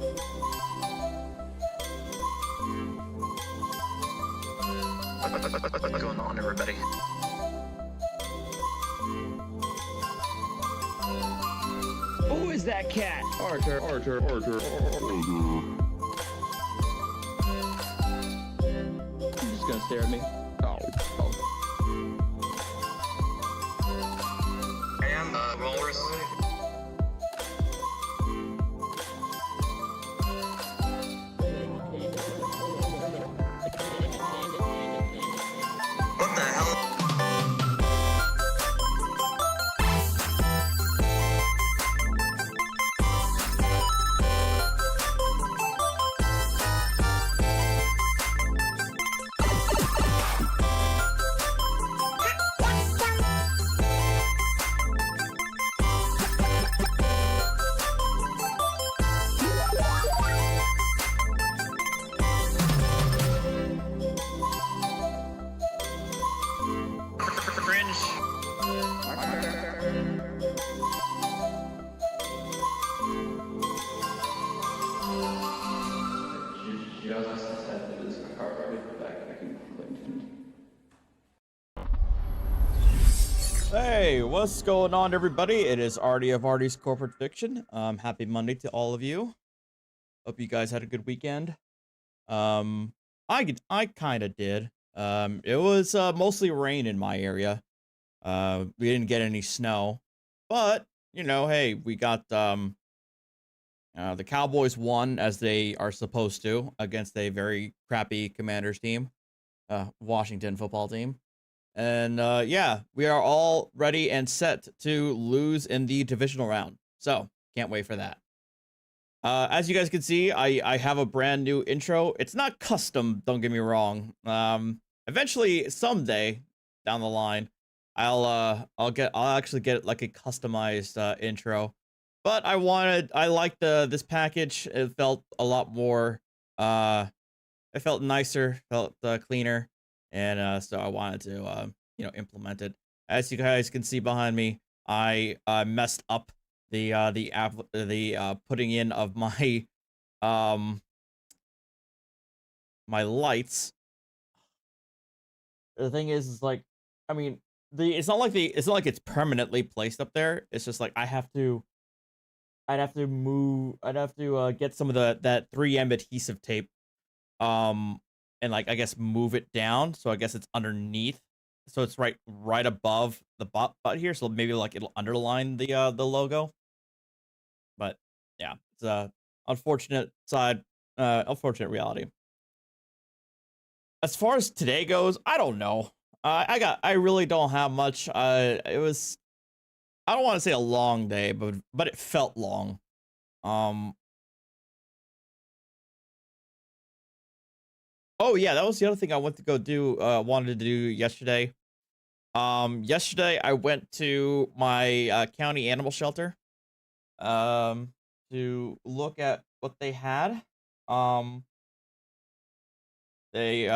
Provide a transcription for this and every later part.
What's going on, everybody? Who is that cat? Archer. You're just gonna stare at me? Oh. I am Walrus. What the hell? Hey, what's going on, everybody? It is Artie of Artie's Corporate Fiction. Happy Monday to all of you. Hope you guys had a good weekend. I kind of did. It was mostly rain in my area. We didn't get any snow, but you know, hey, we got the Cowboys won as they are supposed to against a very crappy Commanders team, Washington football team. And yeah, we are all ready and set to lose in the divisional round. So can't wait for that. As you guys can see, I have a brand new intro. It's not custom, don't get me wrong. Eventually, someday down the line, I'll actually get like a customized intro. But I liked this package. It felt a lot more. It felt nicer, felt cleaner. And so I wanted to, you know, implement it. As you guys can see behind me, I messed up the putting in of my my lights. The thing is like, I mean, it's not like it's permanently placed up there. It's just like I'd have to get some of that 3M adhesive tape, and like I guess move it down, so I guess it's underneath, so it's right above the butt here, so maybe like it'll underline the logo. But yeah, it's a unfortunate reality. As far as today goes, I don't know. I really don't have much. It was, I don't want to say a long day, but it felt long. Oh yeah, that was the other thing I went to go do. Wanted to do yesterday. Yesterday I went to my county animal shelter. To look at what they had. They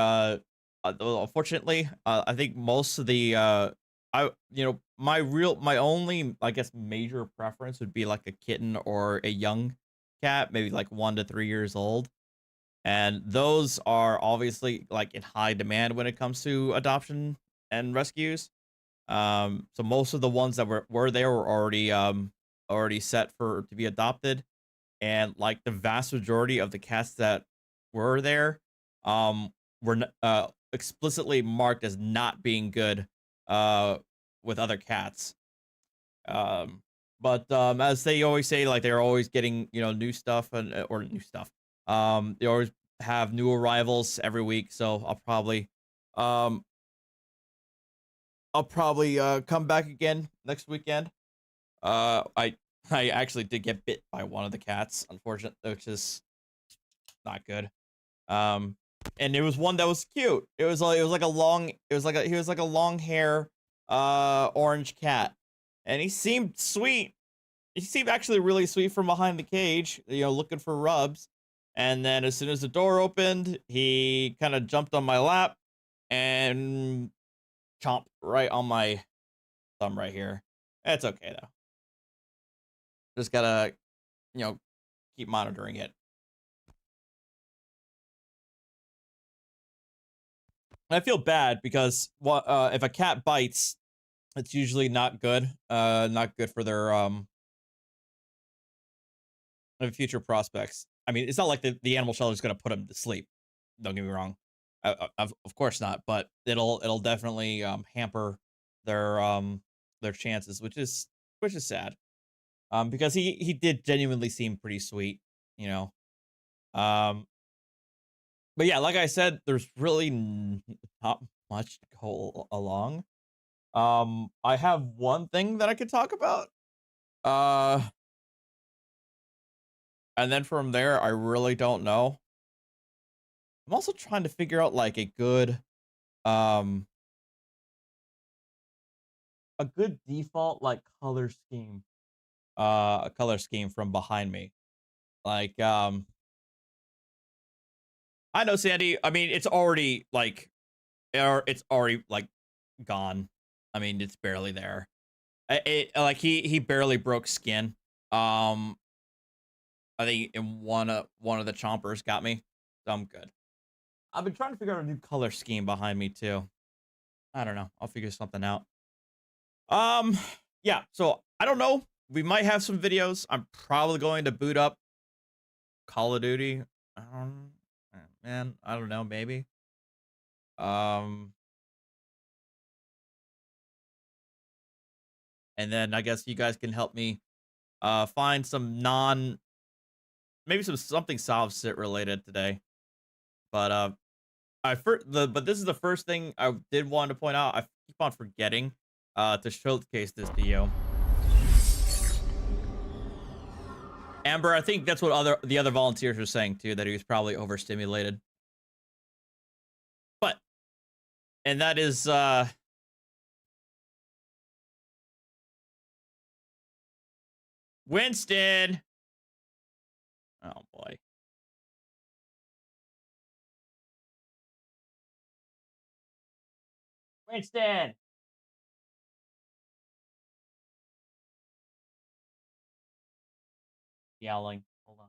unfortunately, I think most of the my only, I guess, major preference would be like a kitten or a young cat, maybe like 1 to 3 years old. And those are obviously like in high demand when it comes to adoption and rescues. So most of the ones that were there were already set to be adopted, and like the vast majority of the cats that were there were explicitly marked as not being good with other cats. But as they always say, like they're always getting, you know, new stuff or new stuff. They always have new arrivals every week, so I'll probably come back again next weekend. I actually did get bit by one of the cats, unfortunately, which is not good. And it was one that was cute. He was like a long hair orange cat, and he seemed sweet. He seemed actually really sweet from behind the cage, you know, looking for rubs. And then as soon as the door opened, he kind of jumped on my lap and chomped right on my thumb right here. It's okay though. Just gotta, you know, keep monitoring it. I feel bad because if a cat bites, it's usually not good. Not good for their future prospects. I mean, it's not like the animal shelter is gonna put them to sleep. Don't get me wrong. Of course not, but it'll definitely hamper their their chances, which is sad. Because he did genuinely seem pretty sweet, you know. Um, but yeah, like I said, there's really not much to go along. I have one thing that I could talk about. Uh, and then from there, I really don't know. I'm also trying to figure out like um a good default like color scheme. A color scheme from behind me. Like I know Sandy, I mean it's already like it's already like gone. I mean it's barely there. Like he barely broke skin. Um I think in one of the chompers got me. So I'm good. I've been trying to figure out a new color scheme behind me too. I don't know. I'll figure something out. Um, yeah. So I don't know. We might have some videos. I'm probably going to boot up Call of Duty. Um, man, I don't know. Maybe. Um, and then I guess you guys can help me find some maybe something solve sit related today. But but this is the first thing I did want to point out. I keep on forgetting to showcase this to you. Amber, I think that's what the other volunteers were saying too, that he was probably overstimulated. But and that is Winston. Oh boy. Winston. Yelling. Hold on.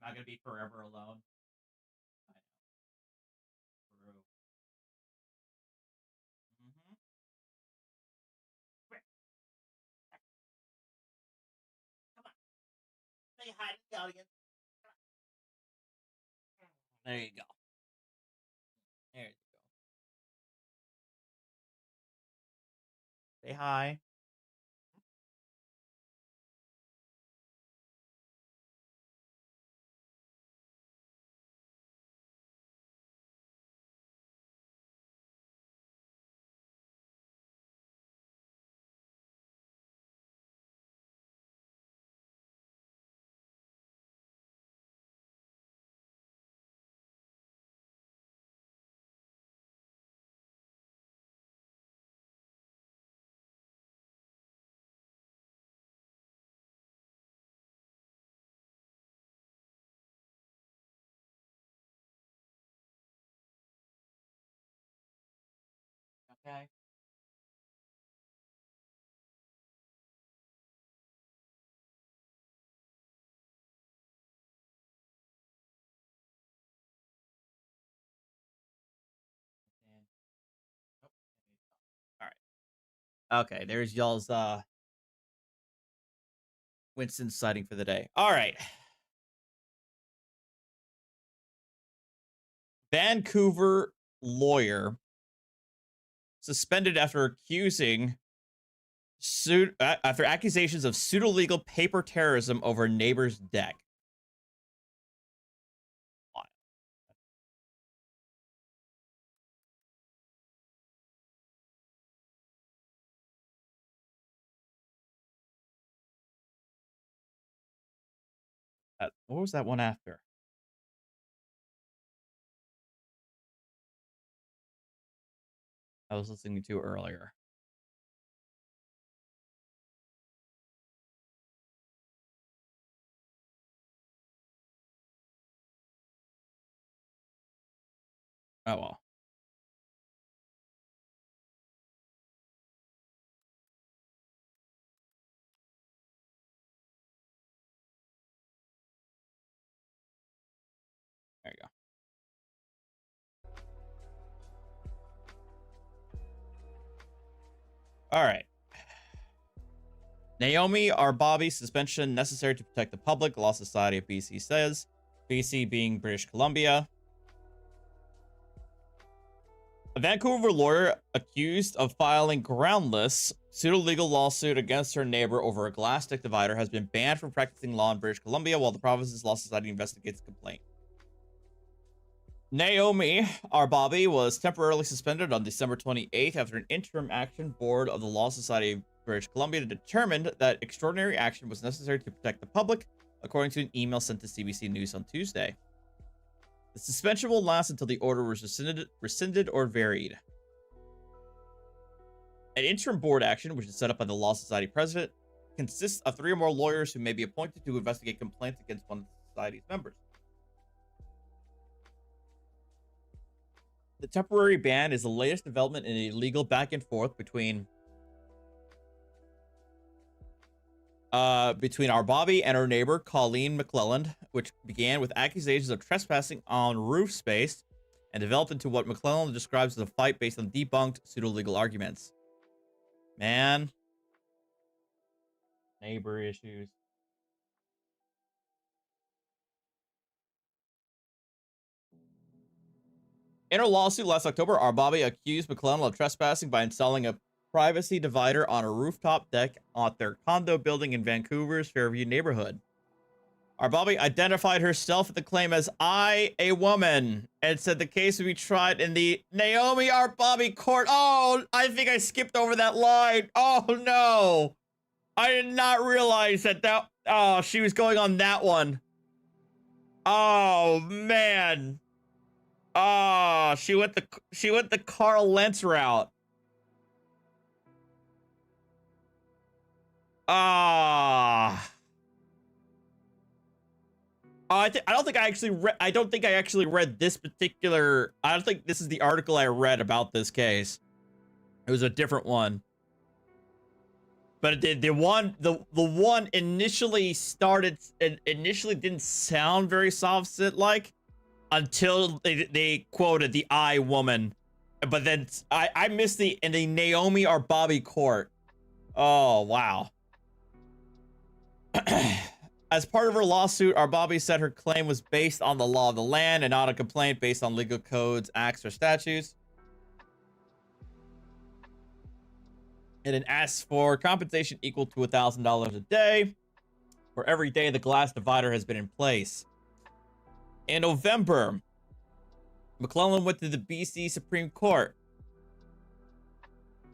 Am I gonna be forever alone? I know. True. Mm-hmm. Come on. Say hi to the audience. There you go. There you go. Say hi. Okay. And, nope. All right. Okay. There's y'all's Winston sighting for the day. All right. Vancouver lawyer suspended after accusations of pseudo-legal paper terrorism over neighbor's deck. What was that one after? I was listening to earlier. Oh well. There you go. All right. Naomi or Bobby suspension necessary to protect the public, Law Society of BC says. BC being British Columbia. A Vancouver lawyer accused of filing groundless pseudo-legal lawsuit against her neighbor over a glass stick divider has been banned from practicing law in British Columbia while the province's Law Society investigates the complaint. Naomi or Bobby was temporarily suspended on December 28th after an interim action board of the Law Society of British Columbia determined that extraordinary action was necessary to protect the public, according to an email sent to CBC News on Tuesday. The suspension will last until the order was rescinded or varied. An interim board action, which is set up by the Law Society president, consists of 3 or more lawyers who may be appointed to investigate complaints against one of the society's members. The temporary ban is the latest development in a legal back and forth between our Bobby and her neighbor, Colleen McClelland, which began with accusations of trespassing on roof space and developed into what McClelland describes as a fight based on debunked pseudo-legal arguments. Man. Neighbor issues. In her lawsuit last October, our Bobby accused McClelland of trespassing by installing a privacy divider on a rooftop deck at their condo building in Vancouver's Fairview neighborhood. Our Bobby identified herself in the claim as a woman, and said the case would be tried in the Naomi R. Bobby court. Oh, I think I skipped over that line. Oh, no. I did not realize oh, she was going on that one. Oh, man. Oh, she went the Carl Lentz route. Ah. I don't think I actually read this particular. I don't think this is the article I read about this case. It was a different one. But the one initially didn't sound very soft sit like until they quoted the I woman. But then I missed the Naomi or Bobby court. Oh, wow. As part of her lawsuit, our Bobby said her claim was based on the law of the land and not a complaint based on legal codes, acts, or statutes. And it asks for compensation equal to $1,000 a day for every day the glass divider has been in place. In November, McClelland went to the BC Supreme Court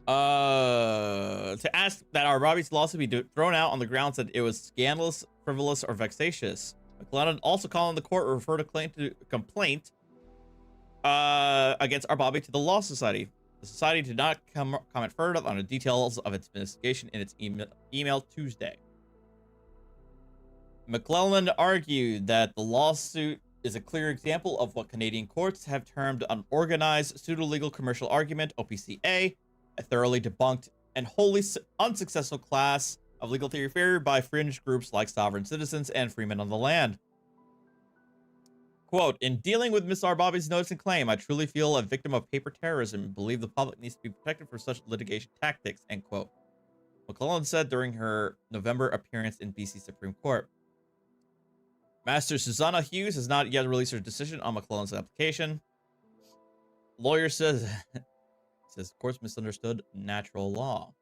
to ask that our Bobby's lawsuit be thrown out on the grounds that it was scandalous, frivolous, or vexatious. McClelland also called on the court to refer to complaint against our Bobby to the Law Society. The society did not comment further on the details of its investigation in its email Tuesday. McClelland argued that the lawsuit is a clear example of what Canadian courts have termed an organized pseudo-legal commercial argument, OPCA, a thoroughly debunked and wholly unsuccessful class of legal theory favored by fringe groups like sovereign citizens and freemen on the land. Quote, in dealing with Miss R. Bobby's notice and claim, I truly feel a victim of paper terrorism and believe the public needs to be protected from such litigation tactics, end quote. McClelland said during her November appearance in BC Supreme Court. Master Susanna Hughes has not yet released her decision on McClelland's application. Lawyer says courts misunderstood natural law.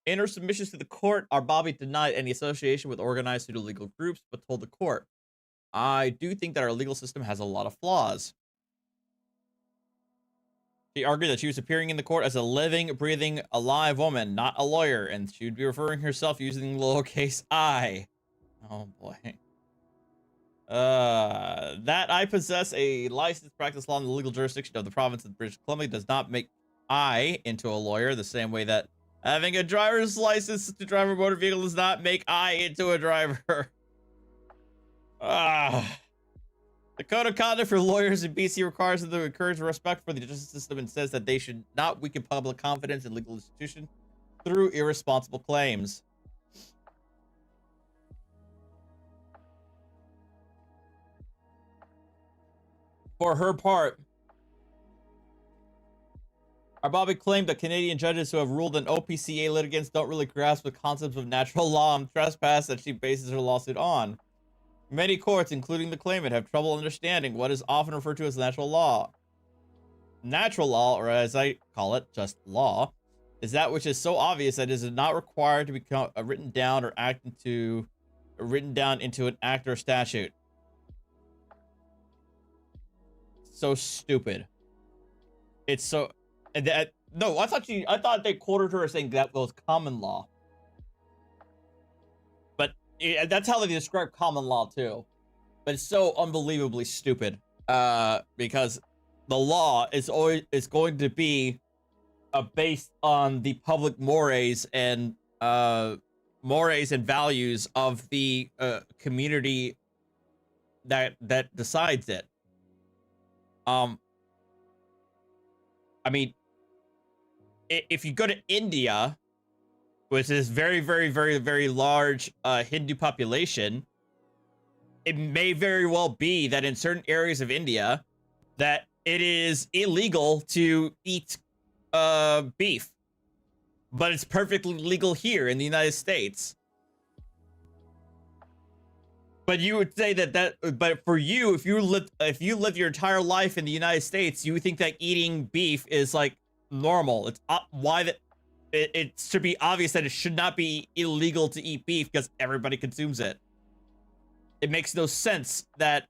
In her submissions to the court, our Bobby denied any association with organized pseudo-legal groups, but told the court, I do think that our legal system has a lot of flaws. She argued that she was appearing in the court as a living, breathing, alive woman, not a lawyer, and she would be referring herself using the lowercase I. Oh boy. That I possess a license to practice law in the legal jurisdiction of the province of British Columbia does not make I into a lawyer, the same way that having a driver's license to drive a motor vehicle does not make I into a driver. The code of conduct for lawyers in BC requires them to encourage respect for the justice system and says that they should not weaken public confidence in legal institutions through irresponsible claims. For her part, our Bobby claimed that Canadian judges who have ruled in OPCA litigants don't really grasp the concepts of natural law and trespass that she bases her lawsuit on. Many courts, including the claimant, have trouble understanding what is often referred to as natural law. Natural law, or as I call it, just law, is that which is so obvious that it is not required to become written down into an act or statute. So stupid. It's so no, I thought they quoted her as saying that was common law. But yeah, that's how they describe common law too. But it's so unbelievably stupid. Because the law is going to be based on the public mores and values of the community that decides it. I mean, if you go to India, which is very, very, very, very large Hindu population, it may very well be that in certain areas of India that it is illegal to eat beef, but it's perfectly legal here in the United States. But you would say but for you, if you live your entire life in the United States, you think that eating beef is like normal. It's it should be obvious that it should not be illegal to eat beef because everybody consumes it. It makes no sense that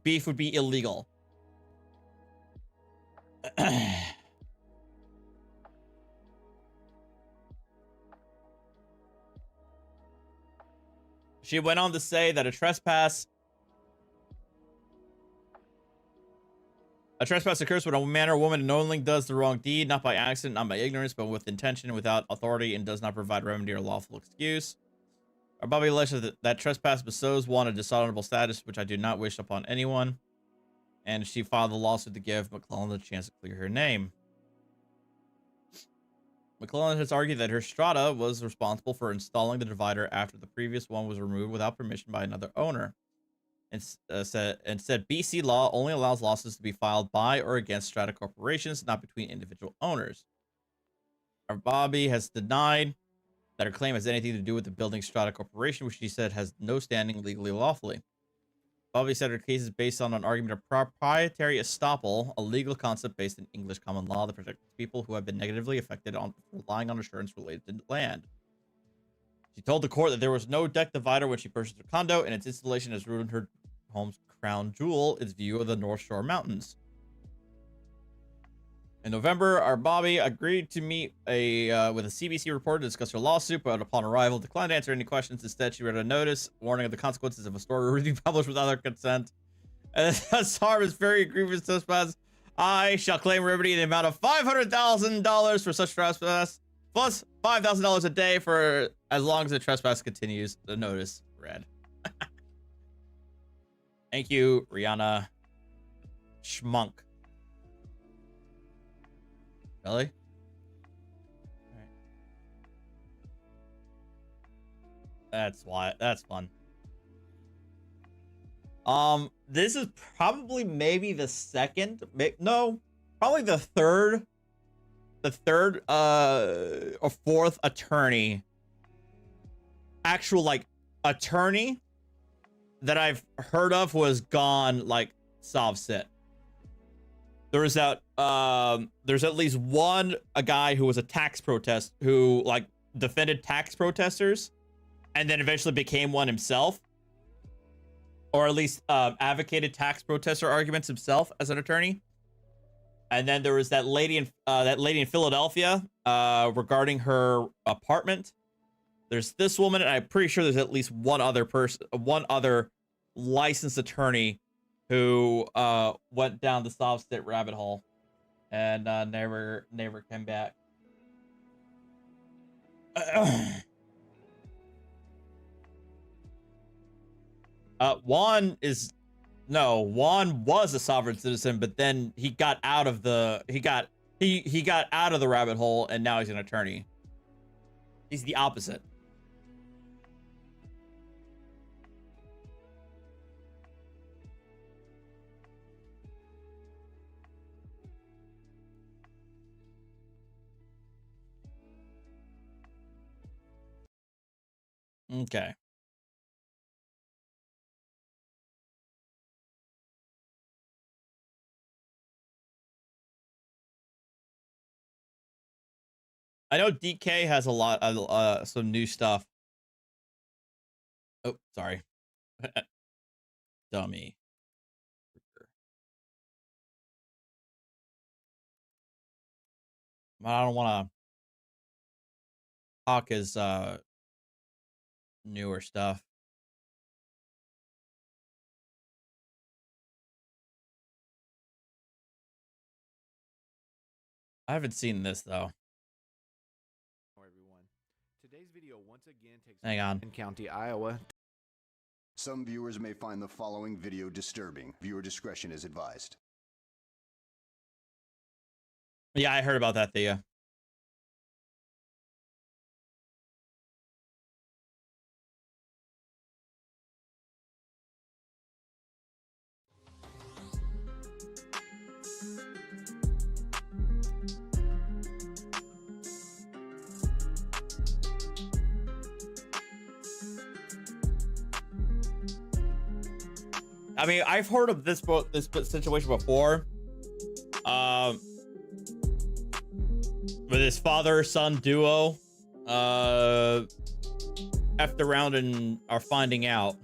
beef would be illegal. She went on to say that a trespass occurs when a man or woman knowingly does the wrong deed, not by accident, not by ignorance, but with intention, without authority, and does not provide remedy or lawful excuse. Our Bobby alleges that trespass bestows one a dishonorable status, which I do not wish upon anyone. And she filed a lawsuit to give McClellan the chance to clear her name. McClellan has argued that her strata was responsible for installing the divider after the previous one was removed without permission by another owner. And said BC law only allows lawsuits to be filed by or against strata corporations, not between individual owners. Our Bobby has denied that her claim has anything to do with the building strata corporation, which she said has no standing legally or lawfully. Bobby said her case is based on an argument of proprietary estoppel, a legal concept based in English common law that protects people who have been negatively affected on relying on assurance related to land. She told the court that there was no deck divider when she purchased her condo, and its installation has ruined her home's crown jewel, its view of the North Shore Mountains. In November, our Bobby agreed to meet with a CBC reporter to discuss her lawsuit, but upon arrival, declined to answer any questions. Instead, she read a notice warning of the consequences of a story being published without her consent. As harm is very grievous trespass, I shall claim remedy in the amount of $500,000 for such trespass, plus $5,000 a day for as long as the trespass continues. The notice read. Thank you, Rihanna Schmunk. Really? All right. That's why. That's fun. This is probably maybe the second. No, probably the third or fourth attorney. Actual like attorney that I've heard of was gone like soft sit. There was that there's at least a guy who was a tax protest who like defended tax protesters and then eventually became one himself, or at least advocated tax protester arguments himself as an attorney. And then there was that lady in Philadelphia regarding her apartment. There's this woman, and I'm pretty sure there's at least one other licensed attorney who went down the soft state rabbit hole and never came back. Juan was a sovereign citizen, but then he got out of the he got out of the rabbit hole, and now he's an attorney. He's the opposite. Okay. I know DK has a lot some new stuff. Oh, sorry. Dummy. I don't want to talk his newer stuff. I haven't seen this though. Everyone. Today's video once again takes Hang on. in County, Iowa. Some viewers may find the following video disturbing. Viewer discretion is advised. Yeah, I heard about that, Thea. I mean, I've heard of this situation before. With his father-son duo, effed around and are finding out.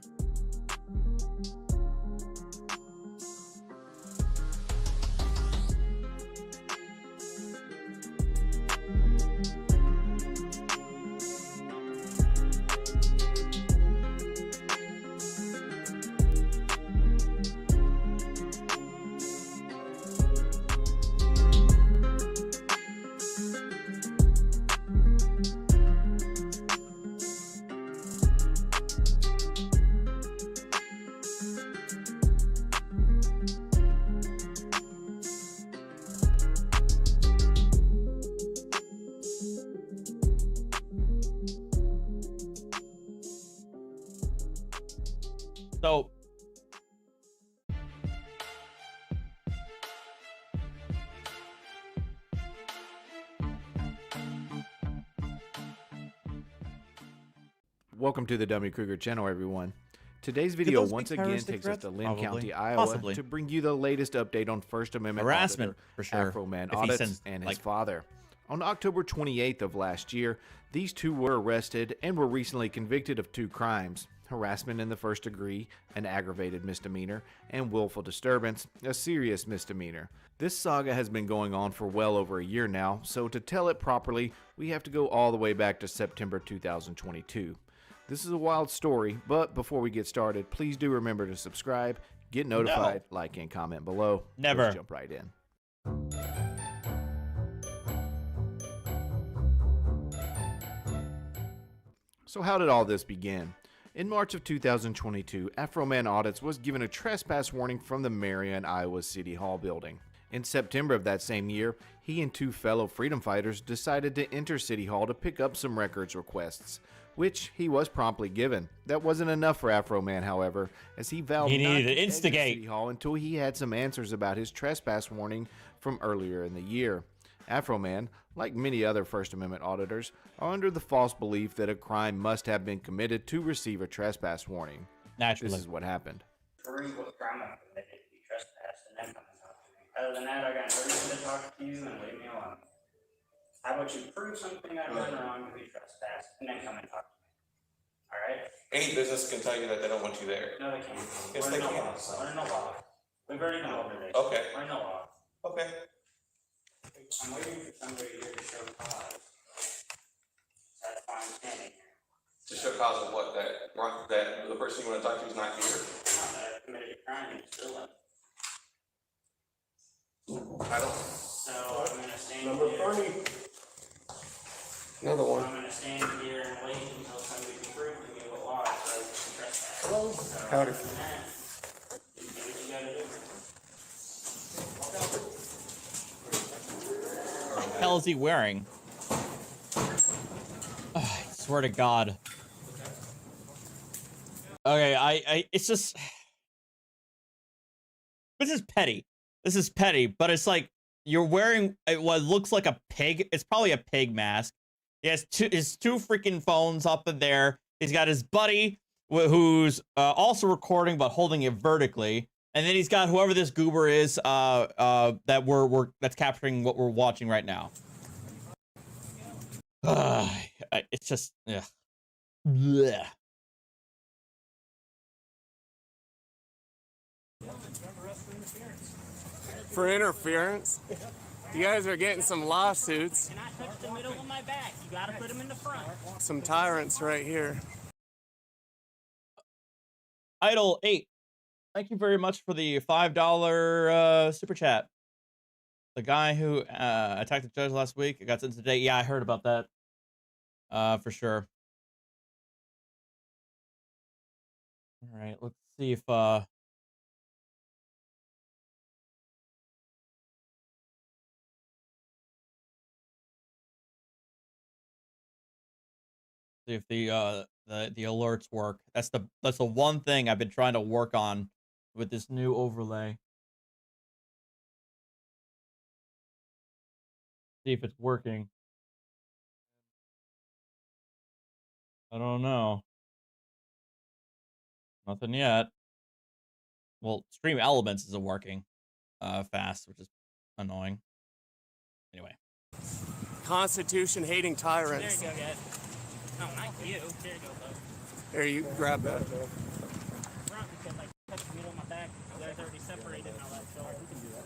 So, Welcome to the Dummy Kruger channel, everyone. Today's video those be once again terroristic takes us to threats? Lynn Probably. County, Iowa, Possibly. to bring you the latest update on First Amendment harassment, auditor, for sure. Afroman If he Audits sends, and his like- father. On October 28th of last year, these two were arrested and were recently convicted of 2 crimes: harassment in the first degree, an aggravated misdemeanor, and willful disturbance, a serious misdemeanor. This saga has been going on for well over a year now, so to tell it properly, we have to go all the way back to September 2022. This is a wild story, but before we get started, please do remember to subscribe, get notified, like, and comment below. Never. Let's jump right in. So how did all this begin? In March of 2022, Afroman Audits was given a trespass warning from the Marion, Iowa City Hall building. In September of that same year, he and 2 fellow freedom fighters decided to enter City Hall to pick up some records requests, which he was promptly given. That wasn't enough for Afroman, however, as he vowed He not needed to to exit instigate. City Hall until he had some answers about his trespass warning from earlier in the year. Afroman, like many other First Amendment auditors, are under the false belief that a crime must have been committed to receive a trespass warning. Naturally. This is what happened. Prove what crime I committed to be trespassed, and then come and talk to me. Other than that, I got no reason to talk to you and leave me alone. How about you prove something I've done wrong to be trespassed, and then come and talk to me? All right? Any business can tell you that they don't want you there. No, they can't. Yes, We're they in no can. law. We're in no law. We've already gone over this. Okay. We're in no law. Okay. I'm waiting for somebody here to show cause. That's why I'm standing here. To show cause of what, that the person you want to talk to is not here? Not that I committed a crime and still in. I don't. So I'm gonna stand Number here. 30. Another one. I'm gonna stand here and wait until somebody can prove to me what law it says to trespass. Hello. So, Howdy. other than that, you do what you gotta do. What the hell is he wearing? I swear to God. Okay, it's just... This is petty. This is petty, but it's like, you're wearing what looks like a pig. It's probably a pig mask. He has his two freaking phones up in there. He's got his buddy who's also recording, but holding it vertically. And then he's got whoever this goober is that's capturing what we're watching right now. It's just, yeah. Blech. For interference. You guys are getting some lawsuits. Cannot touch the middle of my back. You gotta put them in the front. Some tyrants right here. Idol 8. Thank you very much for the $5 super chat. The guy who attacked the judge last week, it got sent today. Yeah, I heard about that. For sure. All right, let's see if the alerts work. That's the one thing I've been trying to work on with this new overlay. See if it's working. I don't know. Nothing yet. Well, Stream Elements isn't working fast, which is annoying. Anyway. Constitution hating tyrants. There you go, guys. No, not you. There you go, bud. There, you grab that. Front because I touched the middle of my back. You guys already separated and all that, so we can do that.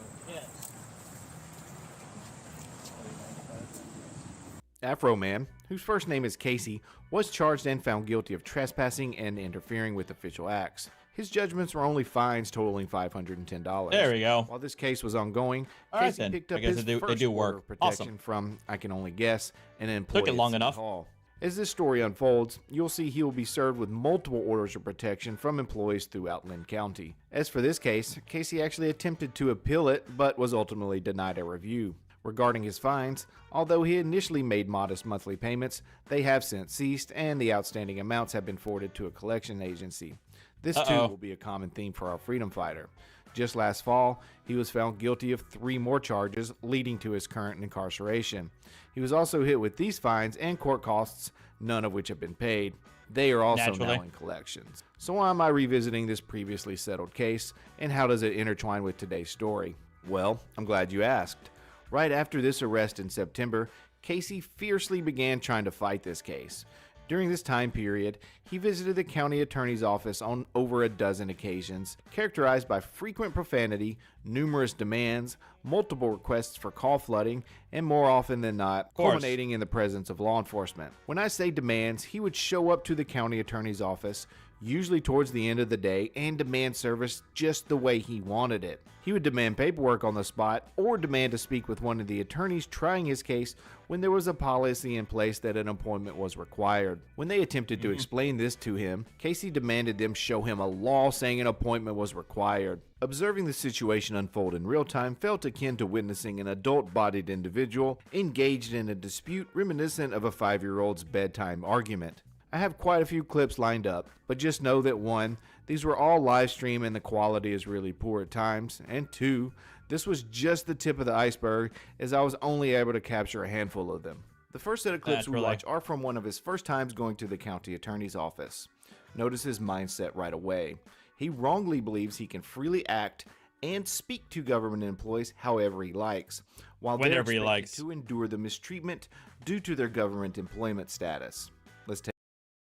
Yeah. Afroman, whose first name is Casey, was charged and found guilty of trespassing and interfering with official acts. His judgments were only fines totaling $510. There we go. While this case was ongoing, All right, Casey then. picked up I guess his they first do order work. of protection Awesome. from, I can only guess, an employee. Took it long at City enough. Hall. As this story unfolds, you'll see he will be served with multiple orders of protection from employees throughout Lynn County. As for this case, Casey actually attempted to appeal it, but was ultimately denied a review. Regarding his fines, although he initially made modest monthly payments, they have since ceased and the outstanding amounts have been forwarded to a collection agency. This too will be a common theme for our freedom fighter. Just last fall, he was found guilty of 3 more charges, leading to his current incarceration. He was also hit with these fines and court costs, none of which have been paid. They are also now in collections. So why am I revisiting this previously settled case, and how does it intertwine with today's story? Well, I'm glad you asked. Right after this arrest in September, Casey fiercely began trying to fight this case. During this time period, he visited the county attorney's office on over a dozen occasions, characterized by frequent profanity, numerous demands, multiple requests for call flooding, and more often than not, culminating in the presence of law enforcement. When I say demands, he would show up to the county attorney's office, usually towards the end of the day, and demand service just the way he wanted it. He would demand paperwork on the spot or demand to speak with one of the attorneys trying his case when there was a policy in place that an appointment was required. When they attempted to explain this to him, Casey demanded them show him a law saying an appointment was required. Observing the situation unfold in real time felt akin to witnessing an adult-bodied individual engaged in a dispute reminiscent of a 5-year-old's bedtime argument. I have quite a few clips lined up, but just know that 1, these were all live stream and the quality is really poor at times, and 2, this was just the tip of the iceberg as I was only able to capture a handful of them. The first set of clips we watch are from one of his first times going to the county attorney's office. Notice his mindset right away. He wrongly believes he can freely act and speak to government employees however he likes, while they're expected to endure the mistreatment due to their government employment status. Let's take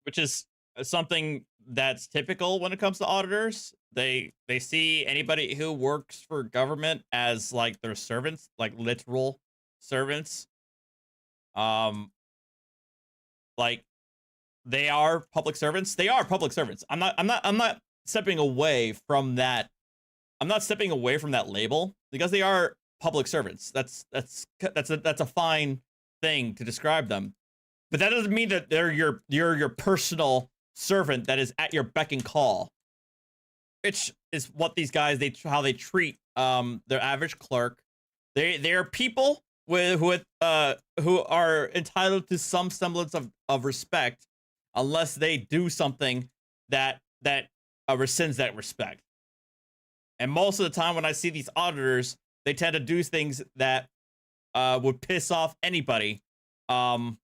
Which is something that's typical when it comes to auditors. They see anybody who works for government as like their servants, like literal servants, like they are public servants. They are public servants. I'm not stepping away from that. I'm not stepping away from that label because they are public servants. That's a fine thing to describe them. But that doesn't mean that they're your personal servant that is at your beck and call. Which is what these guys how they treat their average clerk. They are people who are entitled to some semblance of respect, unless they do something that rescinds that respect. And most of the time, when I see these auditors, they tend to do things that would piss off anybody, any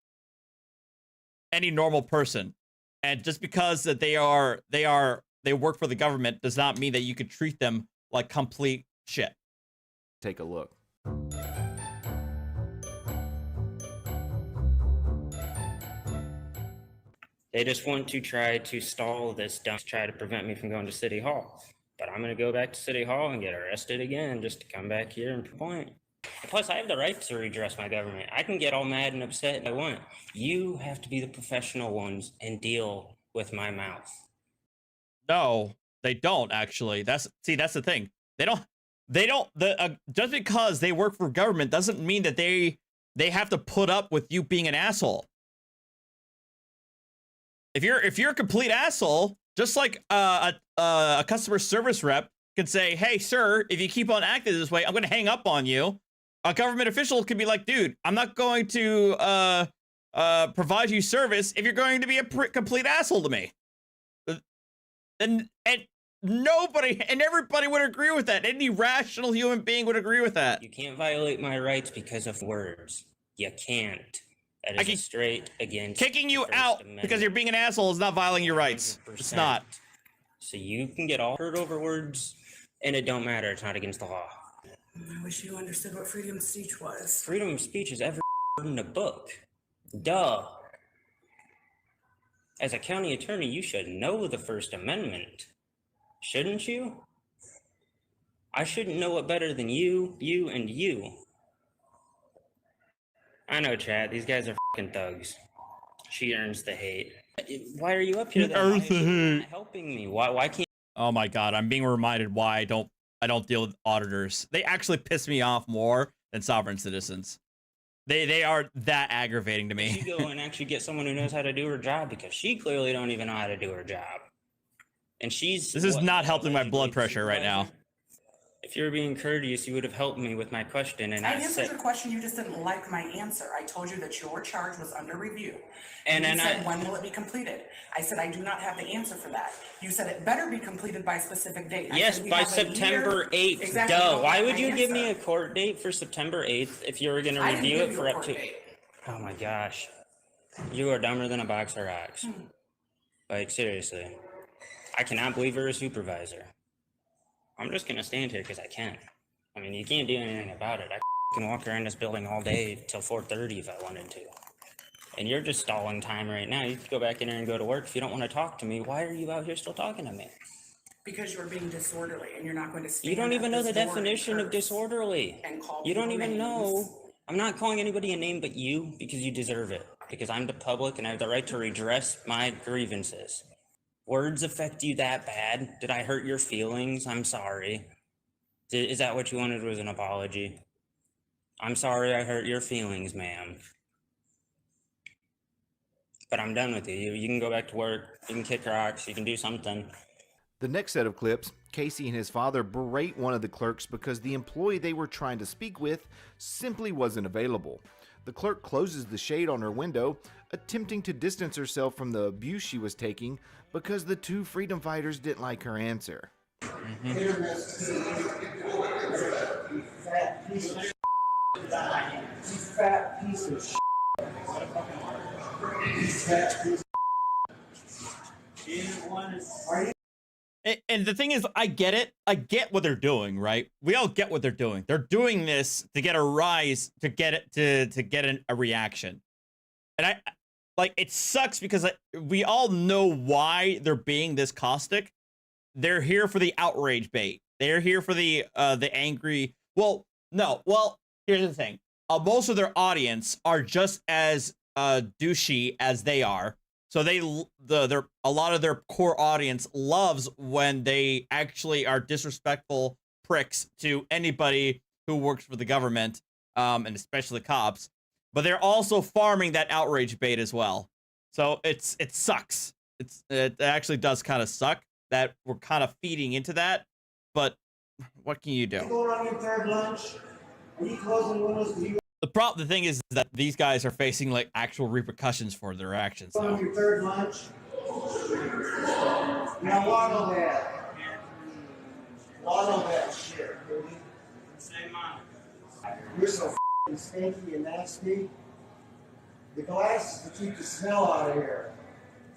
normal person. And just because that they work for the government does not mean that you could treat them like complete shit. Take a look. They just want to try to stall this dump, try to prevent me from going to City Hall. But I'm going to go back to City Hall and get arrested again just to come back here and point. Plus, I have the right to redress my government. I can get all mad and upset if I want. You have to be the professional ones and deal with my mouth. No, they don't actually. That's the thing. They don't just because they work for government doesn't mean that they have to put up with you being an asshole. If you're a complete asshole, just like a customer service rep can say, "Hey, sir, if you keep on acting this way, I'm going to hang up on you." A government official can be like, "Dude, I'm not going to provide you service if you're going to be a complete asshole to me." And nobody and everybody would agree with that. Any rational human being would agree with that. You can't violate my rights because of words. You can't. That is straight against kicking you out because you're being an asshole is not violating your rights. 100%. It's not. So you can get all hurt over words, and it don't matter. It's not against the law. I wish you understood what freedom of speech was. Freedom of speech is every in a book. Duh. As a county attorney, you should know the First Amendment. Shouldn't you? I shouldn't know it better than you, and you. I know, chat. These guys are fucking thugs. She earns the hate. Why are you up here? Why is she not helping me? Why can't? Oh my god, I'm being reminded why I don't deal with auditors. They actually piss me off more than sovereign citizens. They are that aggravating to me. You go and actually get someone who knows how to do her job, because she clearly don't even know how to do her job. And she's... This is not helping my blood pressure right now. If you were being courteous, you would have helped me with my question. And I answered your question, you just didn't like my answer. I told you that your charge was under review. And you said, when will it be completed? I said, I do not have the answer for that. You said it better be completed by a specific date. Yes, by September 8th. Exactly. Duh. Why would you give me a court date for September 8th if you were going to review it for up to... Oh my gosh. You are dumber than a box of rocks. Like, seriously. I cannot believe you're a supervisor. I'm just gonna stand here because I can. I mean, you can't do anything about it. I can walk around this building all day till 4:30 if I wanted to. And you're just stalling time right now. You could go back in there and go to work. If you don't want to talk to me, why are you out here still talking to me? Because you're being disorderly and you're not going to stand. You don't even know the definition of disorderly. You don't even know. I'm not calling anybody a name but you, because you deserve it. Because I'm the public and I have the right to redress my grievances. Words affect you that bad? Did I hurt your feelings? I'm sorry. Is that what you wanted, was an apology? I'm sorry I hurt your feelings, ma'am. But I'm done with you. You can go back to work. You can kick rocks. You can do something. The next set of clips, Casey and his father berate one of the clerks because the employee they were trying to speak with simply wasn't available. The clerk closes the shade on her window, attempting to distance herself from the abuse she was taking because the two freedom fighters didn't like her answer. And the thing is, I get it. I get what they're doing, right? We all get what they're doing. They're doing this to get a rise, to get it, to get a reaction. And it sucks because we all know why they're being this caustic. They're here for the outrage bait. They're here for the angry. Well, no. Well, here's the thing. most of their audience are just as douchey as they are. So a lot of their core audience loves when they actually are disrespectful pricks to anybody who works for the government, and especially cops. But they're also farming that outrage bait as well. So it sucks. It actually does kind of suck that we're kind of feeding into that. But what can you do? Going on your third lunch? Are you closing windows? The thing is that these guys are facing like actual repercussions for their actions. Going on your third lunch? Now waddle that. Waddle that shit, baby. Say mine. You're so f***ing stinky and nasty. The glasses to keep the smell out of here.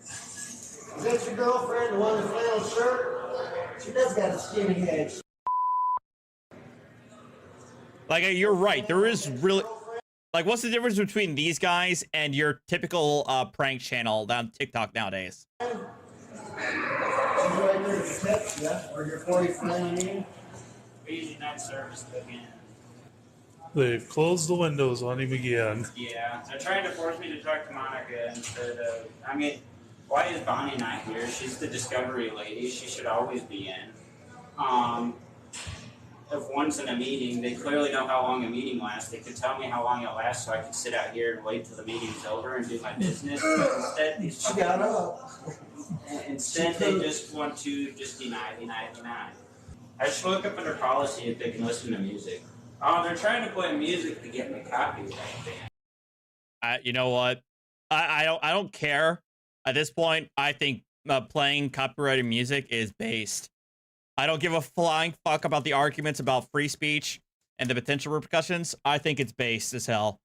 Is that your girlfriend, the one in the flannel shirt? She does got a skinny head. Like, you're right. There is really... Like, what's the difference between these guys and your typical prank channel on TikTok nowadays? She's right there to protect you, or your boyfriend, you mean? Easy night service again. They've closed the windows on him again. Yeah, they're trying to force me to talk to Monica instead of, I mean, why is Bonnie not here? She's the discovery lady. She should always be in. If one's in a meeting, they clearly know how long a meeting lasts. They could tell me how long it lasts so I could sit out here and wait till the meeting's over and do my business. But instead, these She got up. instead they just want to just deny. I should look up under policy if they can listen to music. Oh, they're trying to play music to get me copyright banned. You know what? I don't care. At this point, I think playing copyrighted music is based. I don't give a flying fuck about the arguments about free speech and the potential repercussions. I think it's based as hell.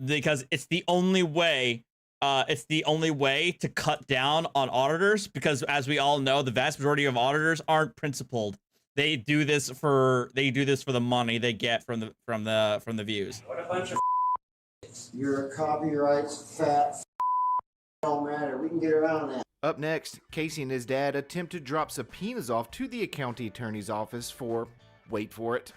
Because it's the only way. It's the only way to cut down on auditors. Because as we all know, the vast majority of auditors aren't principled. They do this for the money they get from the views. What a bunch of You're a copyrights fat don't matter. We can get around that. Up next, Casey and his dad attempt to drop subpoenas off to the county attorney's office for, wait for it,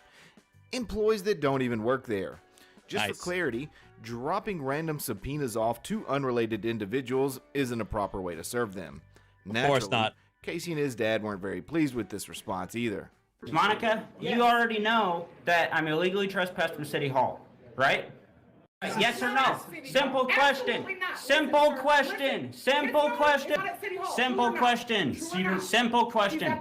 employees that don't even work there. Just Nice. for clarity, dropping random subpoenas off to unrelated individuals isn't a proper way to serve them. Of course not. Casey and his dad weren't very pleased with this response either. Monica, you already know that I'm illegally trespassed from City Hall, right? Yes or no? Simple question. Simple question. Simple question. Simple question. Simple question.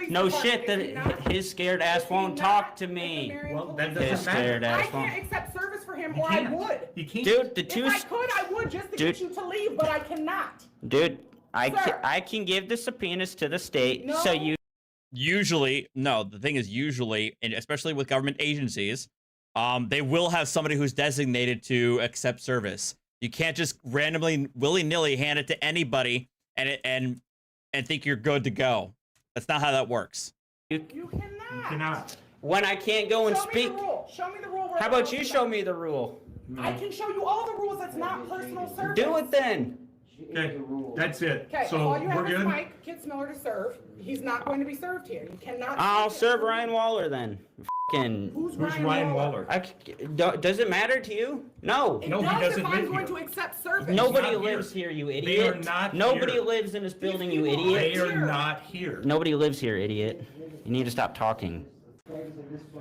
No shit that his scared ass won't talk to me. Well, that His doesn't matter. scared I ass won't. can't accept service for him, or I would. You can't. Dude, the two. If I could, I would just to get you to leave, but I cannot. Dude, Sir. I can give the subpoenas to the state, No. so you. Usually, no, the thing is usually, and especially with government agencies, they will have somebody who's designated to accept service. You can't just randomly, willy-nilly hand it to anybody and think you're good to go. That's not how that works. You cannot. You cannot. When I can't go and Show me speak. the rule. Show me the rule. where How the about rule you is show about. me the rule? I can show you all the rules. That's not personal service. Do it then. Okay, that's it. Okay, So all you have we're is good. Mike Kitzmiller to serve. He's not going to be served here. You cannot. I'll serve Ryan Waller then. Fucking. Who's Who's Ryan Waller? Does it matter to you? No. It No, he does doesn't if I'm live going here. to accept service. Nobody not here. lives here, you idiot. They are not Nobody here. lives in this building, you These people idiot. They are Here. not here. Nobody lives here, idiot. You need to stop talking.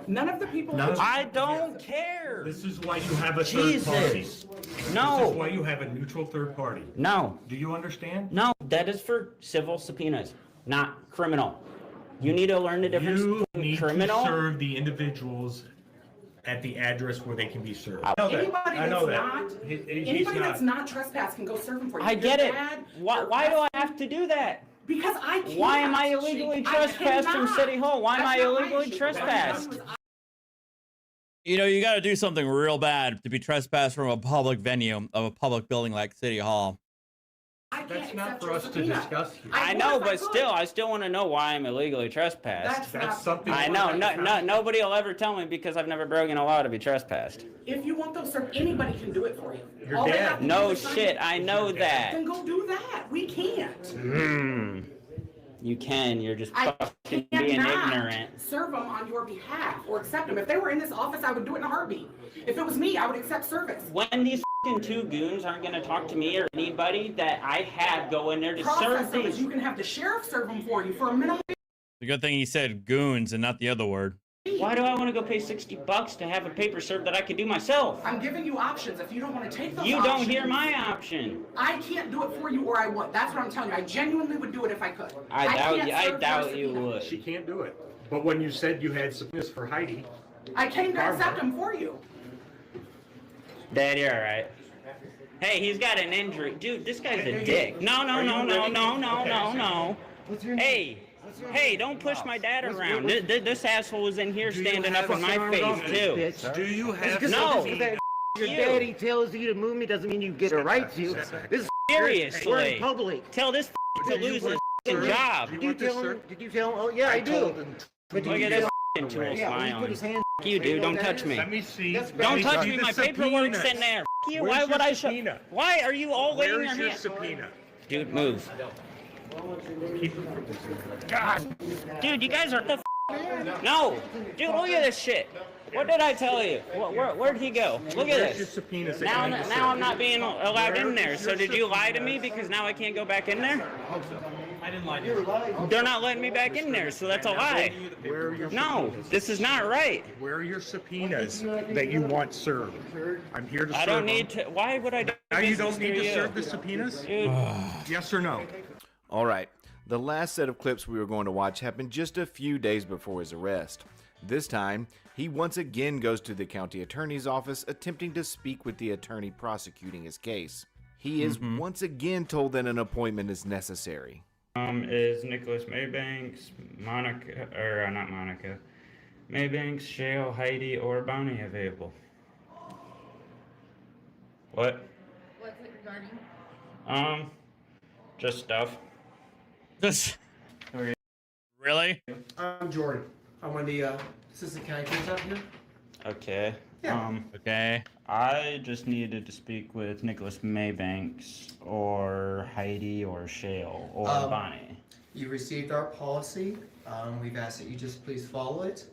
None of the people. None of- I don't care. This is why you have a third party. Jesus. This is No. why you have a neutral third party. No. Do you understand? No. That is for civil subpoenas, not criminal. You need to learn the difference You between need criminal. to serve the individuals at the address where they can be served. Anybody I know that's that. not. He's Anybody not. that's not trespass can go serve him for you. I Your get it. dad, Why your do I husband, have to do that? Because I can't. Why am I illegally trespassed from City Hall? Why am I illegally trespassed? You know, you got to do something real bad to be trespassed from a public venue of a public building like City Hall. That's not for us to discuss here. I know, but still, I still want to know why I'm illegally trespassed. That's something. I know, nobody will ever tell me because I've never broken a law to be trespassed. If you want those served, anybody can do it for you. Your All they dad. have to do No is sign shit, it. I know that. Then go do that. We can't. You can. You're just I fucking being cannot ignorant. serve them on your behalf or accept them. If they were in this office, I would do it in a heartbeat. If it was me, I would accept service. When these fucking two goons aren't gonna talk to me or anybody that I had go in there to serve Process these. you can have the sheriff serve them for you for a minimum. The good thing he said goons and not the other word. Why do I want to go pay $60 to have a paper serve that I could do myself? I'm giving you options. If you don't want to take those You options, don't hear my option. I can't do it for you, or I would. That's what I'm telling you. I genuinely would do it if I could. I can't doubt serve you your subpoena. would. She can't do it. But when you said you had subpoenas for Heidi, I came to accept them for you. Dad, you're alright. Hey, he's got an injury. Dude, this guy's a dick. No. Hey, don't push my dad around. This asshole was in here standing up in my face, too. Do you have No. Your daddy tells you to move me doesn't mean you get a right to. This is Seriously. we're in public. Tell this to lose his job. Did you tell him? Did you tell him? Oh yeah, I do. But Look at this tool smiling. You, dude, don't touch me. let me see. Don't touch me. My paperwork's in there. You. Why would I show? Why are you all waiting Where's your your hand? subpoena? Dude, move. God. Dude, you guys are the No. Dude, look at this shit. What did I tell you? Where'd he go? Look at Where's your this. subpoenas that Now, you need to now I'm serve? not being allowed in there. So did you lie to me because now I can't go back in there? I didn't lie to you. They're not letting me back in there, so that's a lie. Where are your No, this is not right. Where are your subpoenas that you want served? I'm here to serve I don't them. need to. Why would I do Now you business don't need through to you? serve the subpoenas? Dude. Yes or no? All right, the last set of clips we were going to watch happened just a few days before his arrest. This time, he once again goes to the county attorney's office attempting to speak with the attorney prosecuting his case. He is once again told that an appointment is necessary. Is Nicholas Maybanks, Monica, or not Monica, Maybanks, Shale, Heidi, or Bonnie available? What? What's it regarding? Just stuff. Just really? I'm Jordan. I'm one of the assistant county attorneys out here. Okay. Yeah. Okay. I just needed to speak with Nicholas Maybanks, or Heidi, or Shale, or Bonnie. You received our policy. We've asked that you just please follow it.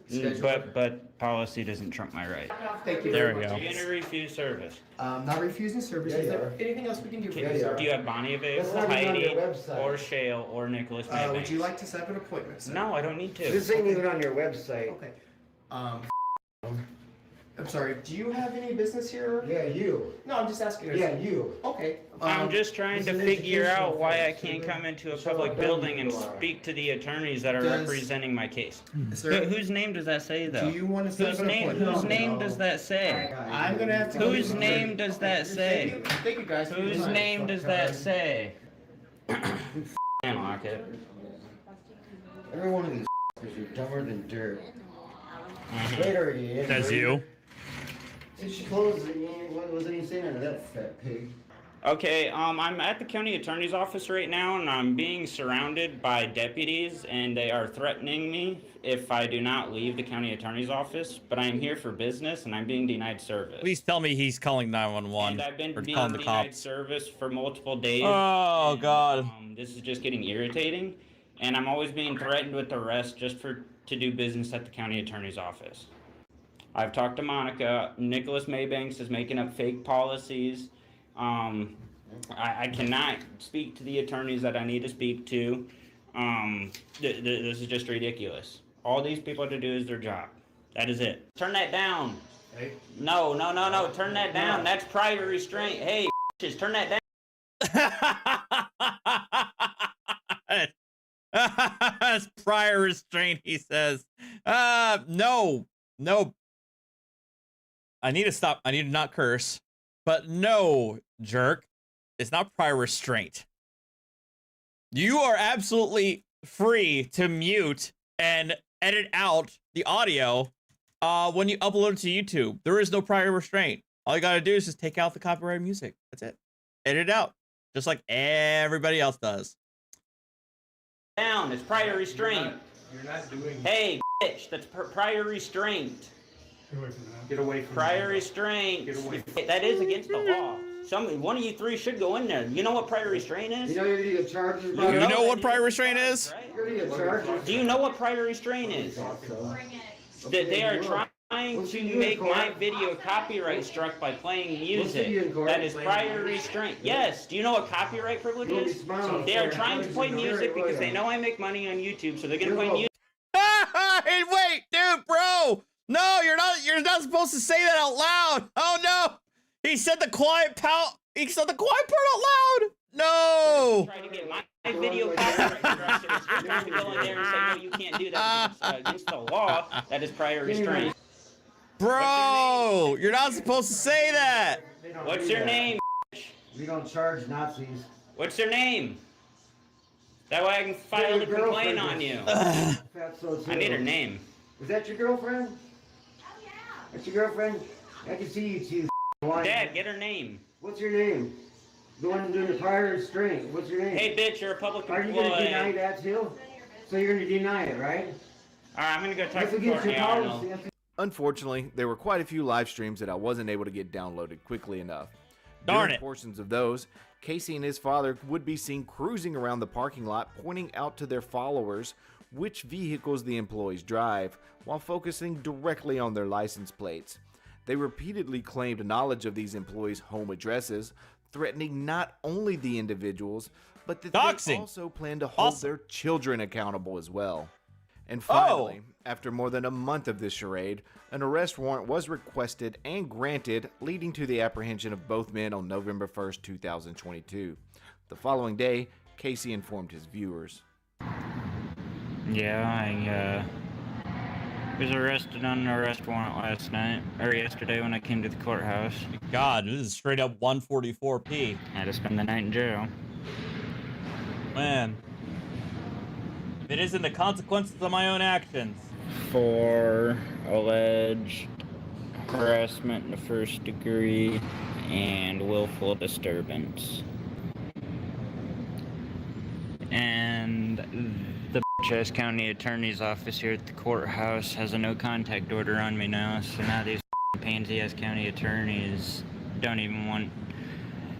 But policy doesn't trump my right. Thank you There very we much. go. You're gonna refuse service. Not refusing service. Is there anything else we can do for you, sir? Do you have Bonnie available, That's not even on Heidi, your website. or Shale, or Nicholas Maybanks? Would you like to set up an appointment, sir? No, I don't need to. This ain't even on your website. Okay. I'm sorry. Do you have any business here? Yeah, you. No, I'm just asking. Yeah, you. Okay. I'm just trying this to is an figure out educational why I thing, can't so come into a show public how building and dumb you are. speak to the attorneys that are Does- representing my case. Sir, Whose name does that say, though? do you want to set Whose up an name? appointment? Whose name does that say? I'm gonna have to. go Whose to- name does that say? Thank you guys. for your Whose time. name does that say? Lock it. Every one of these is dumber than dirt. Later, you. That's you. Since she closed it, what wasn't even saying to that fat pig? Okay, I'm at the county attorney's office right now, and I'm being surrounded by deputies, and they are threatening me if I do not leave the county attorney's office. But I am here for business, and I'm being denied service. Please tell me he's calling 911 And I've been or being calling the denied cops. service for multiple days. Oh and, God. This is just getting irritating, and I'm always being threatened with arrest just to do business at the county attorney's office. I've talked to Monica. Nicholas Maybanks is making up fake policies. I cannot speak to the attorneys that I need to speak to. This is just ridiculous. All these people have to do is their job. That is it. Turn that down. Hey. No. Turn that down. That's prior restraint. Hey, just turn that down. That's prior restraint, he says. No. I need to stop. I need to not curse. But no, jerk. It's not prior restraint. You are absolutely free to mute and edit out the audio when you upload it to YouTube. There is no prior restraint. All you gotta do is just take out the copyrighted music. That's it. Edit it out. Just like everybody else does. Down. It's prior restraint. You're not doing. Hey, bitch. That's prior restraint. Get away from that. Prior restraint. Get away. That is against the law. One of you three should go in there. You know what prior restraint is? You know you're gonna get charged. You know what prior restraint is? You're gonna get charged. Do you know what prior restraint is? That they are trying to make my video copyright struck by playing music. That is prior restraint. Yes. Do you know what copyright privilege is? They are trying to play music because they know I make money on YouTube, so they're gonna play music. Hey, wait, dude, bro. No, you're not supposed to say that out loud. Oh no. He said the quiet part out loud. No. Trying to get my video copyright struck, so it's your time to go in there and say, no, you can't do that because it's against the law. That is prior restraint. Bro, you're not supposed to say that. What's your name? We don't charge Nazis. What's your name? That way I can file a complaint on you. I need her name. Is that your girlfriend? Oh yeah. That's your girlfriend? I can see you two. Dad, get her name. What's your name? The one doing the prior restraint. What's your name? Hey, bitch, you're a public employee. Are you going to deny that too? So you're going to deny it, right? Alright, I'm going to go talk to against Courtney your policy. Arnold. Unfortunately, there were quite a few live streams that I wasn't able to get downloaded quickly enough. Darn During it. portions of those, Casey and his father would be seen cruising around the parking lot, pointing out to their followers which vehicles the employees drive, while focusing directly on their license plates. They repeatedly claimed knowledge of these employees' home addresses, threatening not only the individuals, but that they also plan to hold their children accountable as well. And finally, after more than a month of this charade, an arrest warrant was requested and granted, leading to the apprehension of both men on November 1st, 2022. The following day, Casey informed his viewers. Yeah, I was arrested on an arrest warrant yesterday when I came to the courthouse. God, this is straight up 144p. I had to spend the night in jail. Man. It isn't the consequences of my own actions. For alleged harassment in the first degree and willful disturbance. And the bitch-ass county attorney's office here at the courthouse has a no contact order on me now, so now these pansy-ass county attorneys don't even want...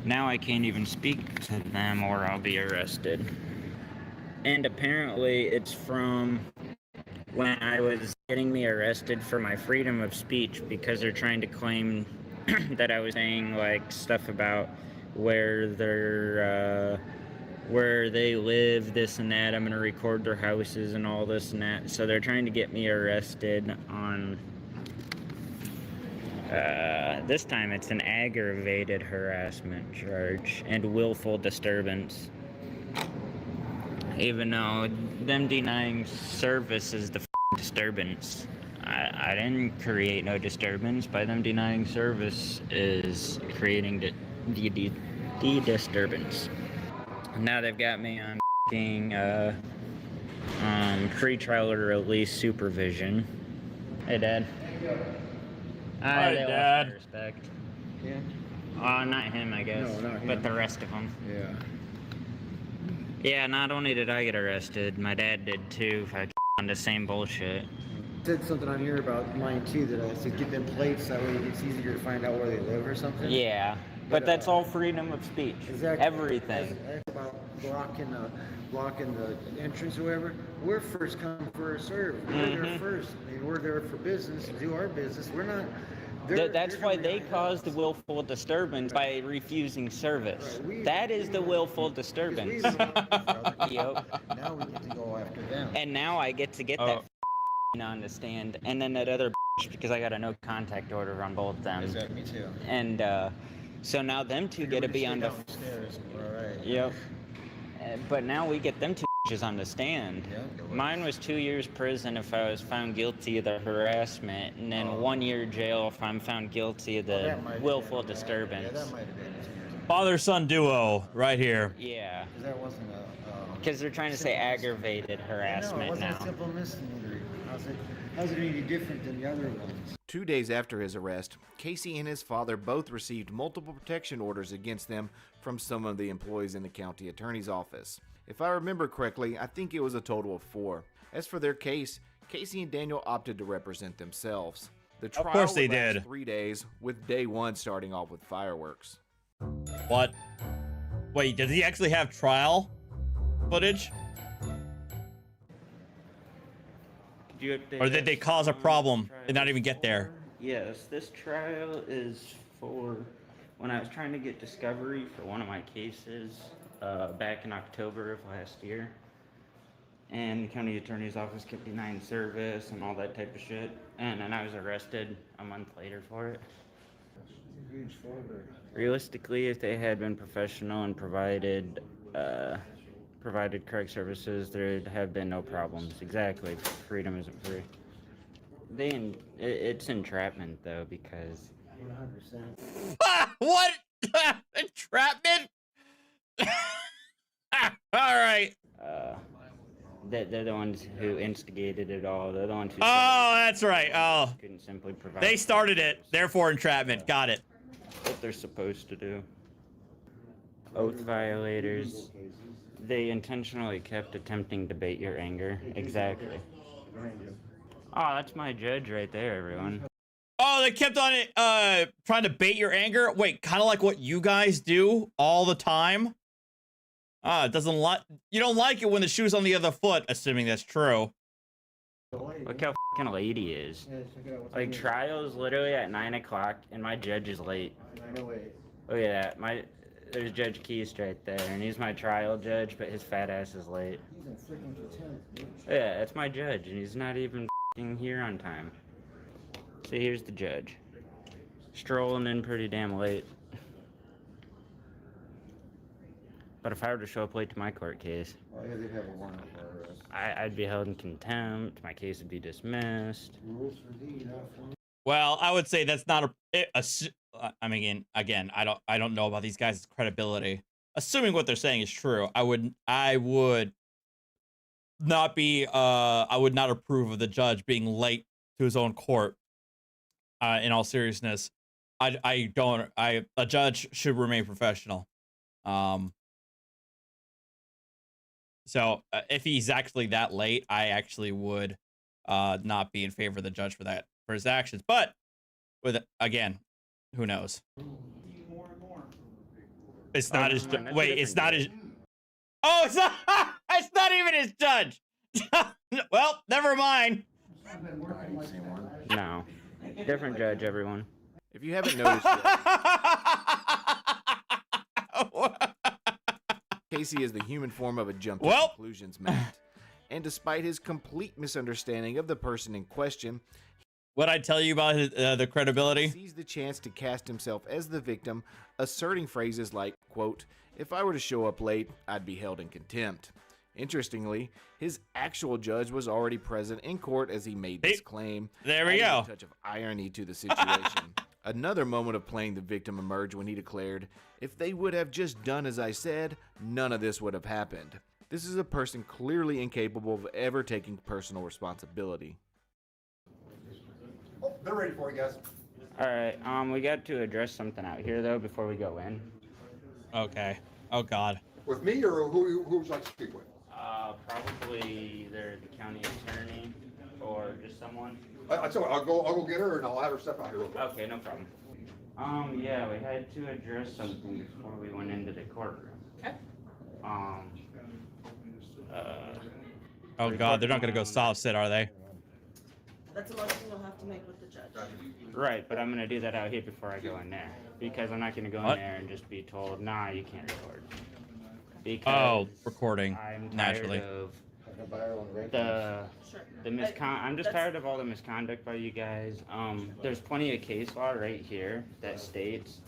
Now I can't even speak to them or I'll be arrested. And apparently it's from when I was getting me arrested for my freedom of speech because they're trying to claim that I was saying like stuff about where they live, this and that. I'm gonna record their houses and all this and that. So they're trying to get me arrested on this time it's an aggravated harassment charge and willful disturbance. Even though them denying service is the disturbance. I didn't create no disturbance. By them denying service is creating the disturbance. Now they've got me on pre-trial or release supervision. Hey, Dad. Hi, Dad. Respect. Yeah. Not him, I guess. No, not him. But the rest of them. Yeah. Yeah, not only did I get arrested, my dad did too. On the same bullshit. Said something on here about mine too, that I said get them plates, that way it's easier to find out where they live or something. Yeah, but that's all freedom of speech. Exactly. Everything. That's about blocking the entrance or whatever. We're first come, first serve. We're there first. I mean, we're there for business, to do our business. We're not... That's why they caused the willful disturbance by refusing service. That is the willful disturbance. Yep. Now we get to go after them. And now I get to get that on the stand, and then that other because I got a no contact order on both them. Exactly, me too. And so now them two get to be on the stairs. All right. Yep. But now we get them two on the stand. Yep. Mine was 2 years prison if I was found guilty of the harassment, and then 1 year jail if I'm found guilty of the willful disturbance. Yeah, that might have been 2 years. Father-son duo right here. Yeah. Because that wasn't a... Because they're trying to say aggravated harassment no, it wasn't now. a simple misdemeanor. How's it any different than the other ones? 2 days after his arrest, Casey and his father both received multiple protection orders against them from some of the employees in the county attorney's office. If I remember correctly, I think it was a total of 4. As for their case, Casey and Daniel opted to represent themselves. The trial Of course they would last did. 3 days, with day 1 starting off with fireworks. What? Wait, does he actually have trial footage? Or did they cause a problem and not even get there? Yes, this trial is for when I was trying to get discovery for one of my cases back in October of last year. And the county attorney's office kept denying service and all that type of shit. And then I was arrested a month later for it. Realistically, if they had been professional and provided correct services, there'd have been no problems. Exactly. Freedom isn't free. It's entrapment though, because 100%. What? Entrapment? All right. They're the ones who instigated it all. They're the ones who. Oh, that's right. Oh. Couldn't simply provide. They started it, therefore entrapment. Got it. What they're supposed to do. Oath violators. They intentionally kept attempting to bait your anger. Exactly. Oh, that's my judge right there, everyone. Oh, they kept on it, trying to bait your anger. Wait, kind of like what you guys do all the time. It doesn't like you don't like it when the shoe's on the other foot, assuming that's true. Look how fucking late he is. Like trial's literally at 9 o'clock, and my judge is late. Look at that. There's Judge Keast right there, and he's my trial judge, but his fat ass is late. Yeah, that's my judge, and he's not even here on time. So here's the judge. Strolling in pretty damn late. But if I were to show up late to my court case, I'd be held in contempt, my case would be dismissed. Well, I would say that's not I mean, again, I don't know about these guys' credibility. Assuming what they're saying is true, I would not approve of the judge being late to his own court. In all seriousness, a judge should remain professional. So if he's actually that late, I actually would not be in favor of the judge for his actions. But again, who knows? It's not his. Wait, it's not his. Oh, it's not. It's not even his judge. Well, never mind. No, different judge, everyone. If you haven't noticed yet, Casey is the human form of a jump to conclusions man. And despite his complete misunderstanding of the person in question, what I tell you about the credibility? He sees the chance to cast himself as the victim, asserting phrases like, quote, "If I were to show up late, I'd be held in contempt." Interestingly, his actual judge was already present in court as he made this claim. There we go. A touch of irony to the situation. Another moment of playing the victim emerged when he declared, "If they would have just done as I said, none of this would have happened." This is a person clearly incapable of ever taking personal responsibility. Oh, they're ready for you guys. Alright, we got to address something out here though before we go in. Okay. Oh God. With me or who would you like to speak with? Probably either the county attorney or just someone. I tell you what, I'll go get her and I'll have her step out here real quick. Okay, no problem. Yeah, we had to address something before we went into the courtroom. Okay. Oh God, they're not gonna go soft sit, are they? That's a motion you'll have to make with the judge. Right, but I'm gonna do that out here before I go in there. Because I'm not gonna go in there and just be told, nah, you can't record. Because recording, I'm naturally. tired of I'm just tired of all the misconduct by you guys. There's plenty of case law right here that states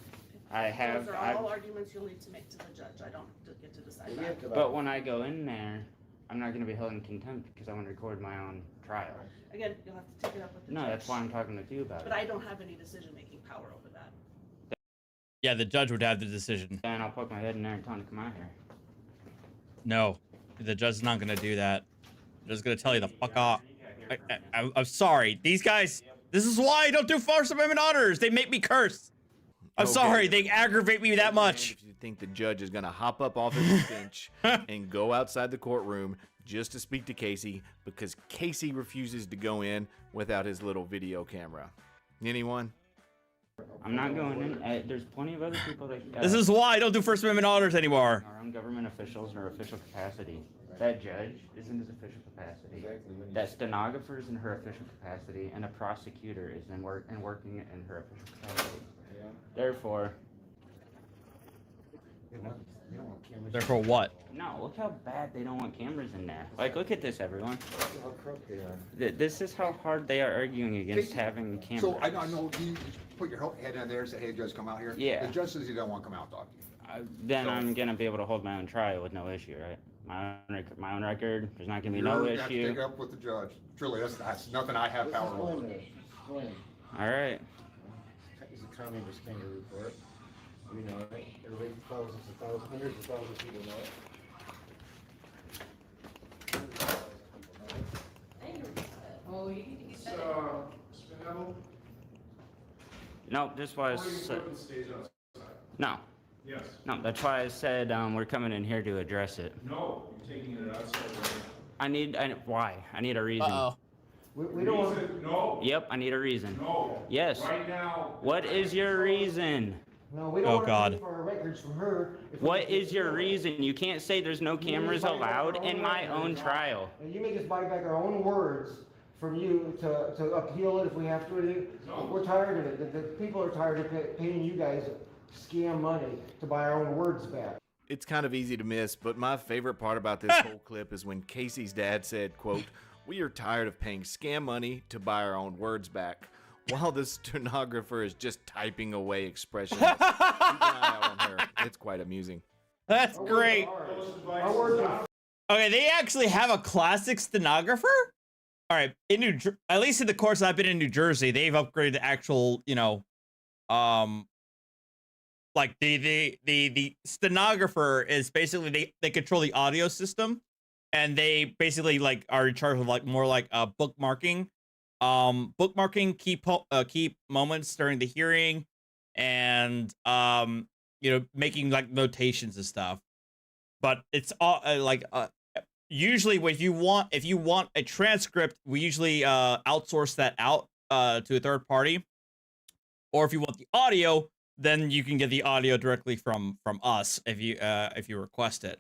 Those are all arguments you'll need to make to the judge. I don't get to decide that. But when I go in there, I'm not going to be held in contempt because I want to record my own trial. Again, you'll have to take it up with the No, judge. that's why I'm talking with you about it. But I don't have any decision-making power over that. Yeah, the judge would have the decision. And I'll poke my head in there and tell him to come out here. No, the judge is not gonna do that. They're just gonna tell you to fuck off. I'm sorry. These guys, this is why I don't do First Amendment honors. They make me curse. I'm sorry. They aggravate me that much. If you think the judge is gonna hop up off his bench and go outside the courtroom just to speak to Casey because Casey refuses to go in without his little video camera. Anyone? I'm not going in. There's plenty of other people that. This is why I don't do First Amendment auditors anymore. Our own government officials in their official capacity. That judge is in his official capacity. That stenographer is in her official capacity, and a prosecutor is working in her official capacity. Therefore. Therefore what? No, look how bad they don't want cameras in there. Like, look at this, everyone. This is how hard they are arguing against having cameras. So I know you put your head in there and say, hey, judge, come out here. Yeah. The judge says he don't want to come out and talk to you. Then I'm gonna be able to hold my own trial with no issue, right? My own record. There's not gonna be no You have to issue. take it up with the judge. Truly, that's nothing I have power over. All right. It's a communist kangaroo court. We know it. Everybody, hundreds of thousands of people know it. No, that's why I said. No. Yes. No, that's why I said we're coming in here to address it. No, you're taking it outside. Why? I need a reason. Uh-oh. We don't want. No. Yep, I need a reason. No. Yes. Right now. What is your reason? No, we don't Oh, want God. to pay for our records from her. What is your reason? You can't say there's no cameras allowed in my own trial. And you make us buy back our own words from you to appeal it if we have to. We're tired of it. The people are tired of paying you guys scam money to buy our own words back. It's kind of easy to miss, but my favorite part about this whole clip is when Casey's dad said, quote, "We are tired of paying scam money to buy our own words back," while the stenographer is just typing away expressions. Keep an eye out on her. It's quite amusing. That's great. Okay, they actually have a classic stenographer? All right, at least in the course I've been in New Jersey, they've upgraded the actual, like the stenographer is basically they control the audio system, and they basically like are in charge of like more like bookmarking, key moments during the hearing, and making like notations and stuff. But it's all usually if you want a transcript, we usually outsource that out to a third party, or if you want the audio, then you can get the audio directly from us if you request it.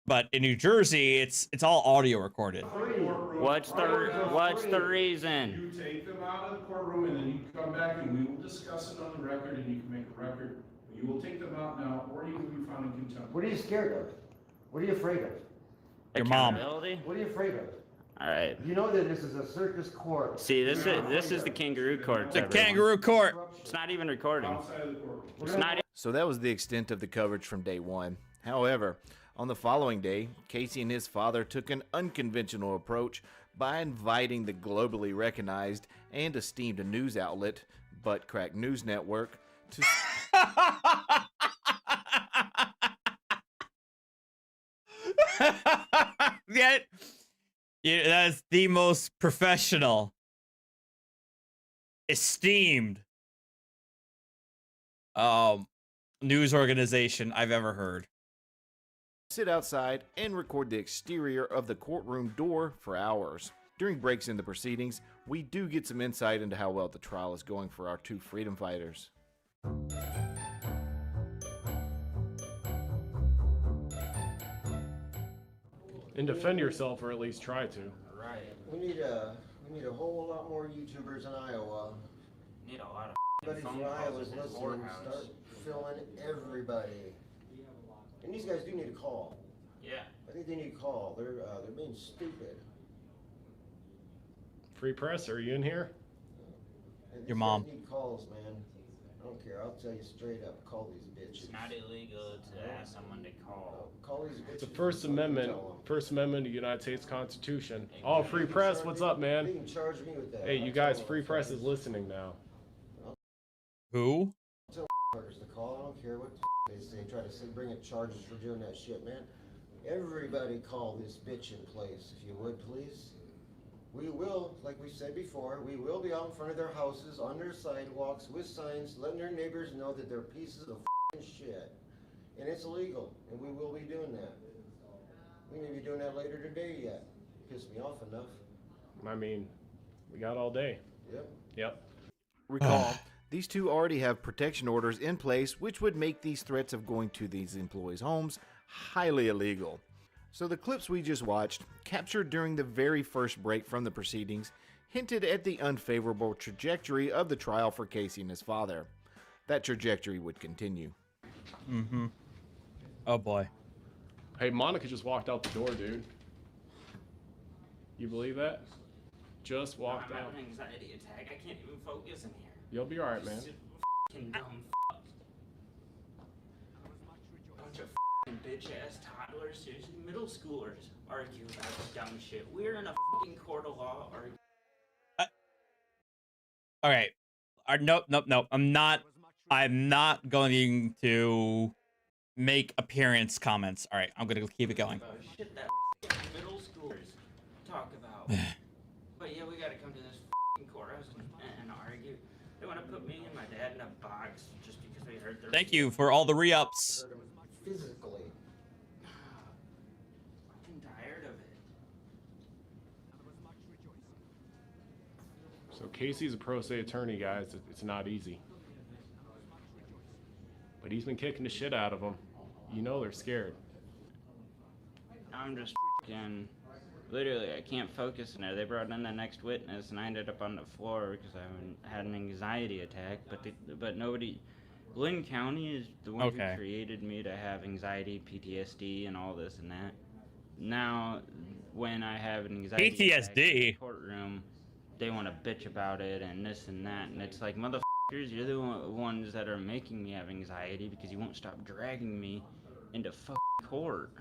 But in New Jersey, it's all audio recorded. What's the reason? You take them out of the courtroom and then you come back and we will discuss it on the record and you can make a record. You will take them out now, or you will be found in contempt. What are you scared of? What are you afraid of? Your mom. What are you afraid of? All right. You know that this is a circus court. See, this is the kangaroo court. The kangaroo court. It's not even recording. It's not. So that was the extent of the coverage from day one. However, on the following day, Casey and his father took an unconventional approach by inviting the globally recognized and esteemed news outlet, Butt Crack News Network, to... That's the most professional, esteemed news organization I've ever heard. sit outside and record the exterior of the courtroom door for hours. During breaks in the proceedings, we do get some insight into how well the trial is going for our two freedom fighters. And defend yourself, or at least try to. Right. We need a whole lot more YouTubers in Iowa. Need a lot of Everybody from Iowa's listening. Start filling everybody. And these guys do need a call. Yeah. I think they need a call. They're being stupid. Free press, are you in here? And Your these mom. guys need calls, man. I don't care. I'll tell you straight up. Call these bitches. It's not illegal to ask someone to call. Call these bitches. It's the First Amendment of the United States Constitution. Oh, free press, what's up, They man? can charge me with that. Hey, you guys, free press is listening now. Who? Tell fuckers to call. I don't care what they say. Try to bring up charges for doing that shit, man. Everybody call this bitch in place, if you would, please. We will, like we said before, we will be out in front of their houses, on their sidewalks, with signs, letting their neighbors know that they're pieces of shit. And it's illegal, and we will be doing that. We may be doing that later today yet. Pissed me off enough. I mean, we got all day. Yep. Yep. Recall, These two already have protection orders in place, which would make these threats of going to these employees' homes highly illegal. So the clips we just watched, captured during the very first break from the proceedings, hinted at the unfavorable trajectory of the trial for Casey and his father. That trajectory would continue. Mm-hmm. Oh boy. Hey, Monica just walked out the door, dude. You believe that? Just walked I'm out. having an anxiety attack. I can't even focus in here. You'll be alright, man. Fucking dumb bunch of fucking bitch-ass toddlers. Seriously, middle schoolers argue about dumb shit. We're in a fucking court of law arguing. All right. Nope. I'm not going to make appearance comments. All right, I'm gonna keep it going. Shit that middle schoolers talk about. But yeah, we gotta come to this fucking courthouse and argue. They want to put me and my dad in a box just because they hurt their. Thank you for all the re-ups. Physically. I'm tired of it. So Casey's a pro se attorney, guys. It's not easy. But he's been kicking the shit out of them. You know they're scared. I'm just fucking. Literally, I can't focus in there. They brought in the next witness, and I ended up on the floor because I had an anxiety attack. But nobody. Lynn County is the one who created me to have anxiety, PTSD, and all this and that. Now, when I have an anxiety attack in the courtroom, they want to bitch about it and this and that, and it's like, motherfuckers, you're the ones that are making me have anxiety because you won't stop dragging me into fucking court.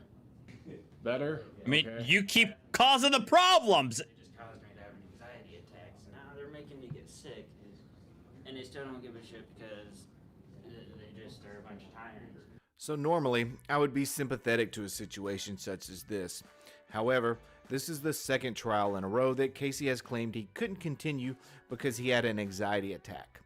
Better? I mean, you keep causing the problems. They just caused me to have an anxiety attack, so now they're making me get sick, and they still don't give a shit because they just are a bunch of tyrants. So normally, I would be sympathetic to a situation such as this. However, this is the second trial in a row that Casey has claimed he couldn't continue because he had an anxiety attack.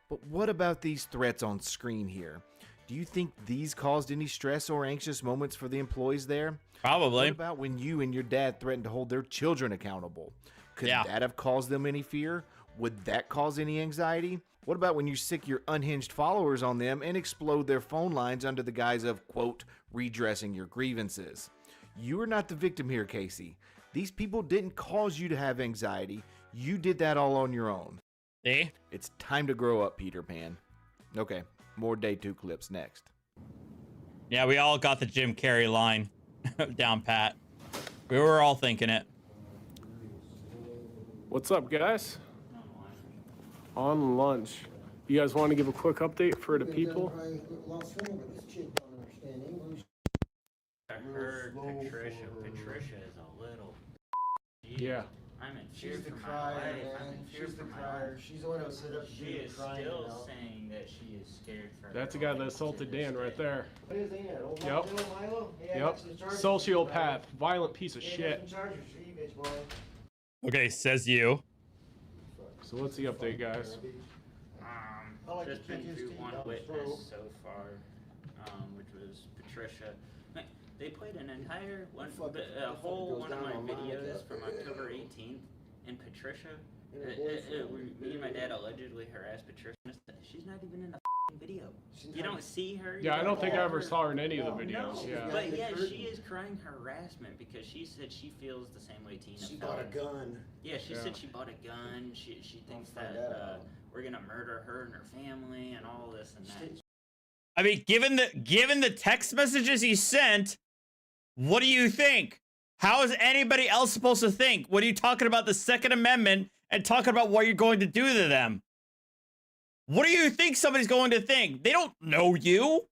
But what about these threats on screen here? Do you think these caused any stress or anxious moments for the employees there? Probably. What about when you and your dad threatened to hold their children accountable? Could that have caused them any fear? Would that cause any anxiety? What about when you sick your unhinged followers on them and explode their phone lines under the guise of, quote, redressing your grievances? You are not the victim here, Casey. These people didn't cause you to have anxiety. You did that all on your own. See? It's time to grow up, Peter Pan. Okay, more day 2 clips next. Yeah, we all got the Jim Carrey line down pat. We were all thinking it. What's up, guys? On lunch. You guys want to give a quick update for the people? I heard Patricia. Patricia is a little. Yeah. I'm in fear She's the for my crier, life. man. I'm in fear She's the for my crier. life. She's the one who sit up She here is crying, still you know. saying that she is scared for That's the her guy life that assaulted Dan right there. What is he at? Old Yep. Milo? Yeah, Yep. that's in charge. Sociopath. Violent piece of Yeah, shit. that's in charge of you, bitch boy. Okay, says you. So what's the update, guys? I like Just to kick been his through teeth one down his throat. witness so far, which was Patricia. Man, they played an entire a whole one of my videos from October 18th, and Patricia. Me and my dad allegedly harassed Patricia. She's not even in the video. You don't see her. Yeah, I don't think I ever saw her in any of the videos. No, Yeah. but yeah, she is crying harassment because she said she feels the same way Tina She felt. bought a gun. Yeah, she said she bought a gun. She thinks find that that out. we're gonna murder her and her family and all this and that. I mean, given the text messages he sent, what do you think? How is anybody else supposed to think? What are you talking about the Second Amendment and talking about what you're going to do to them? What do you think somebody's going to think? They don't know you.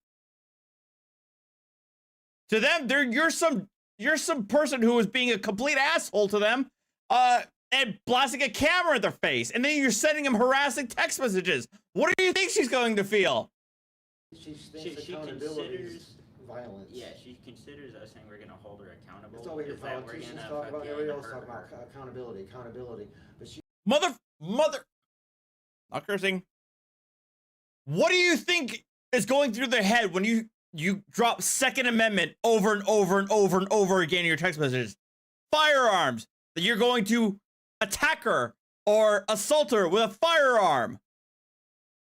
To them, you're some person who is being a complete asshole to them, and blasting a camera in their face, and then you're sending them harassing text messages. What do you think she's going to feel? She considers violence. Yeah, she considers us saying we're gonna hold her accountable. That's all we hear is that we're politicians gonna talk about. fucking Everybody else hurt talk about her. accountability. But she. Mother. Not cursing. What do you think is going through their head when you drop Second Amendment over and over and over and over again in your text messages? Firearms. That you're going to attack her or assault her with a firearm.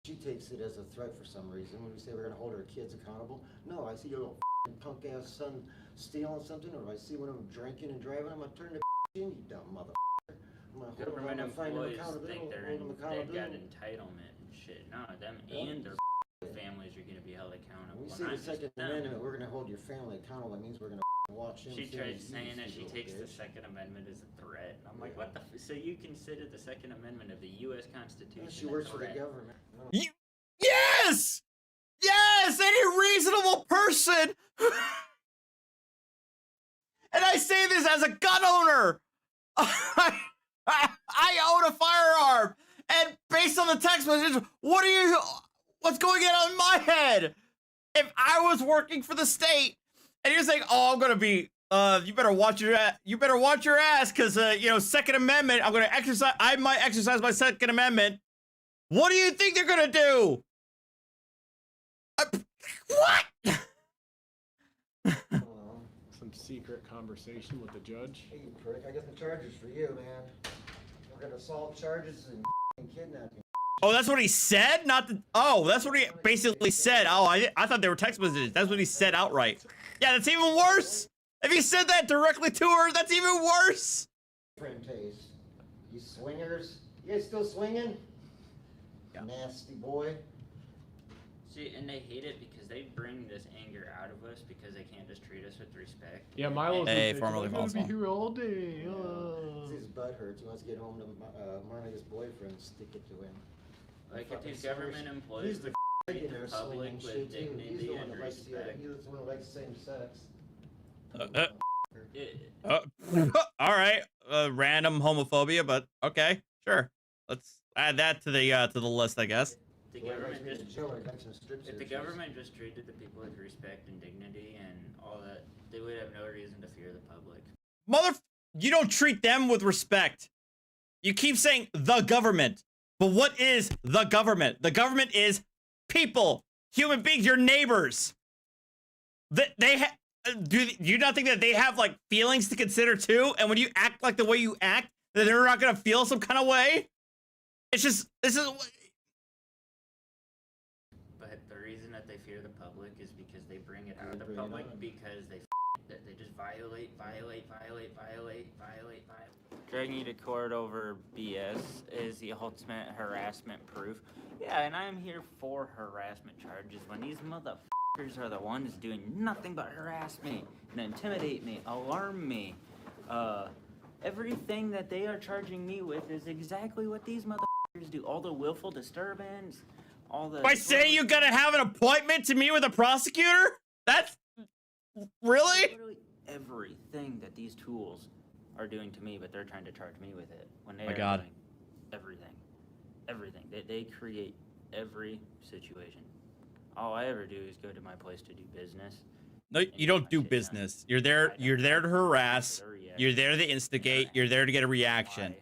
She takes it as a threat for some reason. When we say we're gonna hold our kids accountable, no, I see your little punk ass son stealing something, or if I see one of them drinking and driving, I'm gonna turn the in, you dumb motherfucker. I'm gonna Government find them employees accountability, think they're hold them they've got accountability. entitlement and shit. No, them and their families are gonna be held accountable. When we say the Second Amendment, we're gonna hold your family accountable. That means we're gonna watch them. She tried saying that she takes the Second Amendment as a threat. And I'm like, what the? So you consider the Second Amendment of the U.S. Constitution? She works for the government. Yes! Yes! Any reasonable person! And I say this as a gun owner! I own a firearm! And based on the text message, what's going on in my head? If I was working for the state, and you're saying, oh, I'm gonna be, you better watch your ass, cause, Second Amendment, I might exercise my Second Amendment. What do you think they're gonna do? What? Some secret conversation with the judge. Hey, you prick, I got the charges for you, man. We're gonna assault charges and kidnapping. Oh, that's what he said? That's what he basically said. Oh, I thought they were text messages. That's what he said outright. Yeah, that's even worse. If he said that directly to her, that's even worse. Different taste. You swingers, you guys still swinging? Yeah. Nasty boy. See, and they hate it because they bring this anger out of us because they can't just treat us with respect. Yeah, Milo's formerly I'm gonna be here all day. His butt hurts. He wants to get home to Marnia's boyfriend, stick it to him. Like if these government employees would treat the public with dignity and respect. He's the one who likes same sex. All right, random homophobia, but okay, sure. Let's add that to the list, I guess. If the government just treated the people with respect and dignity and all that, they would have no reason to fear the public. You don't treat them with respect. You keep saying the government, but what is the government? The government is people, human beings, your neighbors. Do you not think that they have like feelings to consider too? And when you act like the way you act, that they're not gonna feel some kind of way? It's just this is. But the reason that they fear the public is because they bring it out of the public because they just violate. Dragging you to court over BS is the ultimate harassment proof. Yeah, and I'm here for harassment charges when these motherfuckers are the ones doing nothing but harass me and intimidate me, alarm me. Everything that they are charging me with is exactly what these motherfuckers do. All the willful disturbance, all the... By saying you gotta have an appointment to meet with a prosecutor? That's... Really? Literally everything that these tools are doing to me, but they're trying to charge me with it. When they are doing everything. Everything. They create every situation. All I ever do is go to my place to do business. No, you don't do business. You're there to harass. You're there to instigate. You're there to get a reaction.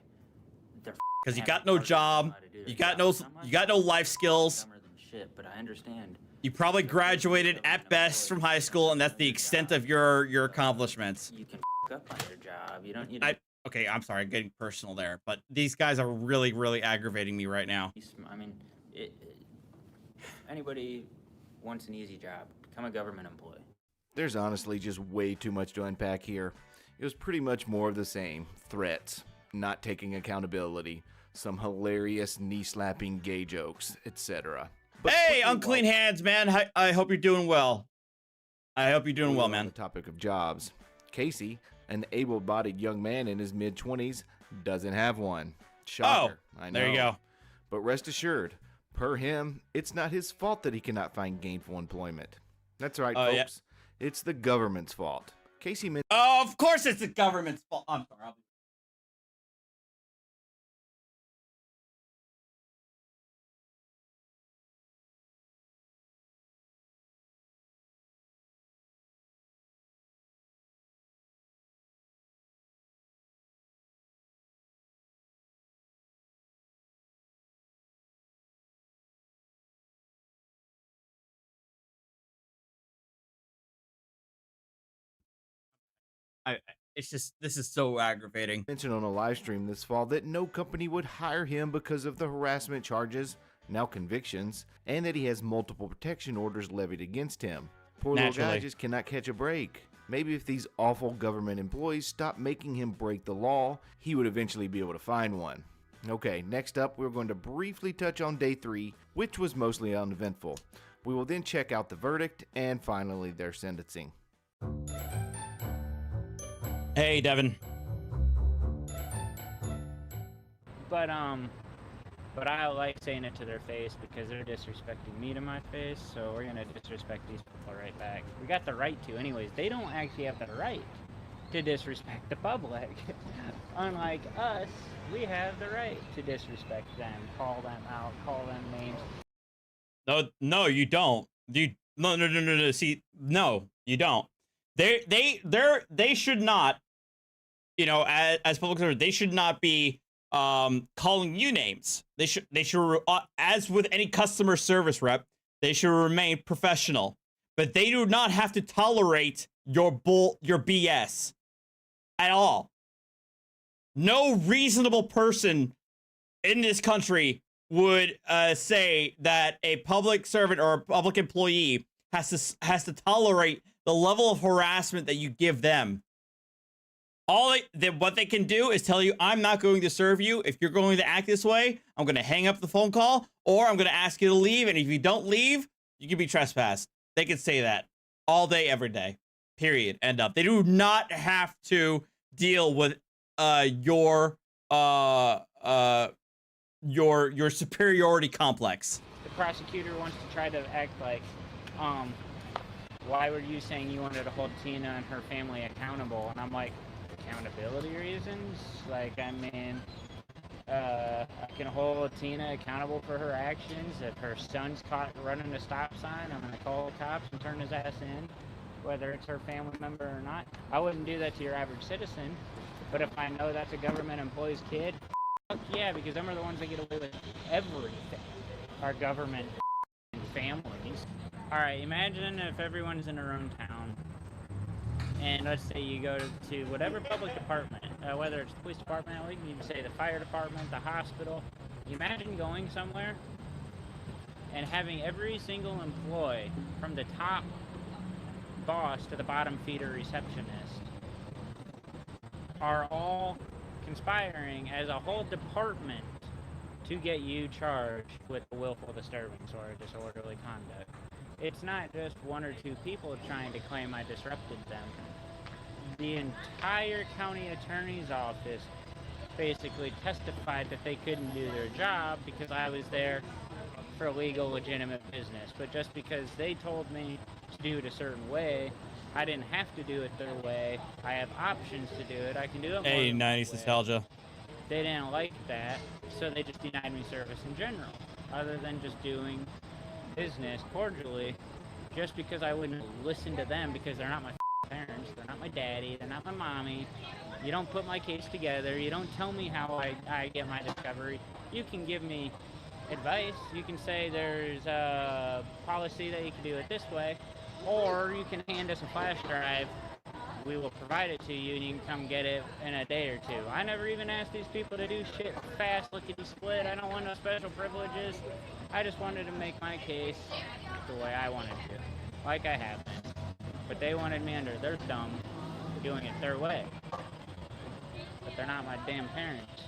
Because you got no job. You got no life skills. Shit, but I understand. You probably graduated at best from high school, and that's the extent of your accomplishments. You can up on your job. You don't need to... Okay, I'm sorry, I'm getting personal there, but these guys are really, really aggravating me right now. I mean, anybody wants an easy job, become a government employee. There's honestly just way too much to unpack here. It was pretty much more of the same. Threats, not taking accountability, some hilarious knee-slapping gay jokes, etc. Hey, unclean hands, man. I hope you're doing well. I hope you're doing well, man. On the topic of jobs, Casey, an able-bodied young man in his mid-20s, doesn't have one. Shocker. I know. There you go. But rest assured, per him, it's not his fault that he cannot find gainful employment. That's right, folks. Yeah. It's the government's fault. Casey mentioned... Oh, of course it's the government's fault. I'm sorry. This is so aggravating. Mentioned on a live stream this fall that no company would hire him because of the harassment charges now convictions, and that he has multiple protection orders levied against him. Poor little guy just cannot catch a break. Maybe if these awful government employees stopped making him break the law, he would eventually be able to find one. Okay, next up, we're going to briefly touch on day 3, which was mostly uneventful. We will then check out the verdict and finally their sentencing. Hey, Devin. But I don't like saying it to their face because they're disrespecting me to my face, so we're gonna disrespect these people right back. We got the right to anyways. They don't actually have the right to disrespect the public. Unlike us, we have the right to disrespect them, call them out, call them names. No, you don't. No. See, no, you don't. They should not, you know, as public servants, they should not be calling you names. They should as with any customer service rep, they should remain professional. But they do not have to tolerate your BS at all. No reasonable person in this country would say that a public servant or a public employee has to tolerate the level of harassment that you give them. What they can do is tell you, I'm not going to serve you. If you're going to act this way, I'm going to hang up the phone call, or I'm going to ask you to leave. And if you don't leave, you can be trespassed. They can say that all day, every day. Period. End up. They do not have to deal with your superiority complex. The prosecutor wants to try to act like, why were you saying you wanted to hold Tina and her family accountable? And I'm like, accountability reasons? Like, I mean, I can hold Tina accountable for her actions. If her son's caught running a stop sign, I'm going to call the cops and turn his ass in, whether it's her family member or not. I wouldn't do that to your average citizen, but if I know that's a government employee's kid, fuck yeah, because them are the ones that get away with everything. Our government families. Alright, imagine if everyone's in their own town, and let's say you go to whatever public department, whether it's the police department, like you can say the fire department, the hospital. Imagine going somewhere and having every single employee, from the top boss to the bottom feeder receptionist, are all conspiring as a whole department to get you charged with willful disturbance or disorderly conduct. It's not just one or two people trying to claim I disrupted them. The entire county attorney's office basically testified that they couldn't do their job because I was there for legal, legitimate business. But just because they told me to do it a certain way, I didn't have to do it their way. I have options to do it. I can do it more Hey, 90s nostalgia. They didn't like that, so they just denied me service in general, other than just doing business cordially, just because I wouldn't listen to them because they're not my parents, they're not my daddy, they're not my mommy. You don't put my case together, you don't tell me how I get my discovery. You can give me advice, you can say there's a policy that you can do it this way, or you can hand us a flash drive, we will provide it to you and you can come get it in a day or two. I never even asked these people to do shit fast, lickety-split. I don't want no special privileges. I just wanted to make my case the way I wanted to, like I have been. But they wanted me under their thumb, doing it their way. But they're not my damn parents.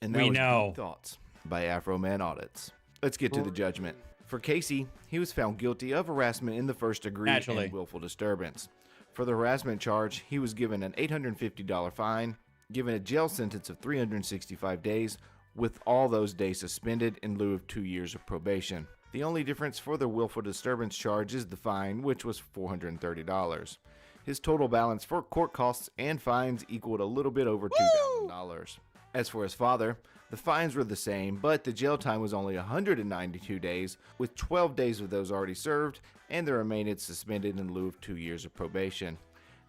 And that was Deep Thoughts by Afroman Audits. Let's get to the judgment. For Casey, he was found guilty of harassment in the first degree and willful disturbance. For the harassment charge, he was given an $850 fine, given a jail sentence of 365 days, with all those days suspended in lieu of 2 years of probation. The only difference for the willful disturbance charge is the fine, which was $430. His total balance for court costs and fines equaled a little bit over $2,000. As for his father, the fines were the same, but the jail time was only 192 days, with 12 days of those already served, and the remaining suspended in lieu of 2 years of probation.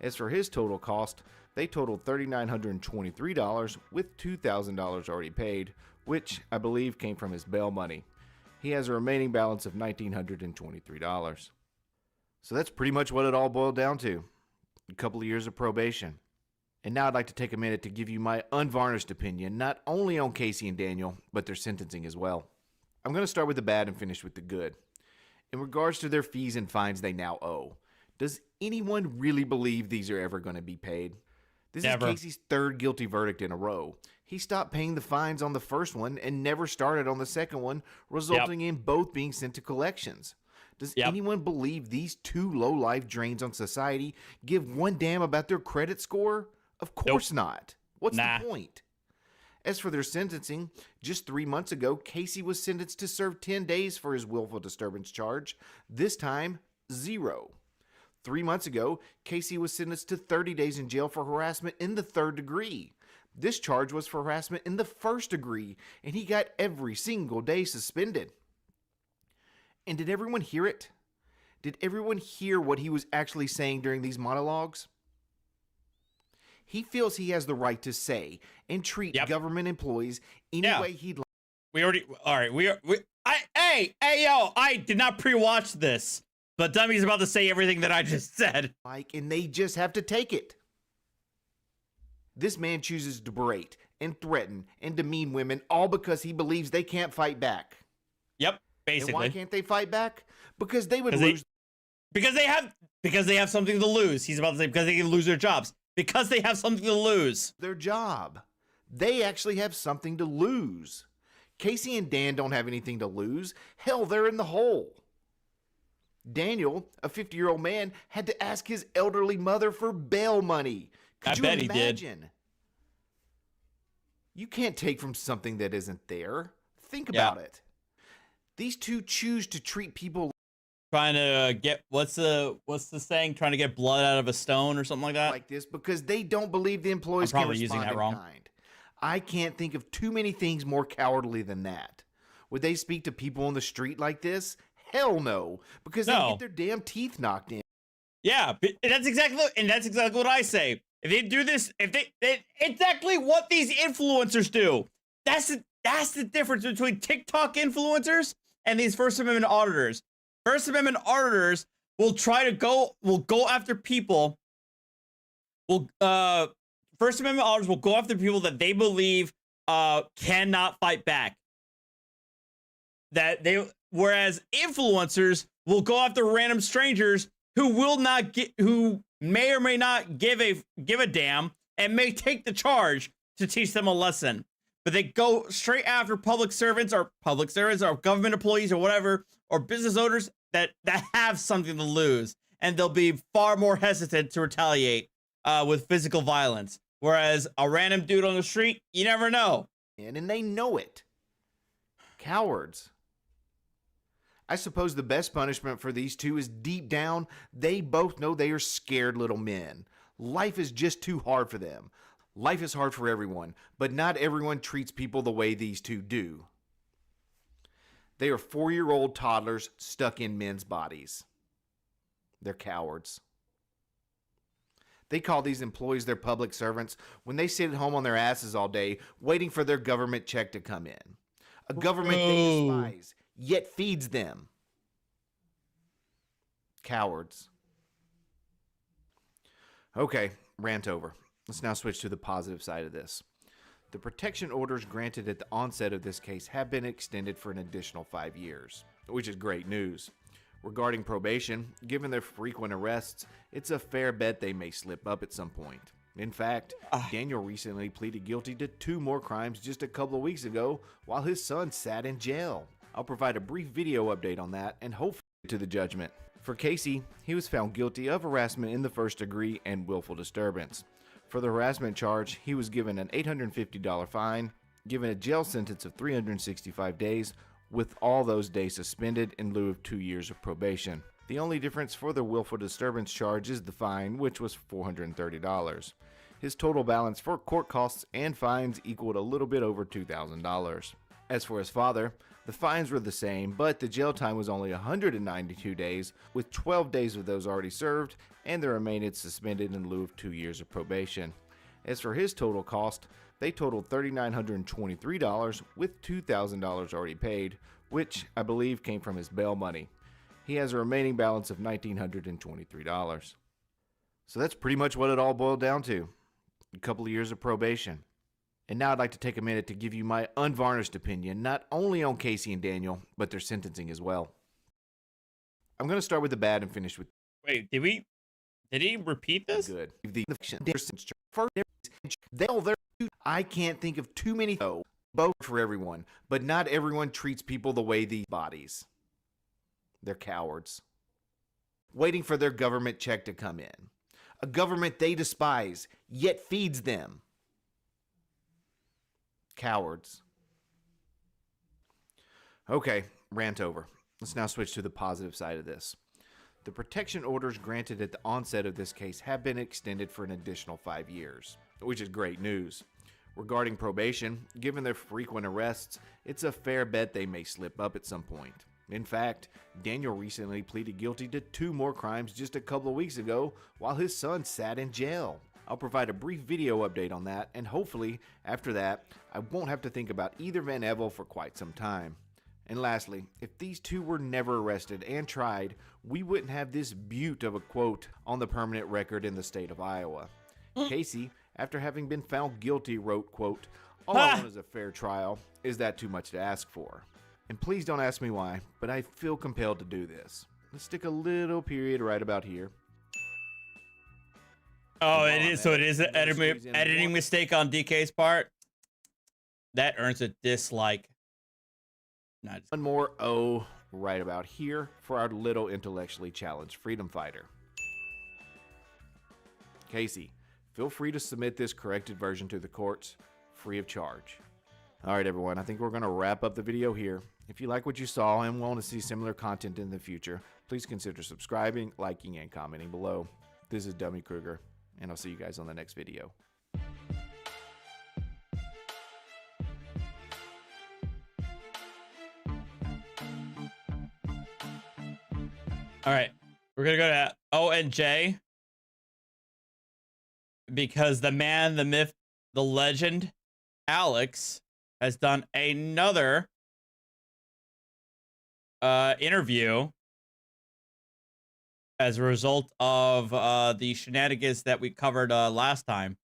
As for his total cost, they totaled $3,923, with $2,000 already paid, which I believe came from his bail money. He has a remaining balance of $1,923. So that's pretty much what it all boiled down to. A couple of years of probation. And now I'd like to take a minute to give you my unvarnished opinion, not only on Casey and Daniel, but their sentencing as well. I'm going to start with the bad and finish with the good. In regards to their fees and fines they now owe, does anyone really believe these are ever going to be paid? This Never. is Casey's third guilty verdict in a row. He stopped paying the fines on the first one and never started on the second one, resulting in both being sent to collections. Does anyone believe these two low-life drains on society give one damn about their credit score? Of course not. What's the point? As for their sentencing, just 3 months ago, Casey was sentenced to serve 10 days for his willful disturbance charge. This time, 0. 3 months ago, Casey was sentenced to 30 days in jail for harassment in the 3rd degree. This charge was for harassment in the 1st degree, and he got every single day suspended. And did everyone hear it? Did everyone hear what he was actually saying during these monologues? He feels he has the right to say and treat government employees any way he'd like. We already, all right, hey, yo, I did not pre-watch this, but Dummy's about to say everything that I just said. And they just have to take it. This man chooses to berate and threaten and demean women all because he believes they can't fight back. Yep, basically. And why can't they fight back? Because they would lose. Because they have something to lose. He's about to say because they can lose their jobs. Because they have something to lose. Their job. They actually have something to lose. Casey and Dan don't have anything to lose. Hell, they're in the hole. Daniel, a 50-year-old man, had to ask his elderly mother for bail money. Could you imagine? You can't take from something that isn't there. Think about it. These two choose to treat people trying to get what's the saying? Trying to get blood out of a stone or something like that. Like this because they don't believe the employees I'm probably can respond using that in wrong. kind. I can't think of too many things more cowardly than that. Would they speak to people on the street like this? Hell no, because they get their damn teeth knocked in. Yeah, that's exactly what I say. If they do this, exactly what these influencers do. That's the difference between TikTok influencers and these First Amendment auditors. First Amendment auditors will go after people. First Amendment auditors will go after people that they believe cannot fight back. Whereas influencers will go after random strangers who may or may not give a damn and may take the charge to teach them a lesson. But they go straight after public servants or government employees or whatever, or business owners that have something to lose, and they'll be far more hesitant to retaliate with physical violence. Whereas a random dude on the street, you never know. And they know it. Cowards. I suppose the best punishment for these two is deep down, they both know they are scared little men. Life is just too hard for them. Life is hard for everyone, but not everyone treats people the way these two do. They are 4-year-old toddlers stuck in men's bodies. They're cowards. They call these employees their public servants when they sit at home on their asses all day waiting for their government check to come in. A government they despise, yet feeds them. Cowards. Okay, rant over. Let's now switch to the positive side of this. The protection orders granted at the onset of this case have been extended for an additional 5 years, which is great news. Regarding probation, given their frequent arrests, it's a fair bet they may slip up at some point. In fact, Daniel recently pleaded guilty to 2 more crimes just a couple of weeks ago while his son sat in jail. I'll provide a brief video update on that and hopefully to the judgment. For Casey, he was found guilty of harassment in the 1st degree and willful disturbance. For the harassment charge, he was given an $850 fine, given a jail sentence of 365 days, with all those days suspended in lieu of 2 years of probation. The only difference for the willful disturbance charge is the fine, which was $430. His total balance for court costs and fines equaled a little bit over $2,000. As for his father, the fines were the same, but the jail time was only 192 days, with 12 days of those already served, and the remaining suspended in lieu of 2 years of probation. As for his total cost, they totaled $3,923, with $2,000 already paid, which I believe came from his bail money. He has a remaining balance of $1,923. So that's pretty much what it all boiled down to. a couple of years of probation. And now I'd like to take a minute to give you my unvarnished opinion, not only on Casey and Daniel, but their sentencing as well. I'm going to start with the bad and finish with... Wait, did he repeat this? Good. I can't think of too many, though, both for everyone, but not everyone treats people the way these bodies. They're cowards. Waiting for their government check to come in. A government they despise, yet feeds them. Cowards. Okay, rant over. Let's now switch to the positive side of this. The protection orders granted at the onset of this case have been extended for an additional 5 years, which is great news. Regarding probation, given their frequent arrests, it's a fair bet they may slip up at some point. In fact, Daniel recently pleaded guilty to 2 more crimes just a couple of weeks ago while his son sat in jail. I'll provide a brief video update on that, and hopefully, after that, I won't have to think about either Van Evel for quite some time. And lastly, if these 2 were never arrested and tried, we wouldn't have this beaut of a quote on the permanent record in the state of Iowa. Casey, after having been found guilty, wrote, quote, "All I want is a fair trial. Is that too much to ask for?" And please don't ask me why, but I feel compelled to do this. Let's stick a little period right about here. Oh, it is. So it is an editing mistake on DK's part. That earns a dislike. One more O right about here for our little intellectually challenged freedom fighter. Casey, feel free to submit this corrected version to the courts, free of charge. All right, everyone, I think we're going to wrap up the video here. If you like what you saw and want to see similar content in the future, please consider subscribing, liking, and commenting below. This is Dummy Kruger, and I'll see you guys on the next video. All right, we're gonna go to O and J because the man, the myth, the legend, Alex has done another interview as a result of the shenanigans that we covered last time.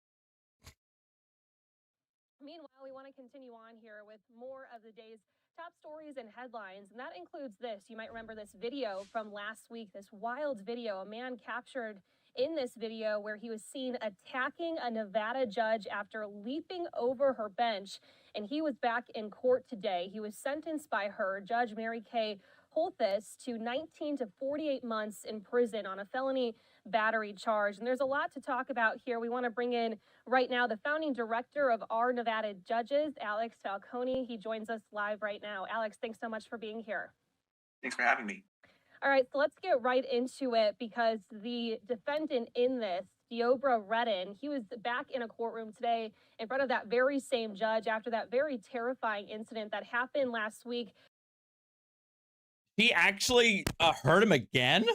Meanwhile, we want to continue on here with more of the day's top stories and headlines, and that includes this. You might remember this video from last week, this wild video, a man captured in this video where he was seen attacking a Nevada judge after leaping over her bench, and he was back in court today. He was sentenced by her, Judge Mary Kay Holthus, to 19 to 48 months in prison on a felony battery charge. And there's a lot to talk about here. We want to bring in right now the founding director of our Nevada Judges, Alex Falcone. He joins us live right now. Alex, thanks so much for being here. Thanks for having me. All right, so let's get right into it because the defendant in this, Deobra Redden, he was back in a courtroom today in front of that very same judge after that very terrifying incident that happened last week. He actually heard him again?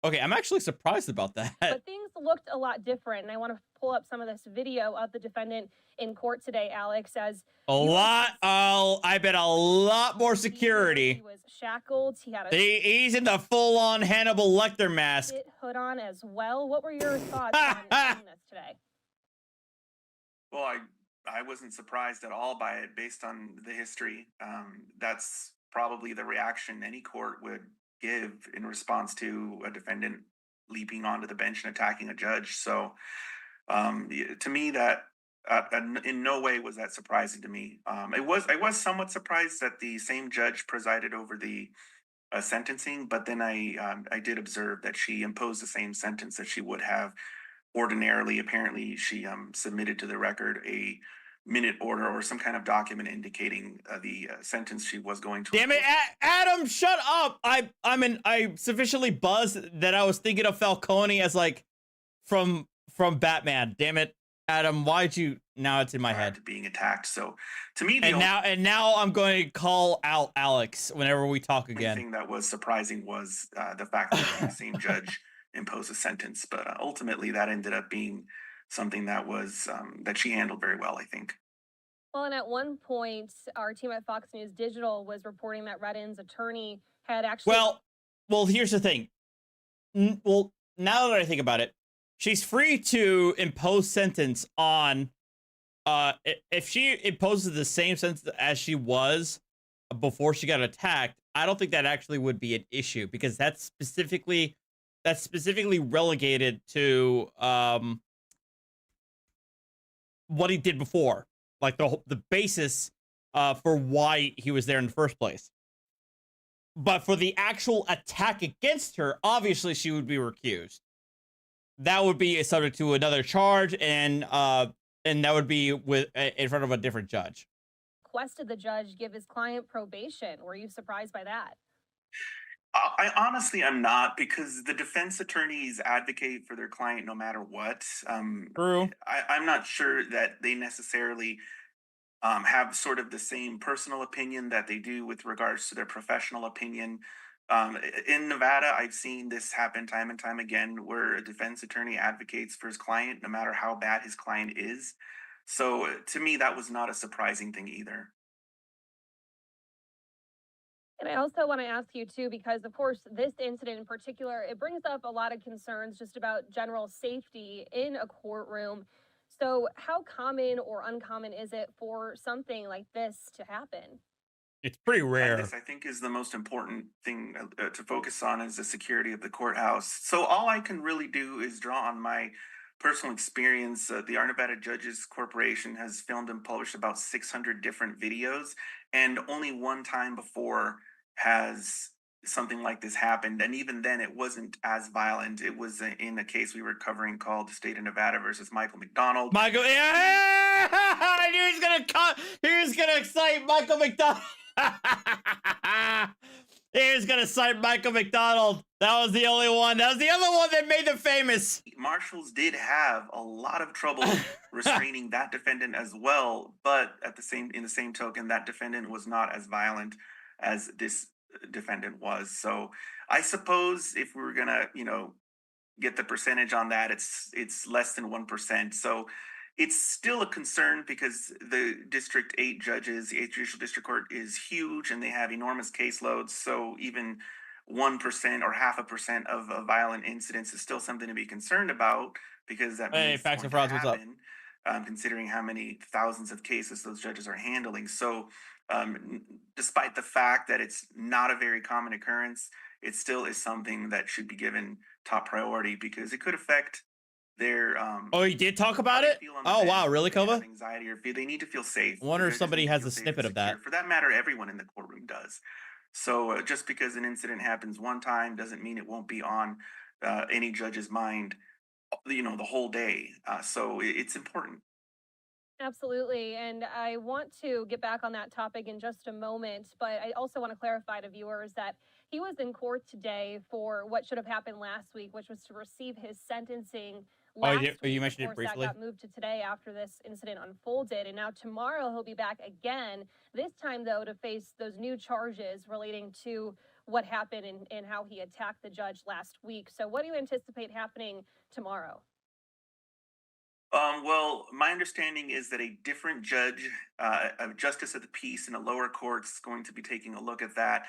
Okay, I'm actually surprised about that. But things looked a lot different, and I want to pull up some of this video of the defendant in court today, Alex, as I bet a lot more security. He was shackled. He had he's in the full-on Hannibal Lecter mask. Hood on as well. What were your thoughts on seeing this today? Well, I wasn't surprised at all by it based on the history. That's probably the reaction any court would give in response to a defendant leaping onto the bench and attacking a judge. So to me, that in no way was that surprising to me. I was somewhat surprised that the same judge presided over the sentencing, but then I did observe that she imposed the same sentence that she would have ordinarily. Apparently, she submitted to the record a minute order or some kind of document indicating the sentence she was going to. Damn it, Adam, shut up! I'm sufficiently buzzed that I was thinking of Falcone as like from Batman. Damn it, Adam, why'd you? Now it's in my head. Being attacked. So to me, now I'm going to call out Alex whenever we talk again. The thing that was surprising was the fact that the same judge imposed a sentence, but ultimately that ended up being something that was that she handled very well, I think. Well, and at one point, our team at Fox News Digital was reporting that Redden's attorney had actually. Well, here's the thing. Well, now that I think about it, she's free to impose sentence on if she imposes the same sentence as she was before she got attacked. I don't think that actually would be an issue, because that's specifically relegated to what he did before, like the basis for why he was there in the first place. But for the actual attack against her, obviously she would be recused. That would be subject to another charge, and that would be in front of a different judge. Requested the judge give his client probation. Were you surprised by that? I honestly am not, because the defense attorneys advocate for their client no matter what. True. I'm not sure that they necessarily have sort of the same personal opinion that they do with regards to their professional opinion. In Nevada, I've seen this happen time and time again, where a defense attorney advocates for his client no matter how bad his client is. So to me, that was not a surprising thing either. And I also want to ask you too, because of course, this incident in particular, it brings up a lot of concerns just about general safety in a courtroom. So how common or uncommon is it for something like this to happen? It's pretty rare. This, I think, is the most important thing to focus on, is the security of the courthouse. So all I can really do is draw on my personal experience. The Our Nevada Judges Corporation has filmed and published about 600 different videos, and only one time before has something like this happened, and even then it wasn't as violent. It was in a case we were covering called the State of Nevada versus Michael McDonald. Yeah! He was gonna cite Michael McDonald. He was gonna cite Michael McDonald. That was the only one. That was the other one that made them famous. Marshals did have a lot of trouble restraining that defendant as well, but in the same token, that defendant was not as violent as this defendant was. So I suppose if we were gonna, get the percentage on that, it's less than 1%. So it's still a concern, because the District 8 judges, the 8th Judicial District Court, is huge and they have enormous caseloads. So even 1% or 0.5% of violent incidents is still something to be concerned about, because that means Facts and Frauds, what's up? Considering how many thousands of cases those judges are handling. So despite the fact that it's not a very common occurrence, it still is something that should be given top priority, because it could affect their oh, you did talk about it? Oh wow, really, Kova? Anxiety, or feel they need to feel safe. I wonder if somebody has a snippet of that. For that matter, everyone in the courtroom does. So just because an incident happens one time doesn't mean it won't be on any judge's mind, the whole day. So it's important. Absolutely. And I want to get back on that topic in just a moment, but I also want to clarify to viewers that he was in court today for what should have happened last week, which was to receive his sentencing last week. You mentioned it briefly. That got moved to today after this incident unfolded. And now tomorrow he'll be back again, this time, though, to face those new charges relating to what happened and how he attacked the judge last week. So what do you anticipate happening tomorrow? Well, my understanding is that a different judge, a justice of the peace in a lower court, is going to be taking a look at that.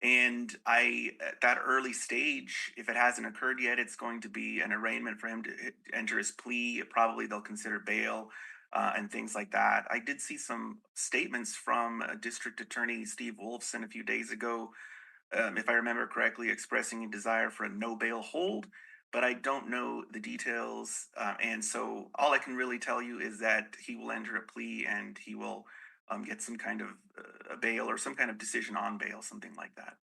And at that early stage, if it hasn't occurred yet, it's going to be an arraignment for him to enter his plea. Probably they'll consider bail and things like that. I did see some statements from District Attorney Steve Wolfson a few days ago, if I remember correctly, expressing a desire for a no bail hold, but I don't know the details. And so all I can really tell you is that he will enter a plea and he will get some kind of a bail or some kind of decision on bail, something like that.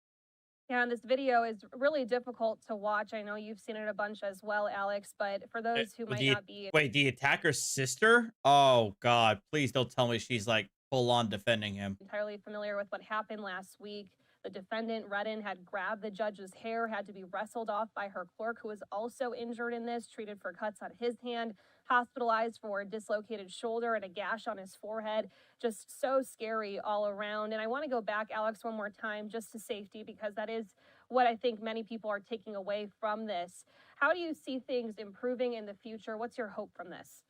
Yeah, and this video is really difficult to watch. I know you've seen it a bunch as well, Alex, but for those who might not be... Wait, the attacker's sister? Oh, God, please don't tell me she's like full on defending him. Entirely familiar with what happened last week. The defendant, Redden, had grabbed the judge's hair, had to be wrestled off by her clerk, who was also injured in this, treated for cuts on his hand, hospitalized for a dislocated shoulder and a gash on his forehead. Just so scary all around. And I want to go back, Alex, one more time just to safety, because that is what I think many people are taking away from this. How do you see things improving in the future? What's your hope from this?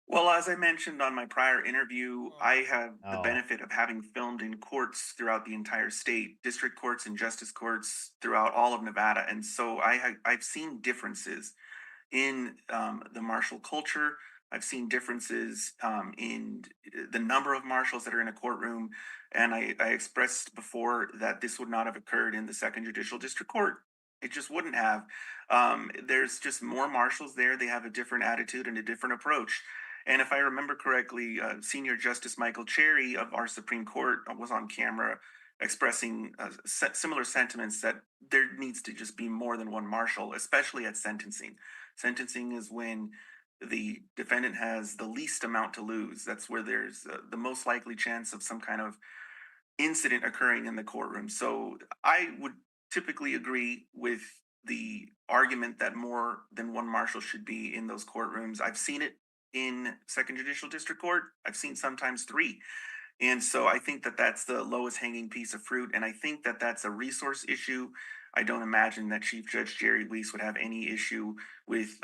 Well, as I mentioned on my prior interview, I have the benefit of having filmed in courts throughout the entire state, district courts and justice courts throughout all of Nevada. And so I've seen differences in the martial culture. I've seen differences in the number of marshals that are in a courtroom. And I expressed before that this would not have occurred in the Second Judicial District Court. It just wouldn't have. There's just more marshals there. They have a different attitude and a different approach. And if I remember correctly, Senior Justice Michael Cherry of our Supreme Court was on camera expressing similar sentiments that there needs to just be more than one marshal, especially at sentencing. Sentencing is when the defendant has the least amount to lose. That's where there's the most likely chance of some kind of incident occurring in the courtroom. So I would typically agree with the argument that more than one marshal should be in those courtrooms. I've seen it in Second Judicial District Court. I've seen sometimes 3. And so I think that that's the lowest hanging piece of fruit. And I think that that's a resource issue. I don't imagine that Chief Judge Jerry Weiss would have any issue with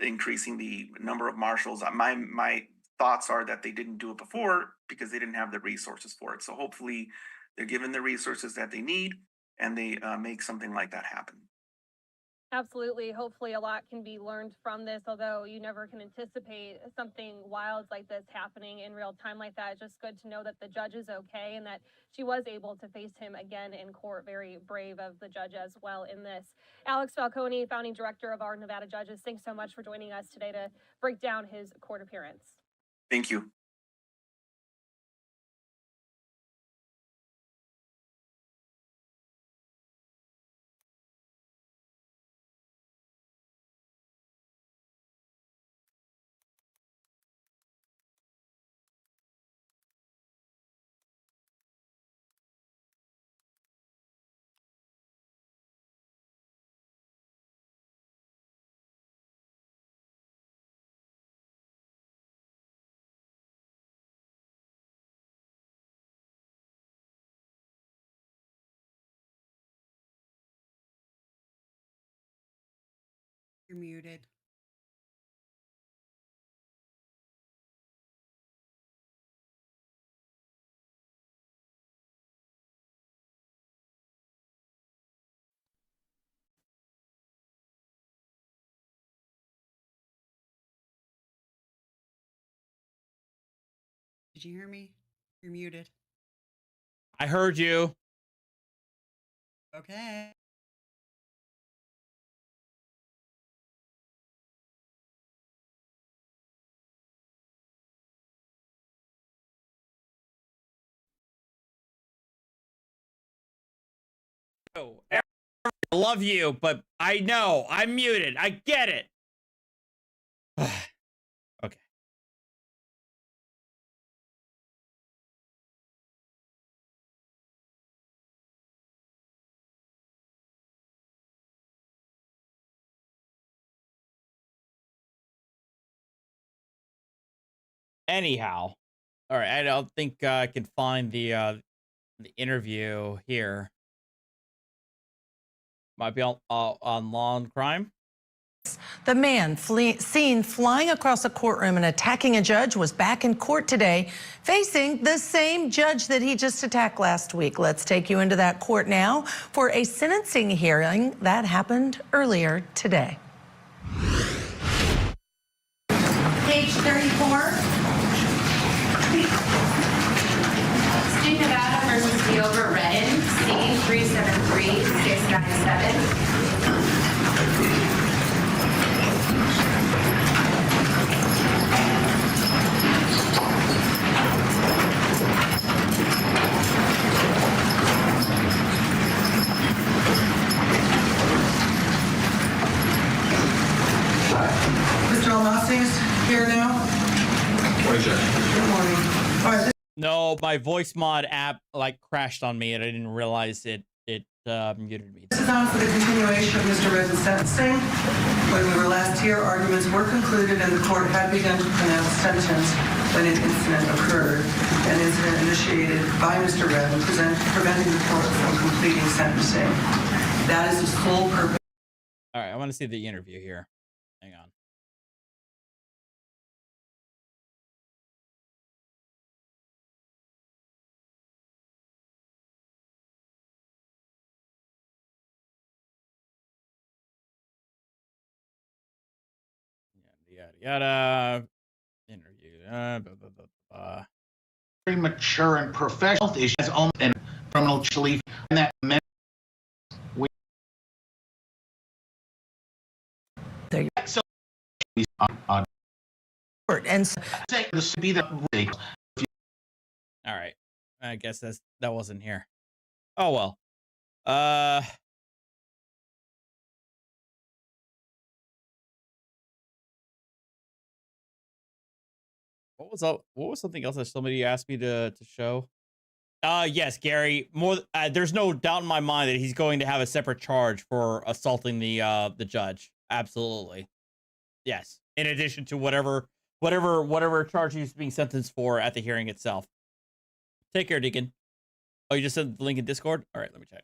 increasing the number of marshals. My thoughts are that they didn't do it before because they didn't have the resources for it. So hopefully they're given the resources that they need and they make something like that happen. Absolutely. Hopefully a lot can be learned from this, although you never can anticipate something wild like this happening in real time like that. It's just good to know that the judge is okay and that she was able to face him again in court. Very brave of the judge as well in this. Alex Falcone, founding director of our Nevada Judges, thanks so much for joining us today to break down his court appearance. Thank you. You're muted. Did you hear me? You're muted. I heard you. Okay. Oh, I love you, but I know I'm muted. I get it. Okay. Anyhow, all right. I don't think I can find the interview here. Might be on Law and Crime. The man seen flying across a courtroom and attacking a judge was back in court today, facing the same judge that he just attacked last week. Let's take you into that court now for a sentencing hearing that happened earlier today. Page 34. State Nevada versus Deover Redden, C-373-697. Mr. Almasi's here now. Morning, Judge. Good morning. All right. No, my voice mod app like crashed on me and I didn't realize it muted me. This is on for the continuation of Mr. Redden's sentencing. When we were last here, arguments were concluded and the court had begun to pronounce sentence when an incident occurred. An incident initiated by Mr. Redden, preventing the court from completing sentencing. That is his sole purpose. All right, I want to see the interview here. Hang on. yada. Interview. Very mature and professional issues and criminal relief, and that meant so and this be the all right. I guess that wasn't here. Oh well. What was up? What was something else that somebody asked me to show? Yes, Gary. There's no doubt in my mind that he's going to have a separate charge for assaulting the judge. Absolutely. Yes. In addition to whatever charge he's being sentenced for at the hearing itself. Take care, Deacon. Oh, you just sent the link in Discord? All right, let me check.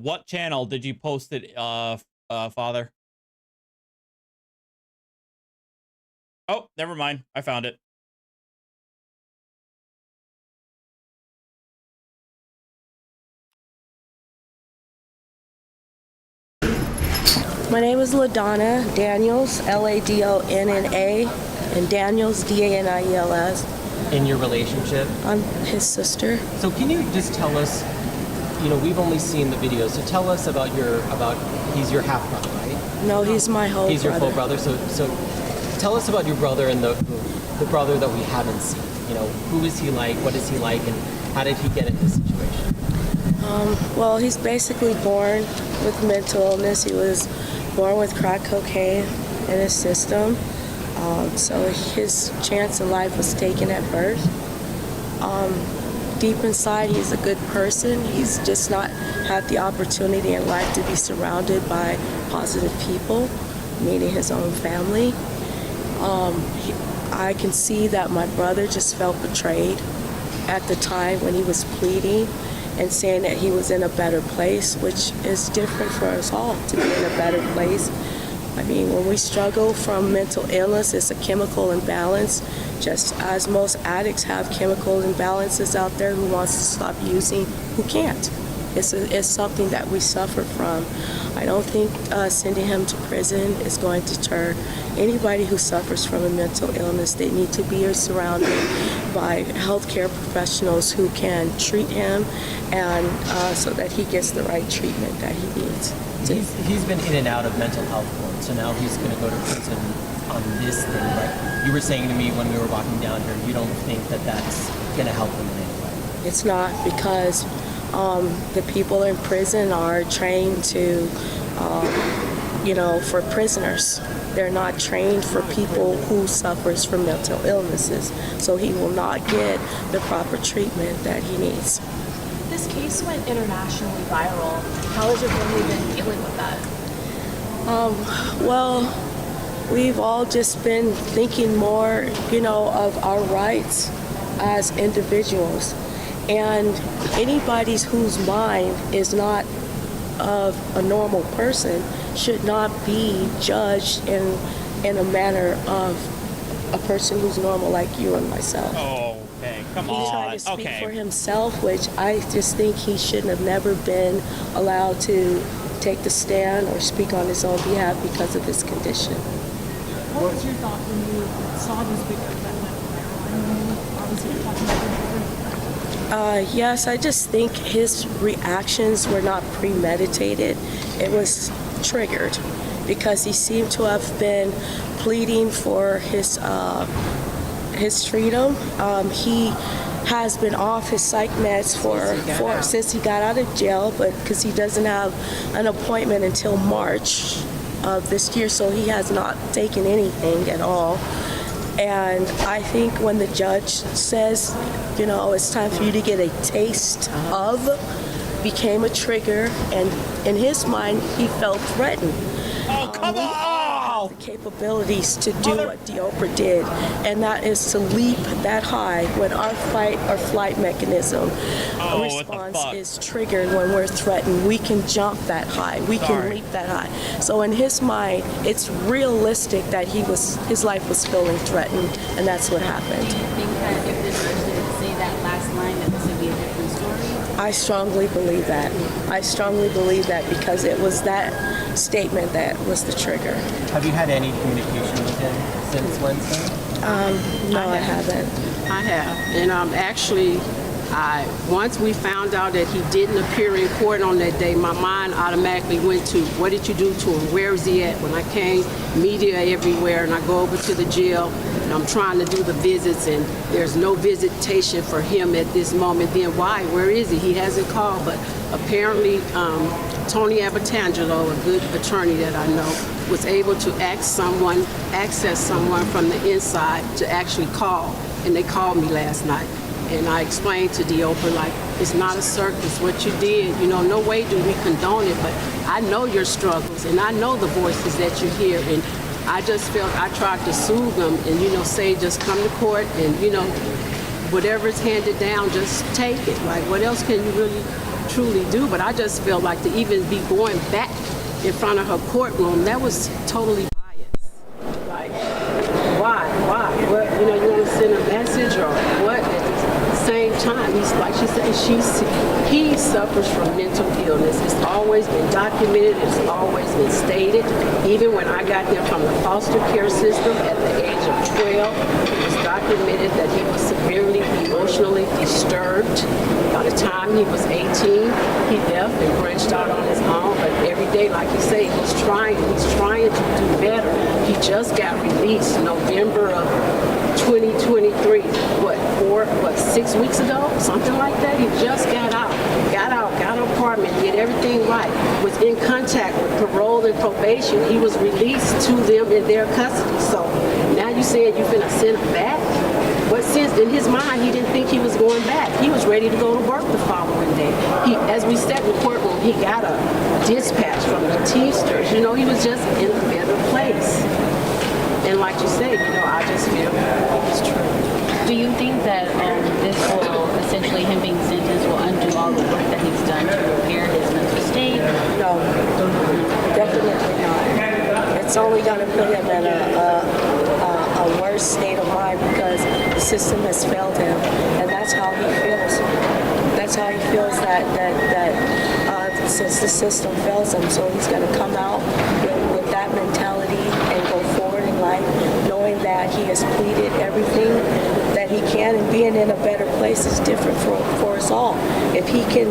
What channel did you post it, Father? Oh, never mind. I found it. My name is LaDonna Daniels, Ladonna, and Daniels, Daniels. In your relationship? I'm his sister. So can you just tell us, we've only seen the video, so tell us about he's your half brother, right? No, he's my whole brother. He's your full brother. So tell us about your brother and the brother that we haven't seen. Who is he like? What is he like? And how did he get in this situation? Well, he's basically born with mental illness. He was born with crack cocaine in his system. So his chance in life was taken at birth. Deep inside, he's a good person. He's just not had the opportunity in life to be surrounded by positive people, meaning his own family. I can see that my brother just felt betrayed at the time when he was pleading and saying that he was in a better place, which is different for us all to be in a better place. I mean, when we struggle from mental illness, it's a chemical imbalance, just as most addicts have chemical imbalances out there. Who wants to stop using, who can't. It's something that we suffer from. I don't think sending him to prison is going to deter anybody who suffers from a mental illness. They need to be surrounded by healthcare professionals who can treat him and so that he gets the right treatment that he needs. He's been in and out of mental health court, so now he's going to go to prison on this thing, right? You were saying to me when we were walking down here, you don't think that that's going to help him in any way? It's not, because the people in prison are trained to, for prisoners. They're not trained for people who suffers from mental illnesses. So he will not get the proper treatment that he needs. This case went internationally viral. How has your family been dealing with that? Well, we've all just been thinking more, of our rights as individuals. And anybody whose mind is not of a normal person should not be judged in a manner of a person who's normal like you and myself. Oh, okay, come on. He's trying to speak for himself, which I just think he shouldn't have never been allowed to take the stand or speak on his own behalf because of his condition. What was your thought when you saw these videos that went viral? I mean, obviously you're talking about Yes, I just think his reactions were not premeditated. It was triggered because he seemed to have been pleading for his freedom. He has been off his psych meds since he got out of jail, but because he doesn't have an appointment until March of this year, so he has not taken anything at all. And I think when the judge says, it's time for you to get a taste of became a trigger, and in his mind, he felt threatened. Oh, come on! The capabilities to do what Diopra did, and that is to leap that high when our fight or flight mechanism response is triggered when we're threatened. We can jump that high. We can leap that high. So in his mind, it's realistic that his life was feeling threatened, and that's what happened. Do you think that if this judge didn't say that last line, that this would be a different story? I strongly believe that. I strongly believe that because it was that statement that was the trigger. Have you had any communication with him since Wednesday? No, I haven't. I have, and actually, once we found out that he didn't appear in court on that day, my mind automatically went to, what did you do to him? Where is he at? When I came, media everywhere, and I go over to the jail, and I'm trying to do the visits, and there's no visitation for him at this moment. Then why? Where is he? He hasn't called, but apparently Tony Abatangelo, a good attorney that I know, was able to access someone from the inside to actually call, and they called me last night. And I explained to Diopra, like, it's not a circus. What you did, no way do we condone it, but I know your struggles, and I know the voices that you hear, and I just felt I tried to soothe them and, say, just come to court and, whatever's handed down, just take it. Like, what else can you really truly do? But I just felt like to even be going back in front of her courtroom, that was totally biased. Like, why? What, you want to send a message or what? Same time, he's like she said, he suffers from mental illness. It's always been documented. It's always been stated. Even when I got him from the foster care system at the age of 12, it was documented that he was severely emotionally disturbed. By the time he was 18, he left and branched out on his own. But every day, like you say, he's trying to do better. He just got released November of 2023. 6 weeks ago, something like that. He just got out an apartment, did everything right, was in contact with parole and probation. He was released to them in their custody. So now you saying you're gonna send him back? What sense? In his mind, he didn't think he was going back. He was ready to go to work the following day. As we sat in the courtroom, he got a dispatch from the Teamsters. He was just in a better place. And like you said, I just feel it's true. Do you think that this will, essentially him being sentenced, will undo all the work that he's done to repair his mental state? No, definitely not. It's only going to put him in a worse state of mind because the system has failed him, and that's how he feels. That's how he feels that since the system fails him, so he's going to come out with that mentality and go forward in life, knowing that he has pleaded everything that he can, and being in a better place is different for us all. If he can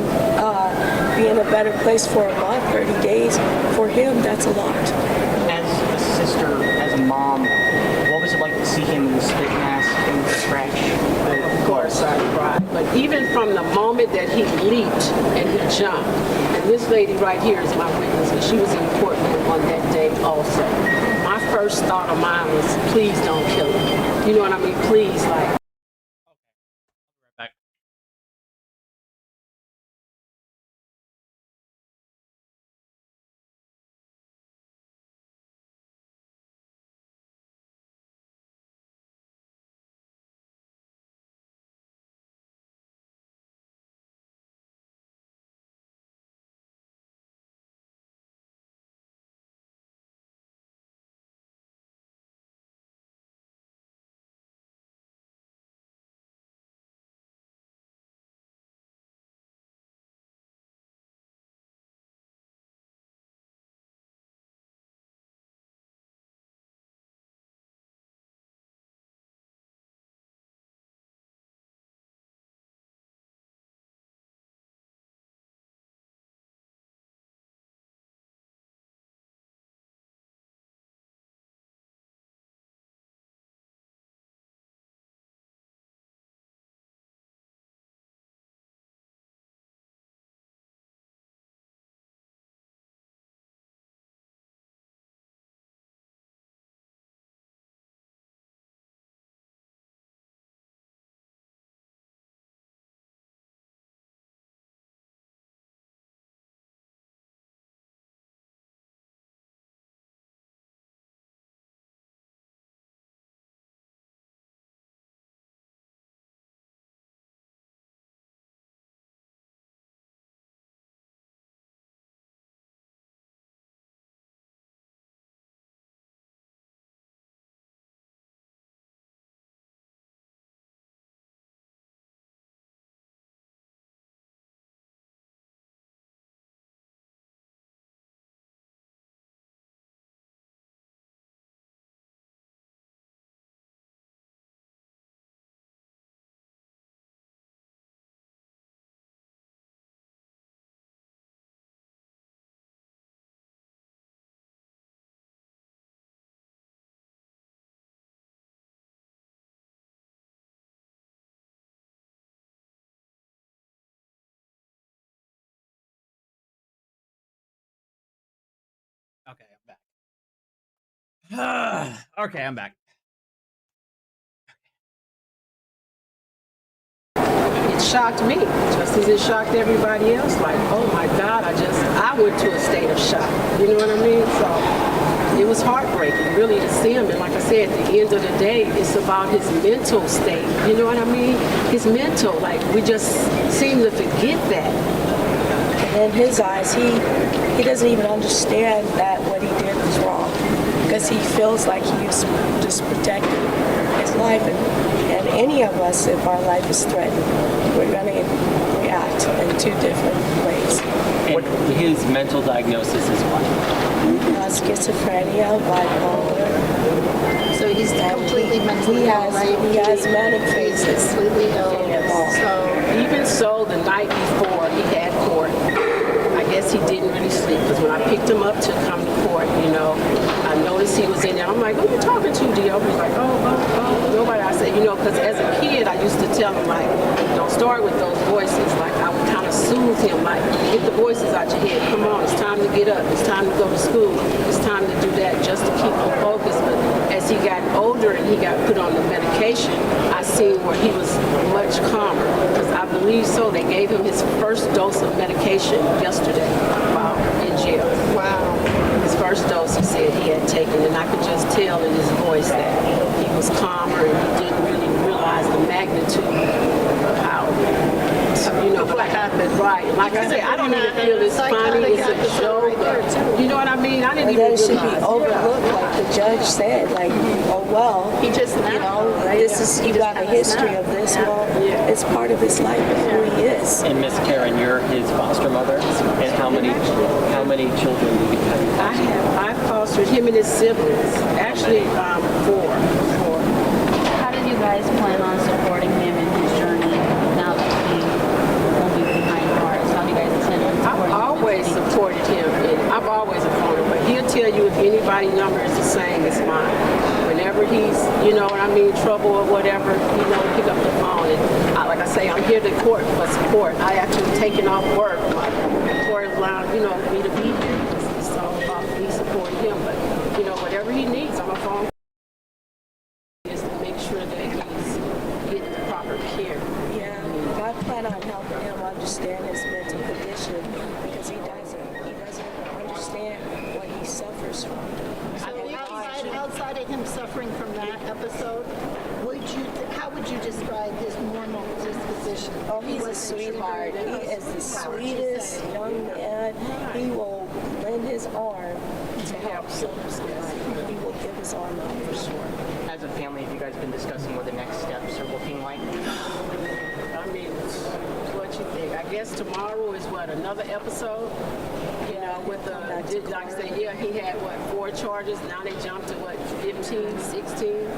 be in a better place for a month, 30 days, for him, that's a lot. As a sister, as a mom, what was it like to see him in the spit mask and the scratch? Of course, I cried. But even from the moment that he leaped and he jumped, and this lady right here is my witness, and she was in the courtroom on that day also. My first thought of mine was, please don't kill him. You know what I mean? Please, like, Okay, I'm back. It shocked me, just as it shocked everybody else. Like, oh my God, I went to a state of shock. You know what I mean? So it was heartbreaking, really, to see him. And like I said, at the end of the day, it's about his mental state. You know what I mean? His mental, like, we just seem to forget that. And in his eyes, he doesn't even understand that what he did was wrong, because he feels like he was just protecting his life. And any of us, if our life is threatened, we're going to react in two different ways. And his mental diagnosis is what? Schizophrenia, bipolar. So he's completely mentally ill, right? He has manic phases. Completely ill. So even so, the night before he had court, I guess he didn't really sleep, because when I picked him up to come to court, you know, I noticed he was in there. I'm like, who you talking to, Dio? He's like, oh, nobody. I said, you know, because as a kid, I used to tell him, like, don't start with those voices. Like, I would kind of soothe him, like, get the voices out your head. Come on, it's time to get up. It's time to go to school. It's time to do that, just to keep him focused. But as he got older and he got put on the medication, I seen where he was much calmer. Because I believe so. They gave him his first dose of medication yesterday while in jail. Wow. His first dose, he said he had taken, and I could just tell in his voice that he was calmer and he didn't really realize the magnitude of how, you know, what happened. Right. Like I said, I don't even feel it's funny, it's a joke. You know what I mean? I didn't even realize. Should be overlooked, like the judge said. Like, oh well, he just, you know, this is, you got a history of this. Well, it's part of his life and who he is. And Miss Karen, you're his foster mother. And how many children do you have? I fostered him and his siblings. Actually, 4. How did you guys plan on supporting him in his journey now that he will be behind bars? How do you guys intend on supporting him? I've always supported him, and I've always supported him, but he'll tell you if anybody's number is the same as mine. Whenever he's, you know what I mean, trouble or whatever, you know, pick up the phone. And like I say, I'm here to court for support. I actually taken off work. My employer allowed, you know, me to be here. It's all about me supporting him, but, you know, whatever he needs, I'm a phone is to make sure that he's getting the proper care. Yeah, I plan on helping him understand his mental condition, because he doesn't understand what he suffers from. Outside of him suffering from that episode, how would you describe his normal disposition? Oh, he's a sweetheart. He is the sweetest young man. He will lend his arm to help somebody. He will give his arm up for sure. As a family, have you guys been discussing what the next steps are looking like? I mean, what you think? I guess tomorrow is what, another episode? You know, with the, like I say, yeah, he had, 4 charges. Now they jumped to, 15, 16?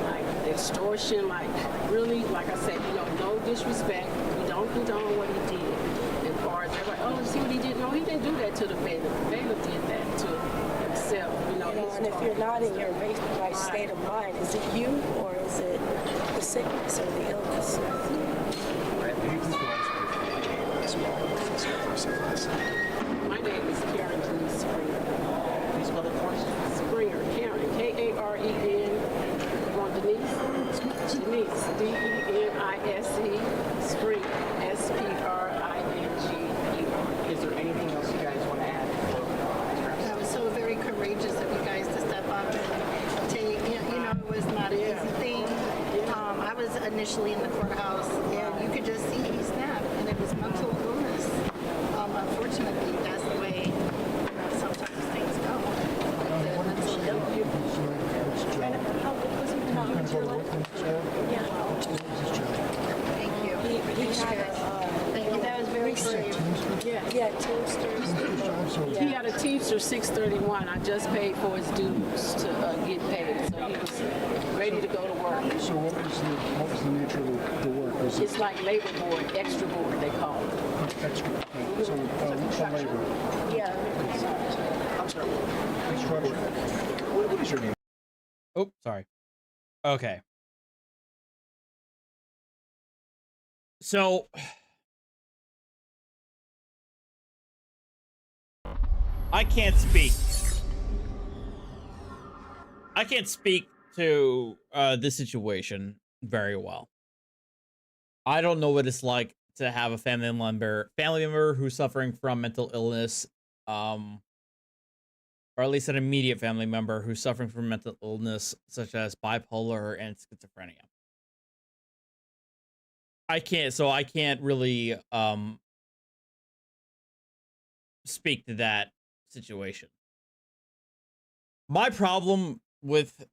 Like, extortion, like, really, like I said, you know, no disrespect. We don't condone what he did. As far as everybody, oh, see what he did? No, he didn't do that to the bailiff. The bailiff did that to himself. You know, and if you're not in your right state of mind, is it you or is it the sickness or the illness? My name is Karen Denise Springer. Please spell it for us. Springer, Karen, K-A-R-E-N. You want Denise? Denise, D-E-N-I-S-E, Springer, S-P-R-I-N-G-E-R. Is there anything else you guys want to add? That was so very courageous of you guys to step up and take, you know, it was not an easy thing. I was initially in the courthouse, and you could just see he snapped, and it was mental illness. Unfortunately, that's the way, you know, sometimes things go. Thank you. Thank you. That was very brave. Yeah, Teamsters. He had a Teamster 631. I just paid for his dues to get paid, so he was ready to go to work. So what was the nature of the work? Was It's like labor board, extra board, they call it. extra? Okay. So for labor. Yeah. I'm sorry. Construction. What is your name? Oh, sorry. Okay. So I can't speak. I can't speak to this situation very well. I don't know what it's like to have a family member who's suffering from mental illness, or at least an immediate family member who's suffering from mental illness such as bipolar and schizophrenia. I can't really speak to that situation. My problem with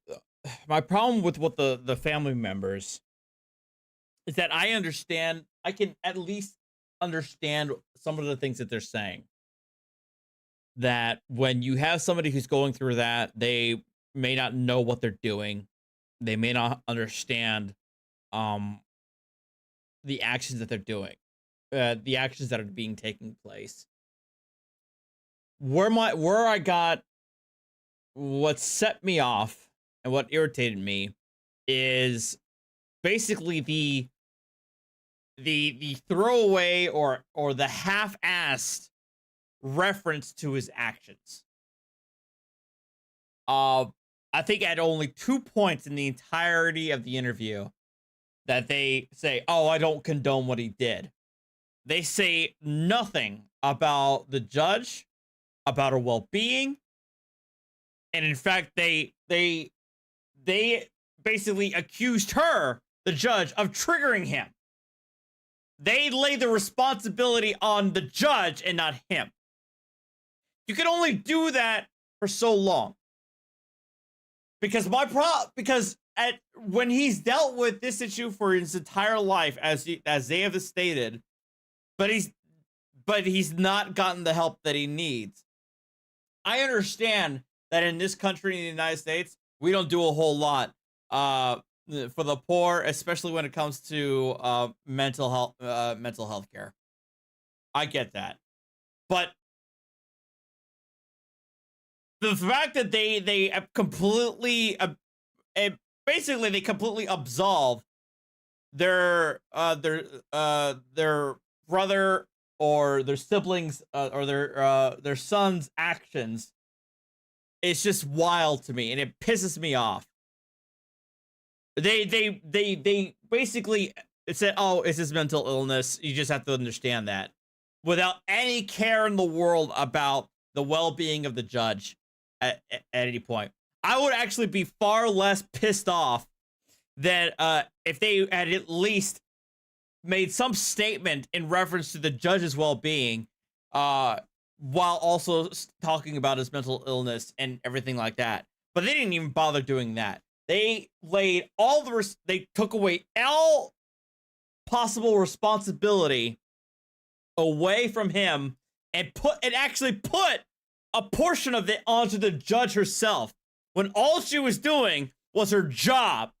what the family members is that I can at least understand some of the things that they're saying. That when you have somebody who's going through that, they may not know what they're doing. They may not understand the actions that they're doing, the actions that are being taking place. What set me off and what irritated me is basically the throwaway or the half-assed reference to his actions. I think at only 2 points in the entirety of the interview that they say, "Oh, I don't condone what he did." They say nothing about the judge, about her well-being, and in fact, they basically accused her, the judge, of triggering him. They lay the responsibility on the judge and not him. You can only do that for so long. Because when he's dealt with this issue for his entire life, as they have stated, but he's not gotten the help that he needs. I understand that in this country, in the United States, we don't do a whole lot for the poor, especially when it comes to mental health care. I get that, but the fact that they completely basically completely absolve their brother or their siblings or their son's actions, it's just wild to me, and it pisses me off. They basically said, "Oh, it's his mental illness. You just have to understand that," without any care in the world about the well-being of the judge at any point. I would actually be far less pissed off than if they had at least made some statement in reference to the judge's well-being, while also talking about his mental illness and everything like that. But they didn't even bother doing that. They laid they took away all possible responsibility away from him and actually put a portion of it onto the judge herself, when all she was doing was her job.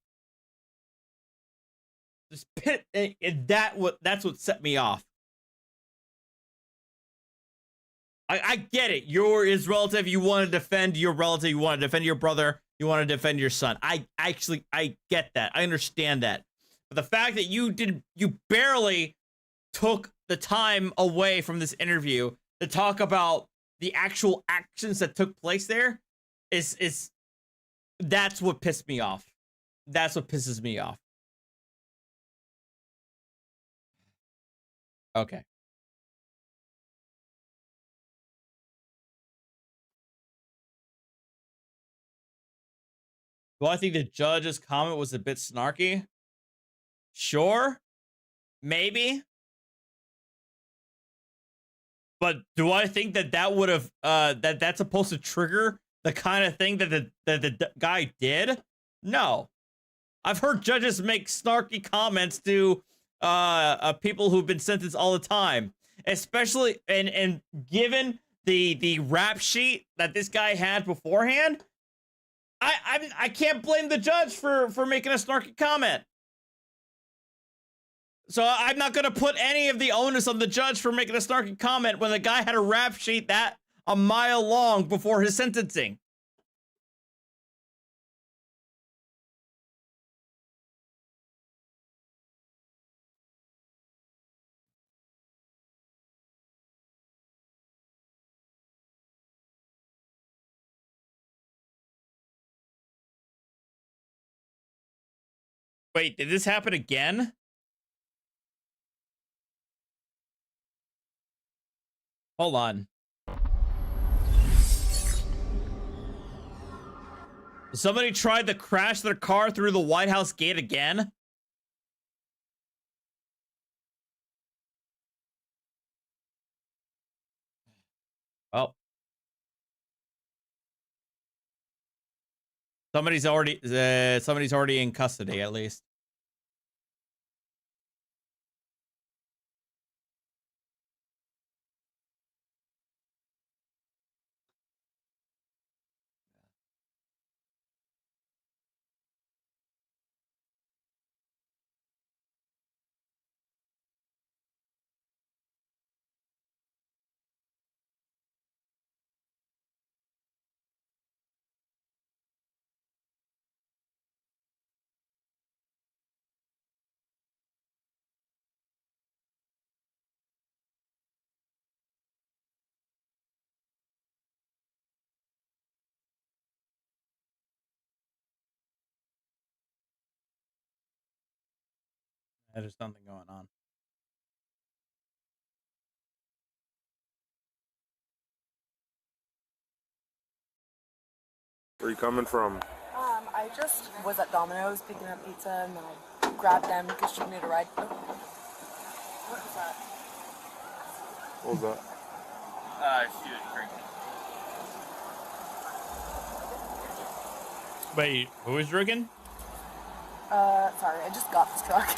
That's what set me off. I get it. You're his relative. You want to defend your relative. You want to defend your brother. You want to defend your son. I get that. I understand that. But the fact that you barely took the time away from this interview to talk about the actual actions that took place there is that's what pissed me off. That's what pisses me off. Okay. Well, I think the judge's comment was a bit snarky. Sure. Maybe. But do I think that would have that's supposed to trigger the kind of thing that the guy did? No. I've heard judges make snarky comments to people who've been sentenced all the time, especially and given the rap sheet that this guy had beforehand, I can't blame the judge for making a snarky comment. So I'm not going to put any of the onus on the judge for making a snarky comment when the guy had a rap sheet that a mile long before his sentencing. Wait, did this happen again? Hold on. Somebody tried to crash their car through the White House gate again? Oh. Somebody's already in custody, at least. There's something going on. Where are you coming from? I just was at Domino's picking up pizza and then I grabbed them because she needed a ride. Oh. What was that? What was that? She was drinking. Wait, who was drinking? Sorry, I just got this truck.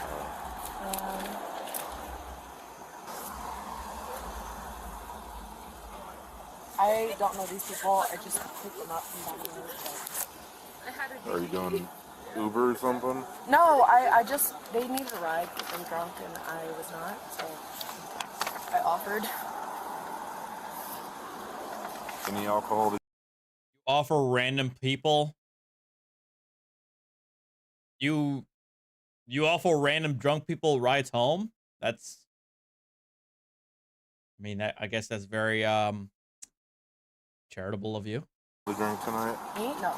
I don't know these people. I just picked them up from Domino's. Are you doing Uber or something? No, I just, they needed a ride because I'm drunk and I was not, so I offered. Any alcohol? You offer random people? You offer random drunk people rides home? That's... I mean, I guess that's very, charitable of you. The drink tonight? Me? No.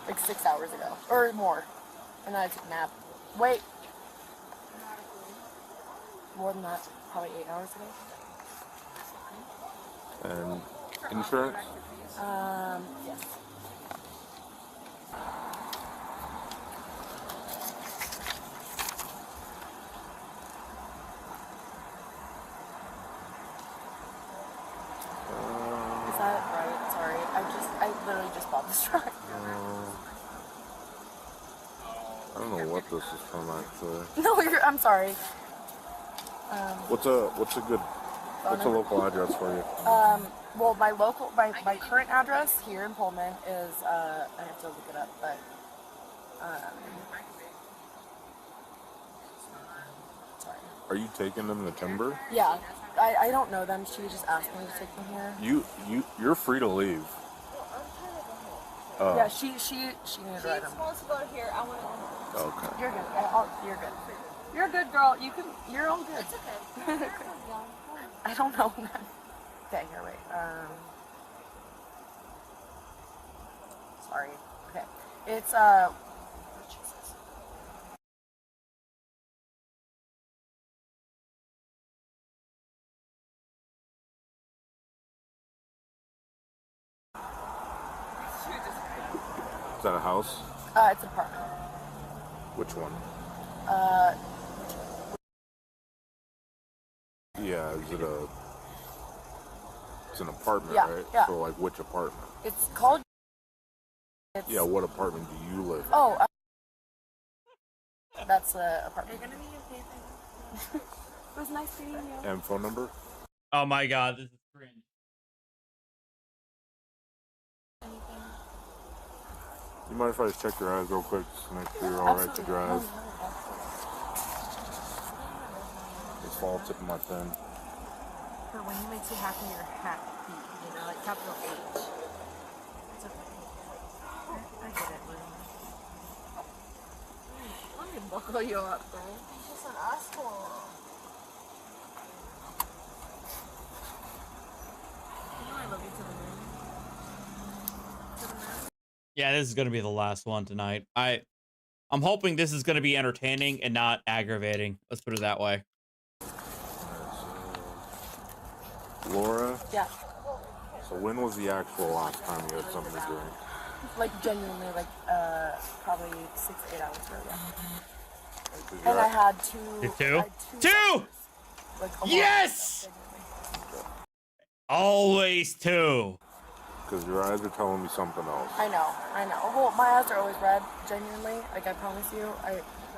Like 6 hours ago. Or more. And then I took a nap. Wait. More than that. Probably 8 hours ago. And insurance? Yes. Is that right? Sorry. I literally just bought this truck. I don't know what this is from actually. No, I'm sorry. What's a local address for you? Well, my current address here in Pullman is, I have to look it up, but, sorry. Are you taking them to Timber? Yeah, I don't know them. She just asked me to take them here. You're free to leave. Yeah, she needed to ride them. supposed to go here. I want to. Okay. You're good. You're good. You're a good girl. You're all good. It's okay. I don't know. Okay, here, wait. Sorry. Okay. It's, Jesus. Is that a house? It's an apartment. Which one? Yeah, it's an apartment, Yeah, right? yeah. So, like, which apartment? It's called... Yeah, what apartment do you live in? Oh, that's the apartment. Are you gonna be okay? It was nice meeting you. And phone number? Oh my god, this is cringe. You mind if I just check your eyes real quick just to make sure you're alright to drive? Just fall tip of my pen. For when he makes you happy, you're happy. You know, like capital H. It's okay. I get it, man. Let me buckle you up, bro. He's just an asshole. You know I love you to the moon. To the moon. Yeah, this is gonna be the last one tonight. I'm hoping this is going to be entertaining and not aggravating. Let's put it that way. Laura? Yeah. So when was the actual last time you had something to drink? Like genuinely, like probably 6 to 8 hours ago. Yeah. Did And you I act- had two. Two? I had Two! hours, like, a lot. Yes! Always two. Because your eyes are telling me something else. I know. Well, my eyes are always red, genuinely. Like, I promise you.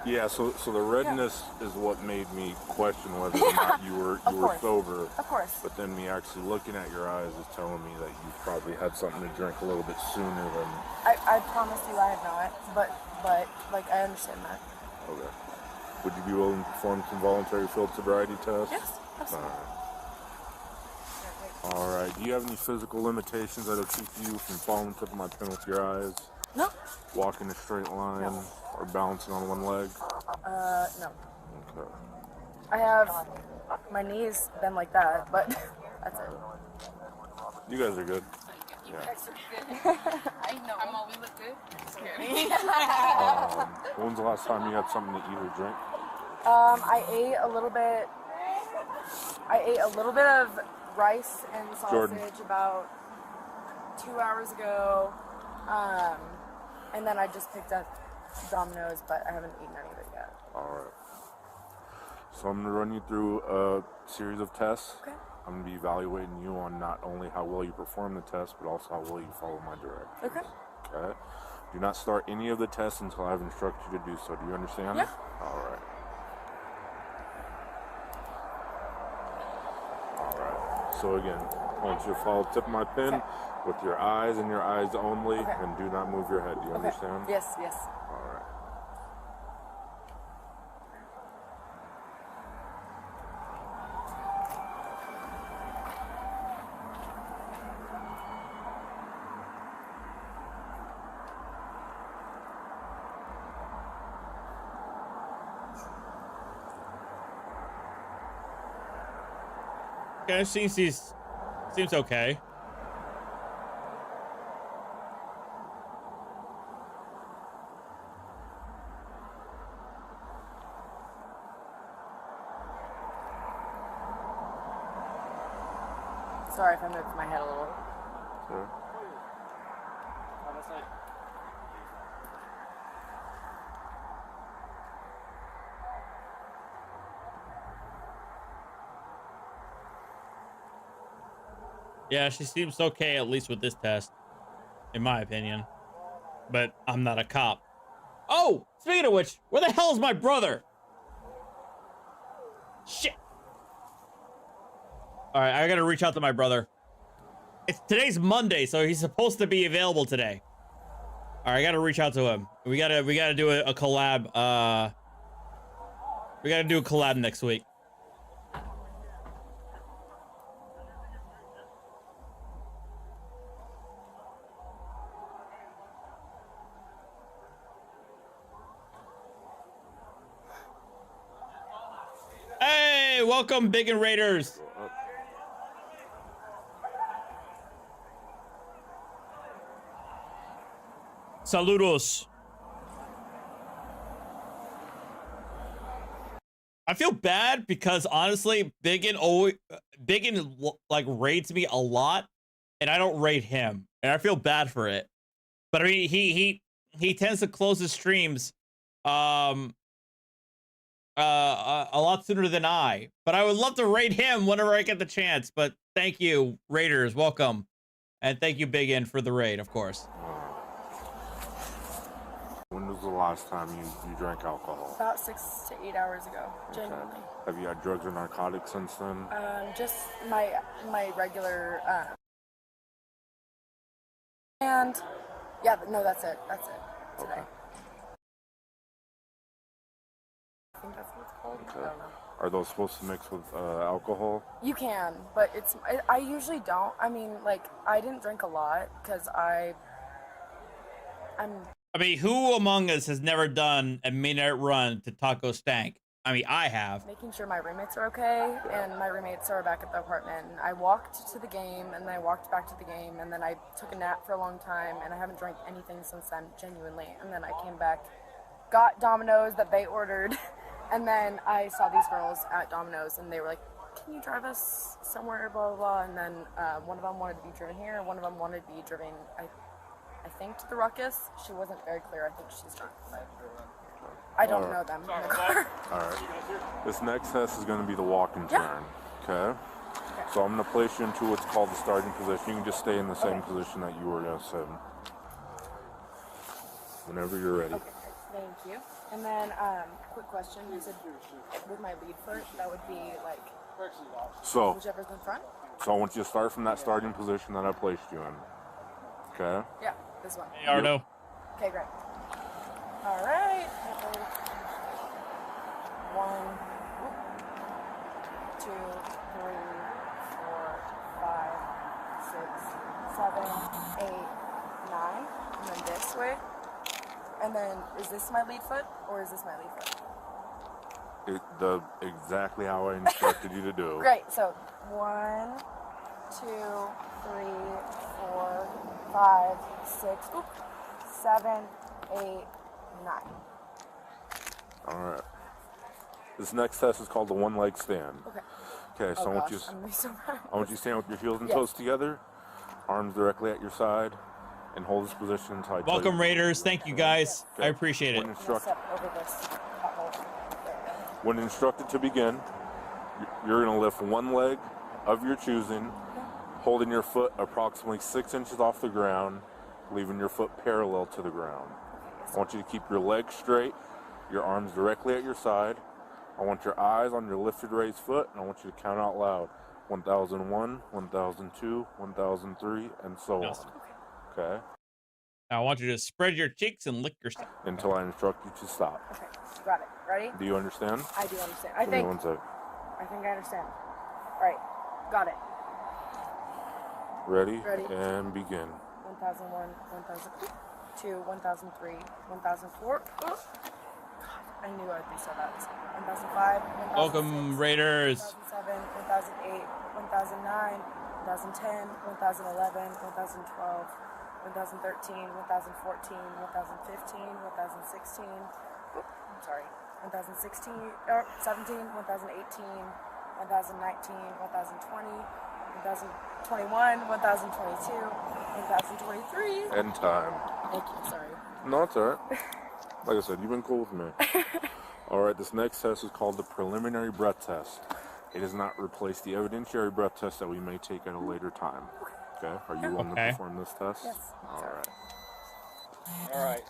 Yeah, so the redness is what made me question whether or not you were sober. Of course. But then me actually looking at your eyes is telling me that you probably had something to drink a little bit sooner than. I promise you I have not, but like I understand that. Okay. Would you be willing to perform some voluntary field sobriety tests? Yes, absolutely. All right. Do you have any physical limitations that'll keep you from falling to my pen with your eyes? No. Walking a straight line or balancing on one leg? No. Okay. I have my knees bend like that, but that's it. You guys are good. Yeah. I know. We look good. When's the last time you had something to eat or drink? I ate a little bit of rice and sausage Jordan. about 2 hours ago, and then I just picked up Domino's, but I haven't eaten any of it yet. All right. So I'm going to run you through a series of tests. Okay. I'm going to be evaluating you on not only how well you perform the test, but also how well you follow my directions. Okay. Okay? Do not start any of the tests until I've instructed you to do so. Do you understand? Yeah. All right. All right. So again, I want you to follow the tip of my pen with your eyes and your eyes only, and do not move your head. Do you understand? Yes. All right. Yeah, seems okay. Sorry if I moved my head a little. Sure. Yeah, she seems okay, at least with this test, in my opinion. But I'm not a cop. Oh, speaking of which, where the hell is my brother? Shit. All right, I gotta reach out to my brother. Today's Monday, so he's supposed to be available today. All right, I gotta reach out to him. We gotta do a collab. We gotta do a collab next week. Hey, welcome, Big and Raiders. Saludos. I feel bad because honestly, Biggin like rates me a lot, and I don't rate him, and I feel bad for it. But I mean, he tends to close his streams, a lot sooner than I. But I would love to rate him whenever I get the chance. But thank you, Raiders, welcome, and thank you, Biggin, for the raid, of course. When was the last time you drank alcohol? About 6 to 8 hours ago, genuinely. Have you had drugs or narcotics since then? Just my regular, and yeah, no, that's it today. Okay. I think that's what it's called. Okay. I don't know. Are those supposed to mix with alcohol? You can, but I usually don't. I mean, like, I didn't drink a lot because I mean, who among us has never done a midnight run to Taco Stank? I mean, I have. making sure my roommates are okay, and my roommates are back at the apartment. And I walked to the game, and then I walked back to the game, and then I took a nap for a long time, and I haven't drank anything since then, genuinely. And then I came back got Domino's that they ordered, and then I saw these girls at Domino's, and they were like, "Can you drive us somewhere?" Blah blah blah. And then one of them wanted to be driven here. One of them wanted to be driven, I think, to the Ruckus. She wasn't very clear. I think she's drunk. I don't know them in the car. All right. This next test is going to be the walk and turn. Okay. So I'm going to place you into what's called the starting position. You can just stay in the same position that you were going to sit in. Whenever you're ready. Okay, thank you. And then, quick question. You said with my lead foot, that would be like So, whichever's in front? so I want you to start from that starting position that I placed you in. Okay? Yeah, this one. Hey, Ardo. Okay, great. All right. 1, 2, 3, 4, 5, 6, 7, 8, 9. And then this way. And then, is this my lead foot, or is this my lead foot? Exactly how I instructed you to do. Great. So 1, 2, 3, 4, 5, 6, 7, 8, 9. All right. This next test is called the one leg stand. Okay. Okay, so Oh I want gosh, you I'm gonna be so bad. I want you to stand with your heels and Yes. toes together, arms directly at your side, and hold this position until I tell Welcome, you. Raiders. Thank you, guys. I appreciate it. I'm gonna step over this pothole. When instructed to begin, you're going to lift one leg of your choosing, holding your foot approximately 6 inches off the ground, leaving your foot parallel to the ground. I want you to keep your legs straight, your arms directly at your side. I want your eyes on your lifted raised foot, and I want you to count out loud. 1001, 1002, 1003, and so on. Okay? Now I want you to spread your cheeks and lick your stomach. Until I instruct you to stop. Okay, got it. Ready? Do you understand? I do understand. Give me one sec. I think I understand. All right, got it. Ready? Ready. And begin. 1001, 1002, 1003, 1004. I knew I'd be so bad. 1005, 1006, Welcome, Raiders. 1007, 1008, 1009, 1010, 1011, 1012, 1013, 1014, 1015, 1016. I'm sorry. 2016, 17, 2018, 2019, 2020, 2021, 2022, 2023. End time. Thank you, sorry. No, it's all right. Like I said, you've been cool with me. All right, this next test is called the preliminary breath test. It does not replace the evidentiary breath test that we may take at a later time. Okay? Are you willing to perform this test? Yes. All right. All right.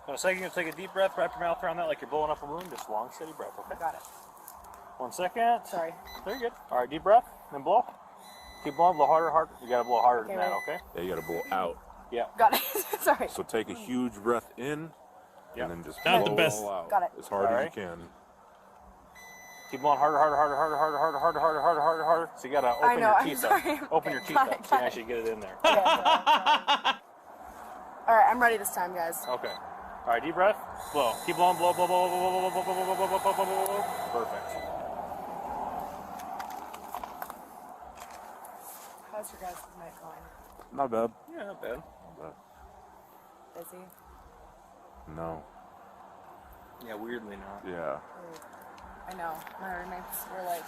In a second, you're going to take a deep breath, wrap your mouth around that like you're blowing up a balloon. Just long, steady breath, okay? Got it. 1 second. Sorry. Very good. All right, deep breath, then blow. Keep blowing, blow harder, harder. You got to blow harder than that, okay? Yeah, you got to blow out. Yeah. Got it. Sorry. So take a huge breath in, and then just Not blow the best. it all out Got it. as hard as you can. Keep blowing harder, harder, harder, harder, harder, harder, harder, harder, harder, harder, harder. So you got to I open know, your I'm teeth sorry. up. Open your teeth Got up it, so you got it. actually get it in there. Okay. All right, I'm ready this time, guys. Okay. All right, deep breath. Blow. Keep blowing. Blow, blow, blow, blow, blow, blow, blow, blow, blow, blow, blow, blow, blow, blow. Perfect. How's your guys' night going? Not bad. Yeah, not bad. Not bad. Busy? No. Yeah, weirdly not. Yeah. I know. My roommates were like,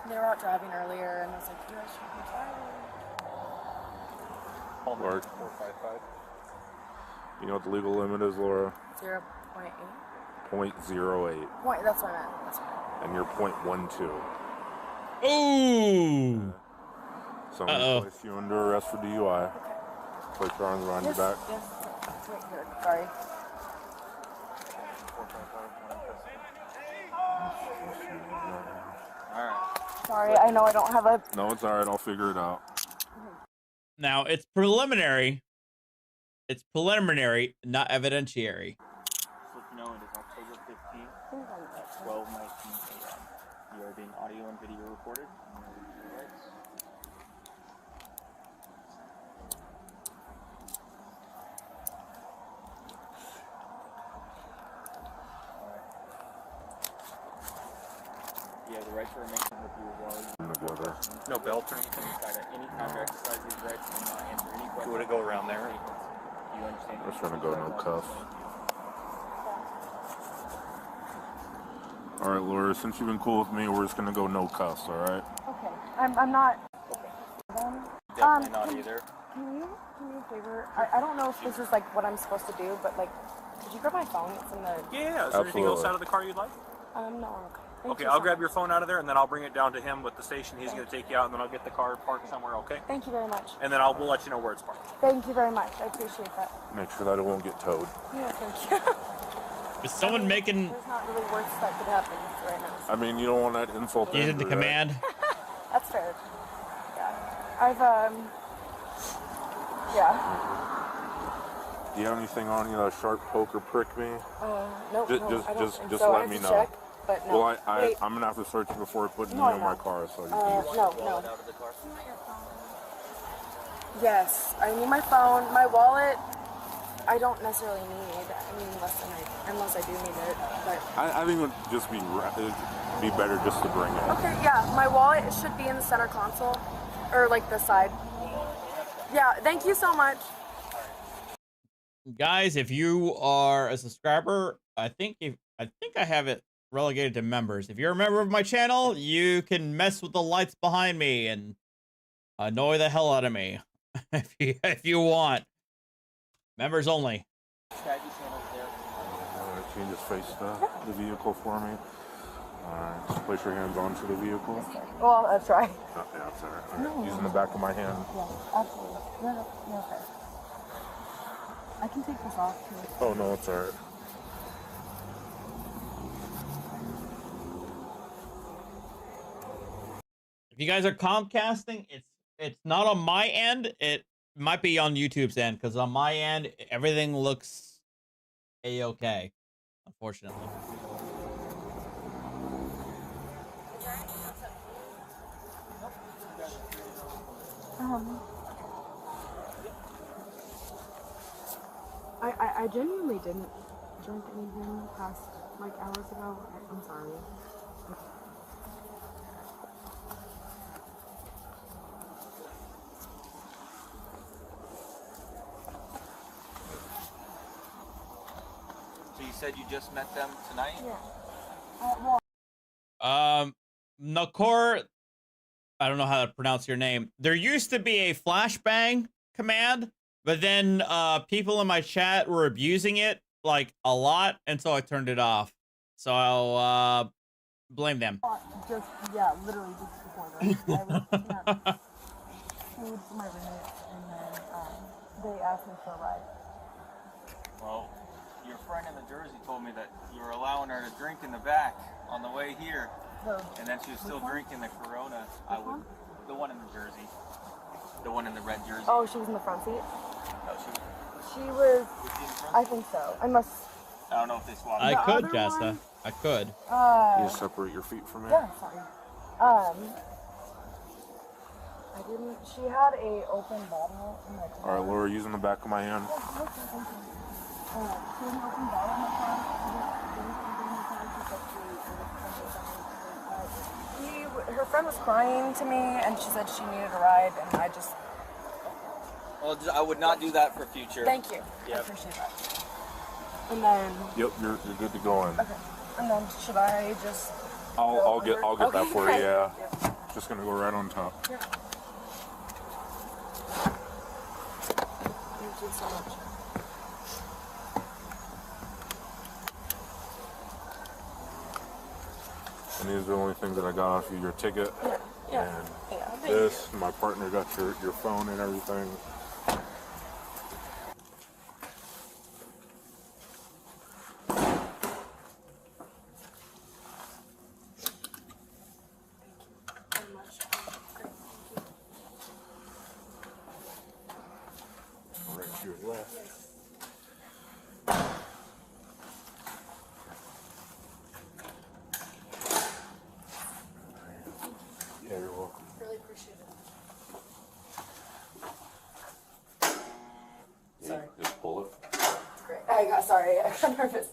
they were out driving earlier, and I was like, you guys should be tired. Work. 455. You know what the legal limit is, Laura? 0.8. 0.08. Point. That's what I meant. That's what I meant. And you're 0.12. Ooh. So I'm going to place you under arrest for DUI. Place your arms around your back. Yes. It's right here. Sorry. Sorry, I know I don't have a. No, it's all right. I'll figure it out. Now it's preliminary. It's preliminary, not evidentiary. So if you know, it is October 15th, 12:19 a.m. You are being audio and video recorded. You have the right to remain with you while you no belt or anything. Any time to exercise these rights and not answer any questions. Do you want to go around there? Do you understand? I was trying to go no cuff. All right, Laura, since you've been cool with me, we're just gonna go no cuss, all right? Okay. I'm not. Definitely not either. Can you do me a favor? I don't know if this is like what I'm supposed to do, but like, could you grab my phone? It's in the. Yeah. Is there anything else out of the car you'd like? No, I'm okay. Thank Okay, you I'll so grab much. your phone out of there, and then I'll bring it down to him with the station. He's going to take you out, and then I'll get the car parked somewhere, okay? Thank you very much. And then we'll let you know where it's parked. Thank you very much. I appreciate that. Make sure that it won't get towed. Yeah, thank you. Is someone making... There's not really worse that could happen right now. I mean, you don't want that insult. Using the command? That's fair. Yeah. I've, yeah. Do you have anything on you that sharp poke or prick me? No, Just, no, I don't think just so. I let have me to know. check, but no. Well, Wait. I'm gonna have to search you before I put No, you in I my know. car, so you can. No. Yes, I need my phone. My wallet, I don't necessarily need. I mean, unless I do need it. But I think it would just be better just to bring it. okay, yeah, my wallet should be in the center console, or like the side. Yeah, thank you so much. Guys, if you are a subscriber, I think I have it relegated to members. If you're a member of my channel, you can mess with the lights behind me and annoy the hell out of me if you want. Members only. Can you just face the vehicle for me? Alright, just place your hands onto the vehicle. Well, I'll try. Oh, yeah, it's alright. No. Using the back of my hand. Yeah, absolutely. No, you're okay. I can take this off too. Oh no, it's alright. If you guys are Comcasting, it's not on my end. It might be on YouTube's end, because on my end everything looks a-okay, unfortunately. I genuinely didn't drink anything past like hours ago. I'm sorry. So you said you just met them tonight? Yeah. Nakor, I don't know how to pronounce your name. There used to be a flashbang command, but then people in my chat were abusing it like a lot, and so I turned it off. So I'll blame them. Just literally just before this. I was picking up food for my roommate, and then they asked me for a ride. Well, your friend in the Jersey told me that you were allowing her to drink in the back on the way here, and then she was still drinking the Corona. The one in the Jersey, the one in the red jersey. Oh, she was in the front seat? No, She was, I think so. I don't know if they swapped. I could, Jessa. I could. Can you separate your feet from me? Yeah, sorry. I didn't, she had a open bottle in the car. Alright, Laura, using the back of my hand. Yeah, okay, thank you. She had an open bottle in the car. Her friend was crying to me, and she said she needed a ride, and I just... Well, I would not do that for future. Thank you. Yep. I appreciate that. And then... Yep, you're good to go in. Okay. And then should I just... I'll get Okay. that for you, yeah. Just gonna go right on top. Yeah. Thank you so much. And these are the only things that I got off you, your ticket. Yeah. And this, my partner got your phone and everything. Right to your left. Yeah, you're welcome. Really appreciate it. Sorry. Just pull it. Great. Sorry, I got nervous.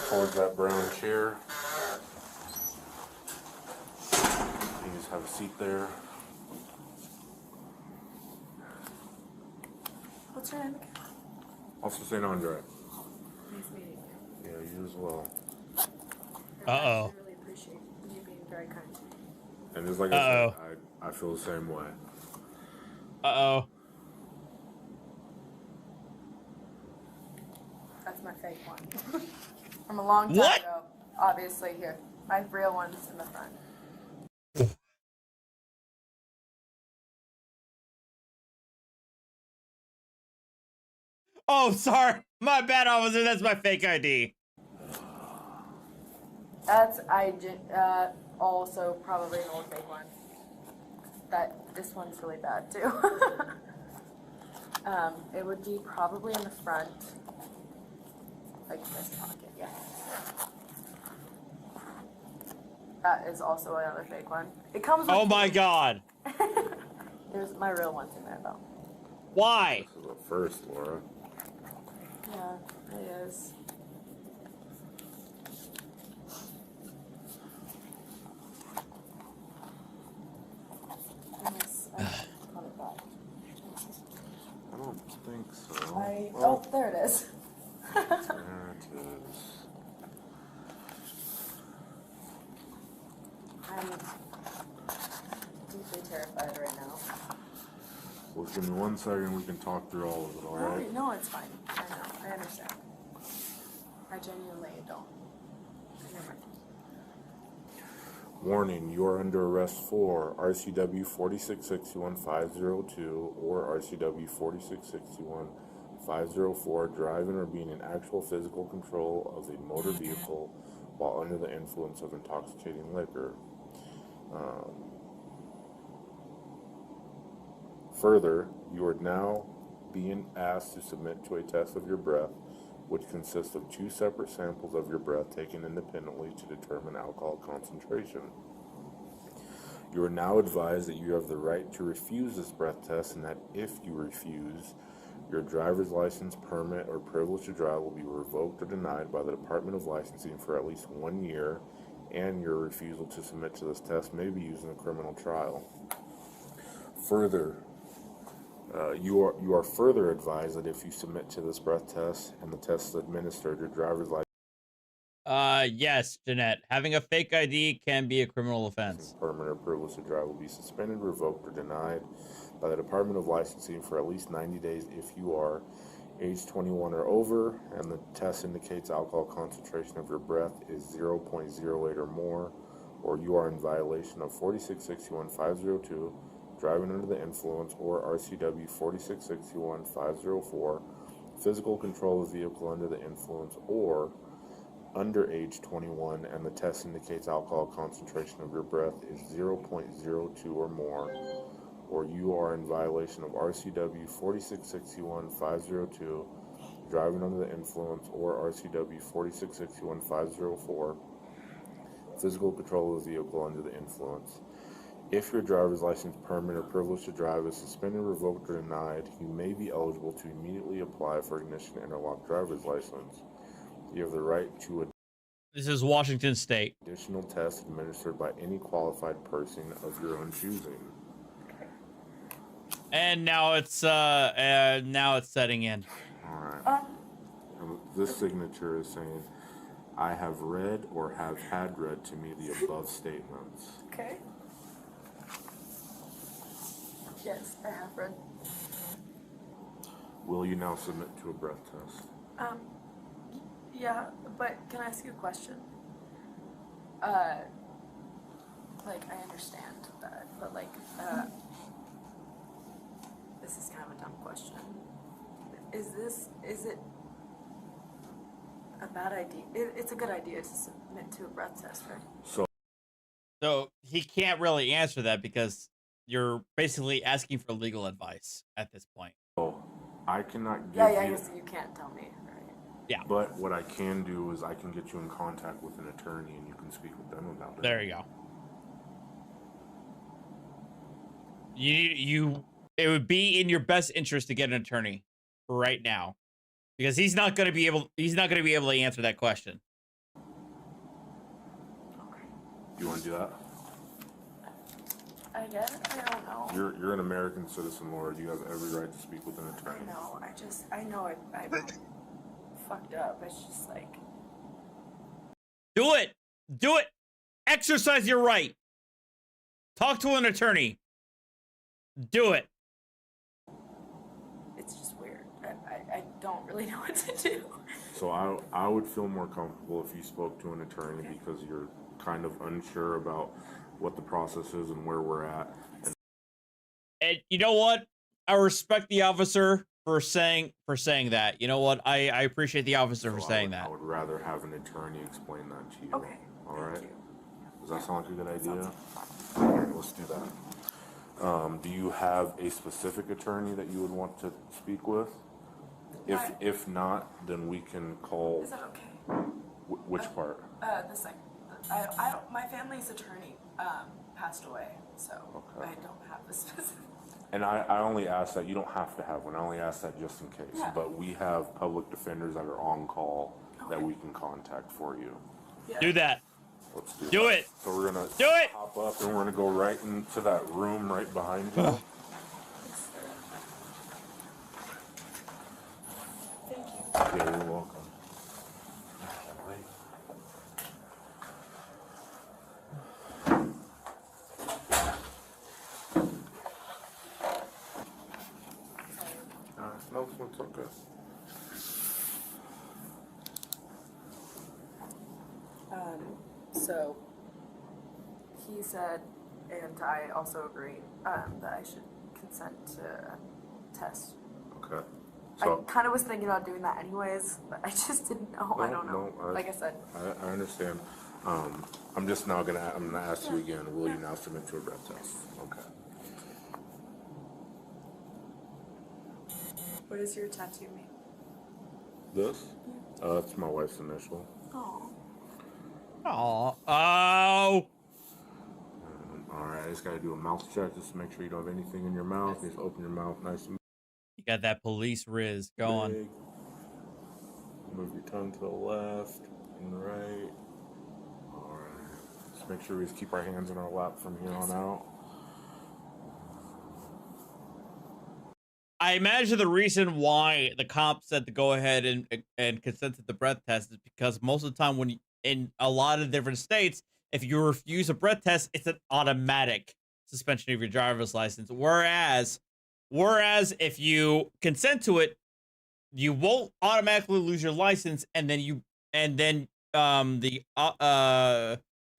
Towards that brown chair. You just have a seat there. What's your name again? Officer St. Andre. Nice meeting you. Yeah, you as well. Uh-oh. I really appreciate you being very kind to me. And just like I said, I feel the same way. Uh-oh. That's my fake one. From a long time ago. Obviously, here. My real one's in the front. Oh, sorry. My bad, officer. That's my fake ID. That's also probably an old fake one. This one's really bad too. It would be probably in the front, like this pocket. Yeah. That is also another fake one. It comes with Oh my god. There's my real one's in there though. Why? This is a first, Laura. Yeah, it is. Yes, I put it back. I don't think so. Oh, there it is. There it is. I'm deeply terrified right now. Well, give me 1 second. We can talk through all of it. All right? No, it's fine. I know. I understand. I genuinely don't. Never mind. Warning, you are under arrest for RCW 4661-502 or RCW 4661-504, driving or being in actual physical control of a motor vehicle while under the influence of intoxicating liquor. Further, you are now being asked to submit to a test of your breath, which consists of 2 separate samples of your breath taken independently to determine alcohol concentration. You are now advised that you have the right to refuse this breath test, and that if you refuse, your driver's license, permit, or privilege to drive will be revoked or denied by the Department of Licensing for at least 1 year, and your refusal to submit to this test may be used in a criminal trial. Further, you are further advised that if you submit to this breath test and the test is administered, your driver's license. Yes, Jeanette. Having a fake ID can be a criminal offense. Permit or privilege to drive will be suspended, revoked, or denied by the Department of Licensing for at least 90 days if you are age 21 or over, and the test indicates alcohol concentration of your breath is 0.08 or more, or you are in violation of 4661-502, driving under the influence, or RCW 4661-504, physical control of vehicle under the influence, or under age 21, and the test indicates alcohol concentration of your breath is 0.02 or more, or you are in violation of RCW 4661-502, driving under the influence, or RCW 4661-504, physical control of the vehicle under the influence. If your driver's license, permit, or privilege to drive is suspended, revoked, or denied, you may be eligible to immediately apply for ignition interlock driver's license. You have the right to This is Washington State. Additional tests administered by any qualified person of your own choosing. And now it's setting in. All right. This signature is saying, "I have read or have had read to me the above statements." Okay. Yes, I have read. Will you now submit to a breath test? Yeah, but can I ask you a question? Like, I understand that, but like, this is kind of a dumb question. Is it a bad idea? It's a good idea to submit to a breath test, right? So he can't really answer that because you're basically asking for legal advice at this point. Oh, I cannot give Yeah, you. you can't tell me, right? Yeah. But what I can do is I can get you in contact with an attorney and you can speak with them about it. There you go. It would be in your best interest to get an attorney right now, because he's not going to be able to answer that question. You want to do that? I guess, I don't know. You're an American citizen, Laura. You have every right to speak with an attorney. I know I fucked up. It's just like. Do it. Do it. Exercise your right. Talk to an attorney. Do it. It's just weird. I don't really know what to do. So I would feel more comfortable if you spoke to an attorney because you're kind of unsure about what the process is and where we're at. And you know what? I respect the officer for saying that. You know what? I appreciate the officer for saying that. I would rather have an attorney explain that to you. Okay. All right. Does that sound like a good idea? All right, let's do that. Do you have a specific attorney that you would want to speak with? If not, then we can call. Is that okay? Which part? The second. I don't. My family's attorney passed away, so I don't have a specific. And I only ask that, you don't have to have one, I only ask that just in case. Yeah. But we have public defenders that are on call that we can contact for you. Do that. Let's Do that. it. So we're gonna Do it. hop up and we're gonna go right into that room right behind you. Thank you. Yeah, you're welcome. No, it's okay. So he said, and I also agreed, that I should consent to a test. Okay. I kind of was thinking about doing that anyways, but I just didn't know. I don't know. Like I said. I understand. I'm just now gonna ask you again, will you now submit to a breath test? Okay. What does your tattoo mean? This? It's my wife's initial. Oh. Oh. All right, I just gotta do a mouth check just to make sure you don't have anything in your mouth. Just open your mouth nice and You got that police riz going. big. Move your tongue to the left and the right. All right. Just make sure we just keep our hands in our lap from here on out. I imagine the reason why the cop said to go ahead and consent to the breath test is because most of the time when in a lot of different states, if you refuse a breath test, it's an automatic suspension of your driver's license. Whereas if you consent to it, you won't automatically lose your license, and then the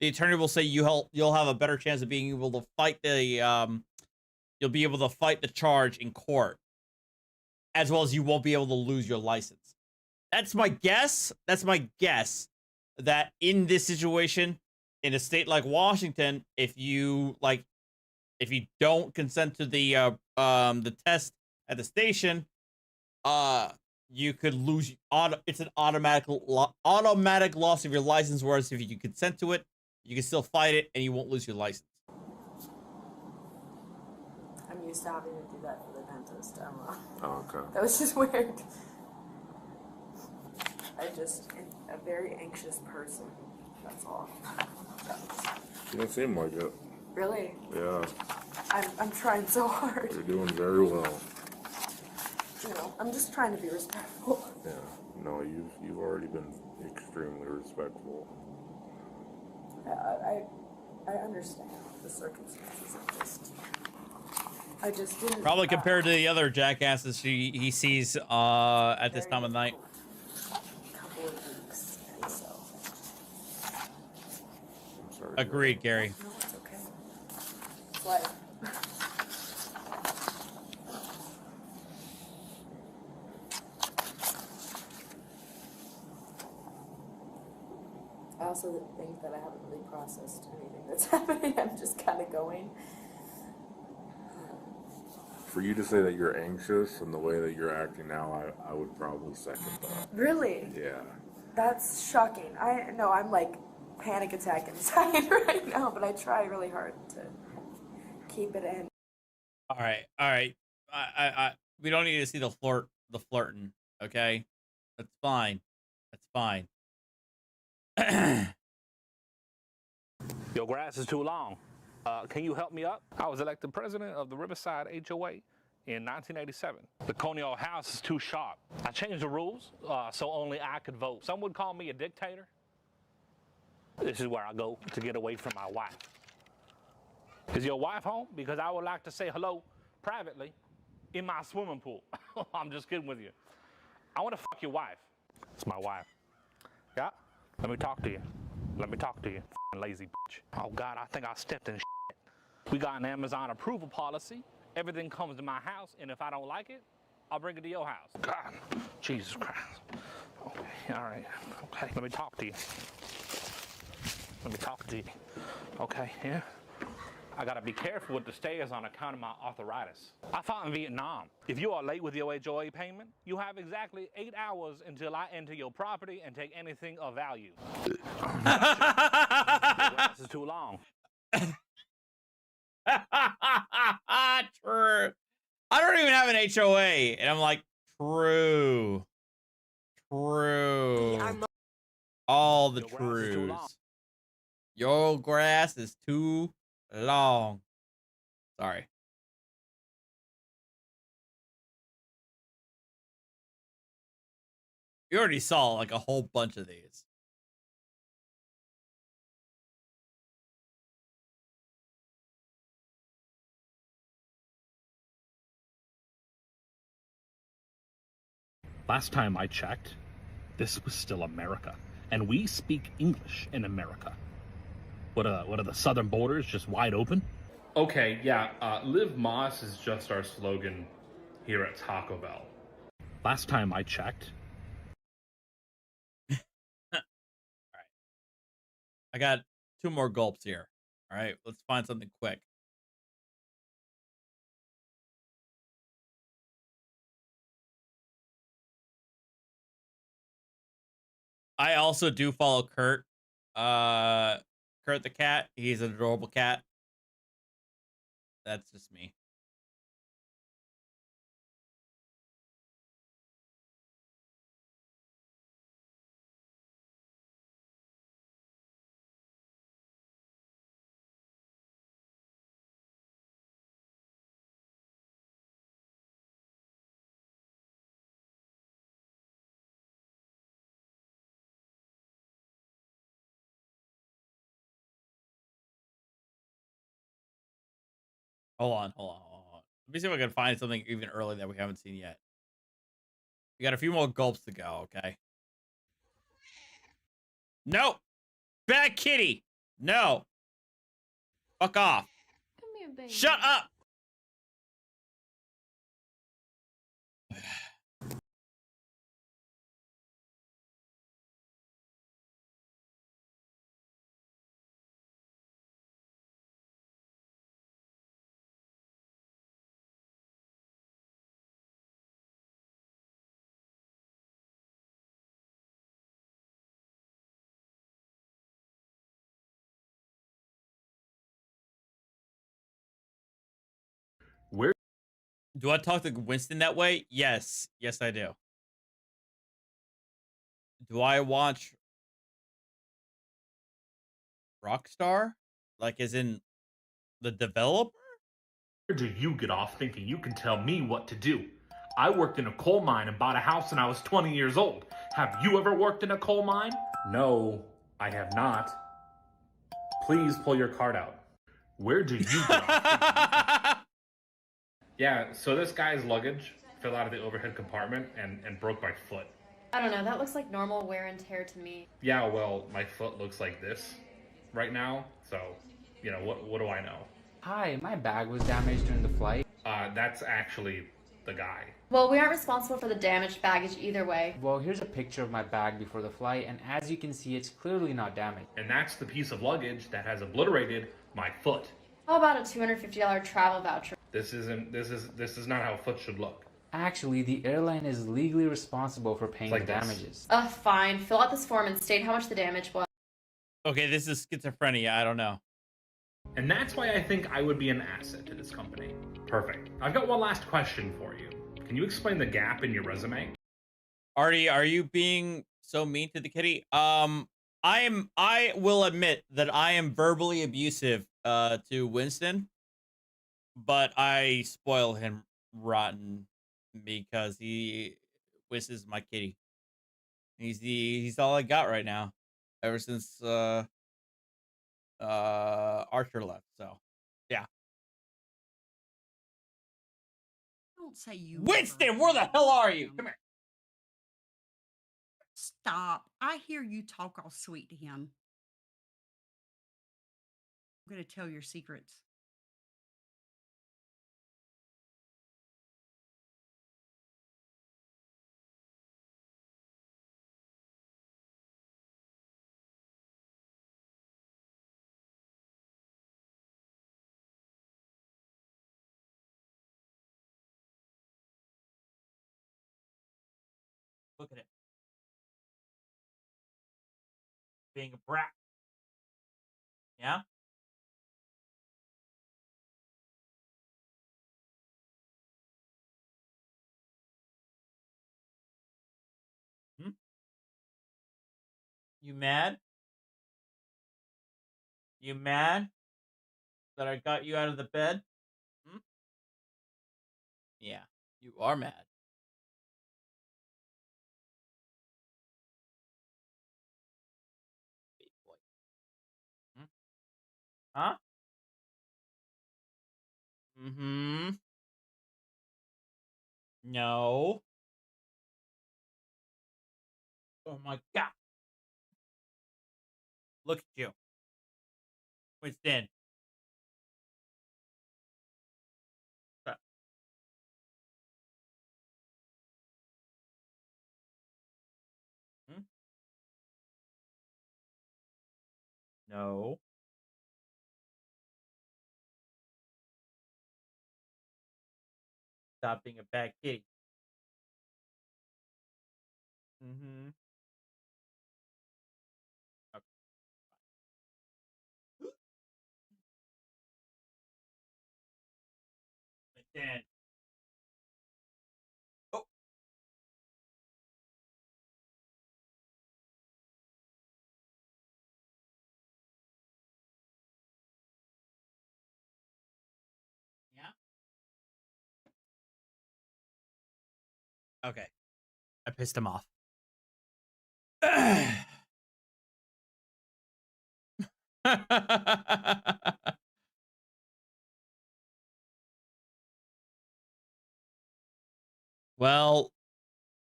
attorney will say you'll have a better chance of being able to fight you'll be able to fight the charge in court, as well as you won't be able to lose your license. That's my guess. That in this situation, in a state like Washington, if you don't consent to the test at the station, you could lose. It's an automatic loss of your license. Whereas if you consent to it, you can still fight it and you won't lose your license. I'm used to having to do that for the dentist. Oh, okay. That was just weird. I'm a very anxious person. That's all. You don't seem like it. Really? Yeah. I'm trying so hard. You're doing very well. You know, I'm just trying to be respectful. Yeah. No, you've already been extremely respectful. I understand the circumstances. I just didn't. Probably compared to the other jackasses he sees at this time of night. Couple of weeks, and so. I'm sorry. Agreed, Gary. No, it's okay. It's life. I also think that I haven't really processed anything that's happening. I'm just kind of going. For you to say that you're anxious and the way that you're acting now, I would probably second that. Really? Yeah. That's shocking. I know I'm like panic attack inside right now, but I try really hard to keep it in. All right. I we don't need to see the flirting, okay? That's fine. Your grass is too long. Can you help me up? I was elected president of the Riverside HOA in 1987. The Coney House is too sharp. I changed the rules so only I could vote. Some would call me a dictator. This is where I go to get away from my wife. Is your wife home? Because I would like to say hello privately in my swimming pool. I'm just kidding with you. I want to fuck your wife. It's my wife. Yeah? Let me talk to you. Let me talk to you, lazy bitch. Oh God, I think I stepped in shit. We got an Amazon approval policy. Everything comes to my house, and if I don't like it, I'll bring it to your house. God, Jesus Christ. Okay, all right. Okay, let me talk to you. Let me talk to you. Okay, yeah? I gotta be careful with the stairs on account of my arthritis. I fought in Vietnam. If you are late with your HOA payment, you have exactly 8 hours until I enter your property and take anything of value. Your grass is too long. True. I don't even have an HOA, and I'm like, true. All the truths. Your grass is too long. Sorry. You already saw like a whole bunch of these. Last time I checked, this was still America, and we speak English in America. What are the southern borders just wide open? Okay, yeah, Live Moss is just our slogan here at Taco Bell. Last time I checked. All right. I got 2 more gulps here. All right, let's find something quick. I also do follow Kurt. Kurt the cat. He's an adorable cat. That's just me. Hold on. Let me see if I can find something even early that we haven't seen yet. We got a few more gulps to go, okay? Nope. Bad kitty. No. Fuck off. Come here, baby. Shut up. Where do I talk to Winston that way? Yes. Yes, I do. Do I watch Rockstar? Like, as in the developer? Where do you get off thinking you can tell me what to do? I worked in a coal mine and bought a house when I was 20 years old. Have you ever worked in a coal mine? No, I have not. Please pull your card out. Where do you get off? Yeah, so this guy's luggage fell out of the overhead compartment and broke my foot. I don't know, that looks like normal wear and tear to me. Yeah, well, my foot looks like this right now, so, you know, what do I know? Hi, my bag was damaged during the flight. That's actually the guy. Well, we aren't responsible for the damaged baggage either way. Well, here's a picture of my bag before the flight, and as you can see, it's clearly not damaged. And that's the piece of luggage that has obliterated my foot. How about a $250 travel voucher? This is not how foot should look. Actually, the airline is legally responsible for paying the damages. Fine. Fill out this form and state how much the damage was. Okay, this is schizophrenia. I don't know. And that's why I think I would be an asset to this company. Perfect. I've got one last question for you. Can you explain the gap in your resume? Artie, are you being so mean to the kitty? I will admit that I am verbally abusive to Winston, but I spoil him rotten because Winston's my kitty. He's all I got right now. Ever since Archer left. So, yeah. Don't say you. Winston, where the hell are you? Come here. Stop. I hear you talk all sweet to him. I'm going to tell your secrets. Look at it. Being a brat. Yeah? Hmm? You mad? You mad that I got you out of the bed? Hmm? Yeah, you are mad. Big boy. Hmm? Huh? Mm-hmm. No. Oh my god. Look at you. Winston. Stop. Hmm? No. Stop being a bad kitty. Mm-hmm. Okay. Winston. Oh. Yeah? Okay. I pissed him off. Well,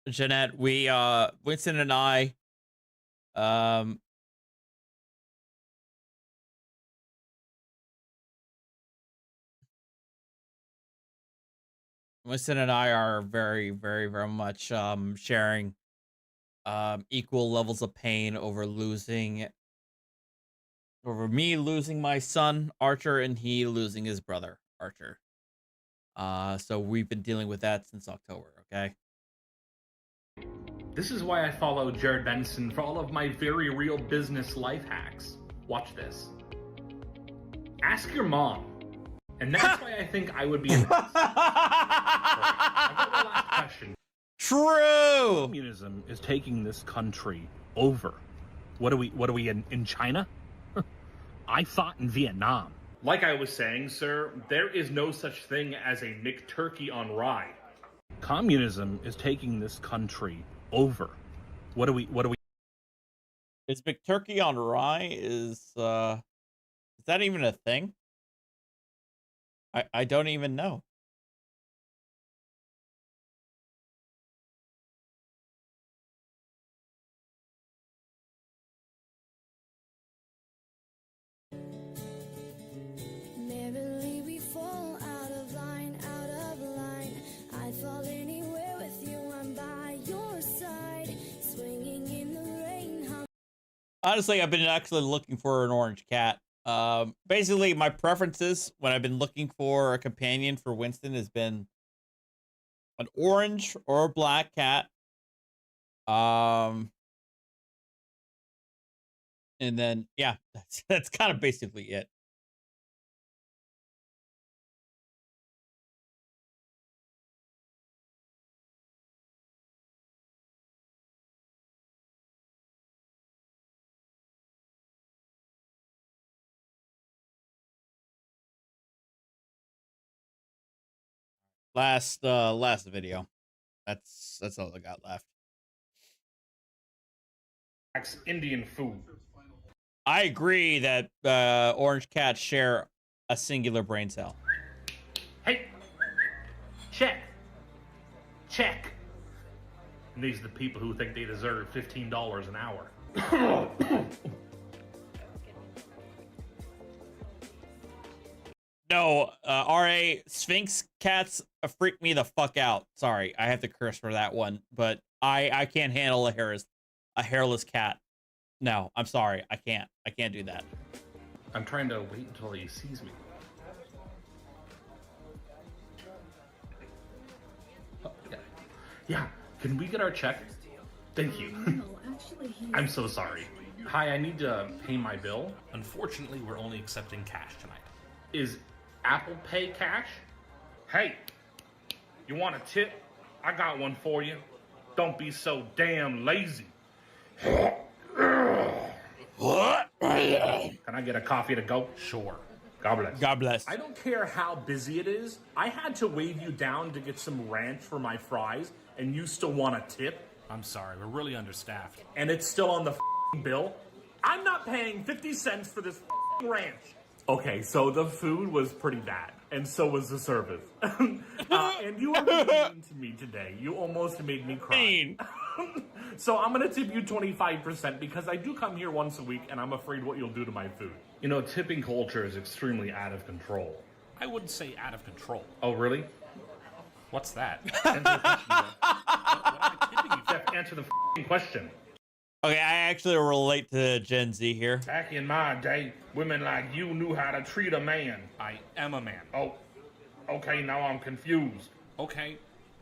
Jeanette, we Winston and I Winston and I are very, very, very much sharing equal levels of pain over me losing my son Archer and he losing his brother Archer. So we've been dealing with that since October, okay? This is why I follow Jared Benson for all of my very real business life hacks. Watch this. Ask your mom. And that's why I think I would be an I've got one last question. True. Communism is taking this country over. What are we in China? I fought in Vietnam. Like I was saying, sir, there is no such thing as a McTurkey on rye. Communism is taking this country over. What are we Is McTurkey on rye is that even a thing? I don't even know. Merrily we fall out of line, I'd fall anywhere with you, I'm by your side, swinging in the rain. Honestly, I've been actually looking for an orange cat. Basically, my preferences when I've been looking for a companion for Winston has been an orange or a black cat. And then yeah, that's kind of basically it. Last video. That's all I got left. Indian food? I agree that orange cats share a singular brain cell. Hey, check. Check. And these are the people who think they deserve $15 an hour. No, RA, Sphinx cats freak me the fuck out. Sorry, I have to curse for that one, but I can't handle a hairless cat. No, I'm sorry, I can't do that. I'm trying to wait until he sees me. Oh, yeah, can we get our check? Thank you. No, actually, I'm so sorry. Hi, I need to pay my bill. Unfortunately, we're only accepting cash tonight. Is Apple Pay cash? Hey, you want a tip? I got one for you. Don't be so damn lazy. What? Can I get a coffee to go? Sure. God bless. God bless. I don't care how busy it is. I had to wave you down to get some ranch for my fries, and you still want a tip? I'm sorry, we're really understaffed. And it's still on the bill? I'm not paying 50 cents for this ranch. Okay, so the food was pretty bad, and so was the service. And you were mean to me today. You almost made me cry. So I'm gonna tip you 25% because I do come here once a week, and I'm afraid what you'll do to my food. You know, tipping culture is extremely out of control. I wouldn't say out of control. Oh, really? What's that? Answer the question, Jeff. What am I tipping you, Jeff? Answer the question. Okay, I actually relate to Gen Z here. Back in my day, women like you knew how to treat a man. I am a man. Oh, okay, now I'm confused. Okay,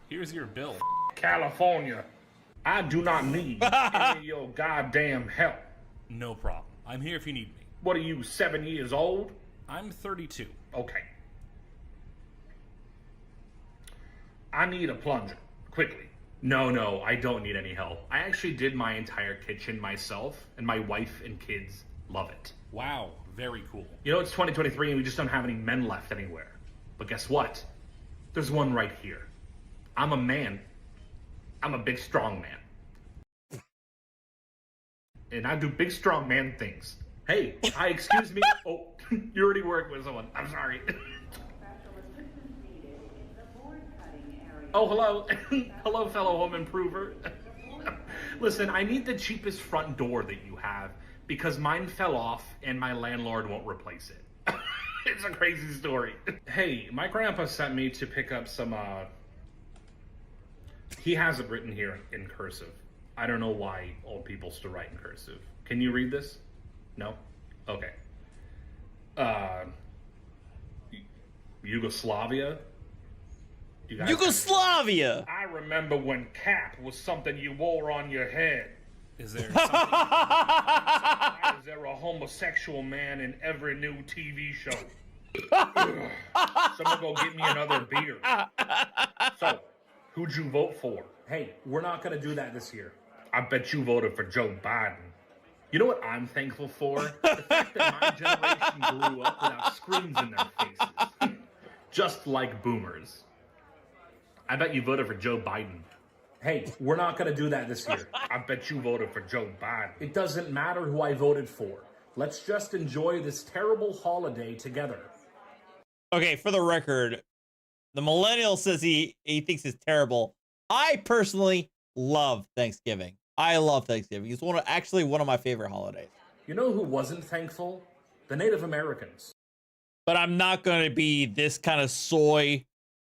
here's your bill. California. I do not need any of your goddamn help. No problem. I'm here if you need me. What are you, 7 years old? I'm 32. Okay. I need a plunger, quickly. No, I don't need any help. I actually did my entire kitchen myself, and my wife and kids love it. Wow, very cool. You know, it's 2023 and we just don't have any men left anywhere. But guess what? There's one right here. I'm a man. I'm a big, strong man. And I do big, strong man things. Hey, hi, excuse me. Oh, you already work with someone. I'm sorry. Oh, hello. Hello, fellow home improver. Listen, I need the cheapest front door that you have because mine fell off and my landlord won't replace it. It's a crazy story. Hey, my grandpa sent me to pick up some, he has it written here in cursive. I don't know why old people still write in cursive. Can you read this? No? Okay. Yugoslavia? Yugoslavia! I remember when cap was something you wore on your head. Is there something? Why is there a homosexual man in every new TV show? Someone go get me another beer. So, who'd you vote for? Hey, we're not gonna do that this year. I bet you voted for Joe Biden. You know what I'm thankful for? The fact that my generation grew up without screens in their faces. Just like boomers. I bet you voted for Joe Biden. Hey, we're not going to do that this year. I bet you voted for Joe Biden. It doesn't matter who I voted for. Let's just enjoy this terrible holiday together. Okay, for the record, the millennial says he thinks it's terrible. I personally love Thanksgiving. I love Thanksgiving. It's actually one of my favorite holidays. You know who wasn't thankful? The Native Americans. But I'm not going to be this kind of soy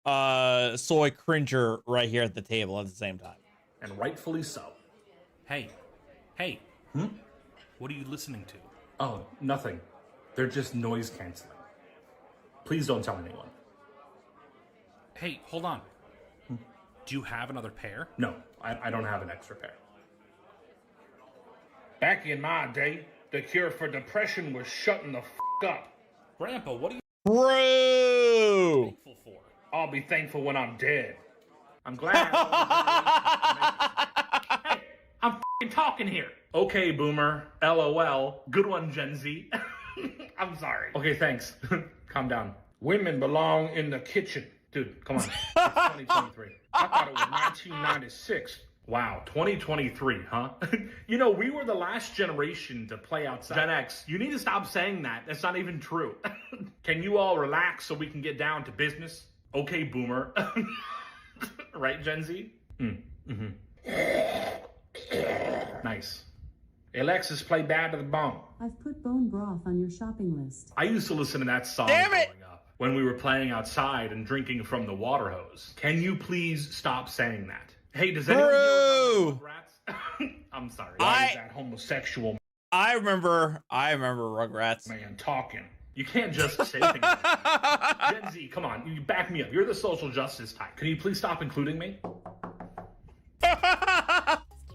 cringer right here at the table at the same time. And rightfully so. Hey. What are you listening to? Oh, nothing. They're just noise canceling. Please don't tell anyone. Hey, hold on. Do you have another pair? No, I don't have an extra pair. Back in my day, the cure for depression was shutting the up. Grandpa, what are you thankful for? I'll be thankful when I'm dead. I'm glad. Hey, I'm f***ing talking here. Okay, boomer. LOL. Good one, Gen Z. I'm sorry. Okay, thanks. Calm down. Women belong in the kitchen. Dude, come on. It's 2023. I thought it was 1996. Wow, 2023, huh? You know, we were the last generation to play outside. Gen X, you need to stop saying that. That's not even true. Can you all relax so we can get down to business? Okay, boomer. Right, Gen Z? Mm-hmm. Nice. Alexis, play Bad to the Bone. I've put bone broth on your shopping list. I used to listen to that song growing up when we were playing outside and drinking from the water hose. Can you please stop saying that? Hey, does anyone here remember Rugrats? I'm sorry. Why is that homosexual I remember Rugrats. man talking? You can't just say things like that. Gen Z, come on, you back me up. You're the social justice type. Can you please stop including me?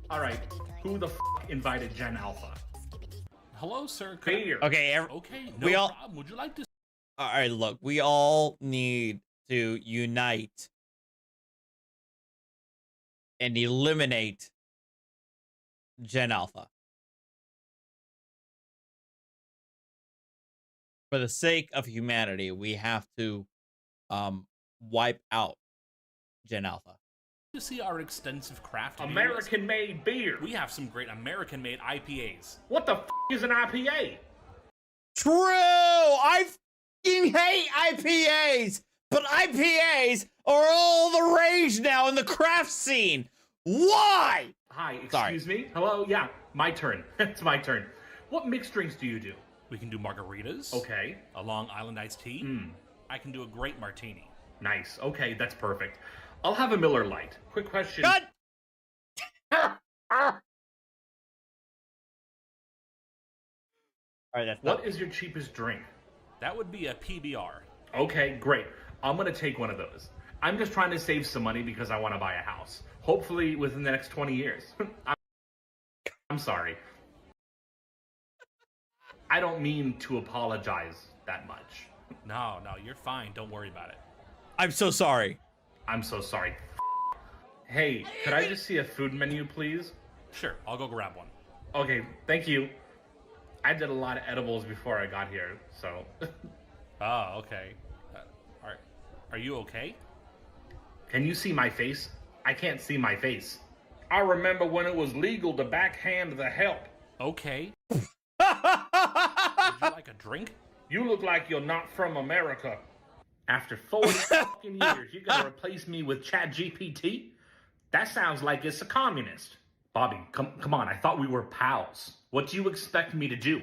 All right, who the invited Gen Alpha? Hello, sir. Here. Okay, Okay, no we all. problem. Would you like to? All right, look, we all need to unite and eliminate Gen Alpha. For the sake of humanity, we have to wipe out Gen Alpha. To see our extensive craft American-made beer. We have some great American-made IPAs. What the is an IPA? True! I fucking hate IPAs! But IPAs are all the rage now in the craft scene! Why? Hi, excuse me? Hello? Yeah, my turn. It's my turn. What mixed drinks do you do? We can do margaritas. Okay. A Long Island iced tea. I can do a great martini. Nice. Okay, that's perfect. I'll have a Miller Lite. Quick question. Cut! All right, that's What is your cheapest drink? That would be a PBR. Okay, great. I'm gonna take one of those. I'm just trying to save some money because I want to buy a house. Hopefully within the next 20 years. I'm sorry. I don't mean to apologize that much. No, you're fine. Don't worry about it. I'm so sorry. I'm so sorry. Hey, could I just see a food menu, please? Sure, I'll go grab one. Okay, thank you. I did a lot of edibles before I got here, so... Oh, okay. Are you okay? Can you see my face? I can't see my face. I remember when it was legal to backhand the help. Okay. Would you like a drink? You look like you're not from America. After 40 fucking years, you're gonna replace me with ChatGPT? That sounds like it's a communist. Bobby, come on, I thought we were pals. What do you expect me to do?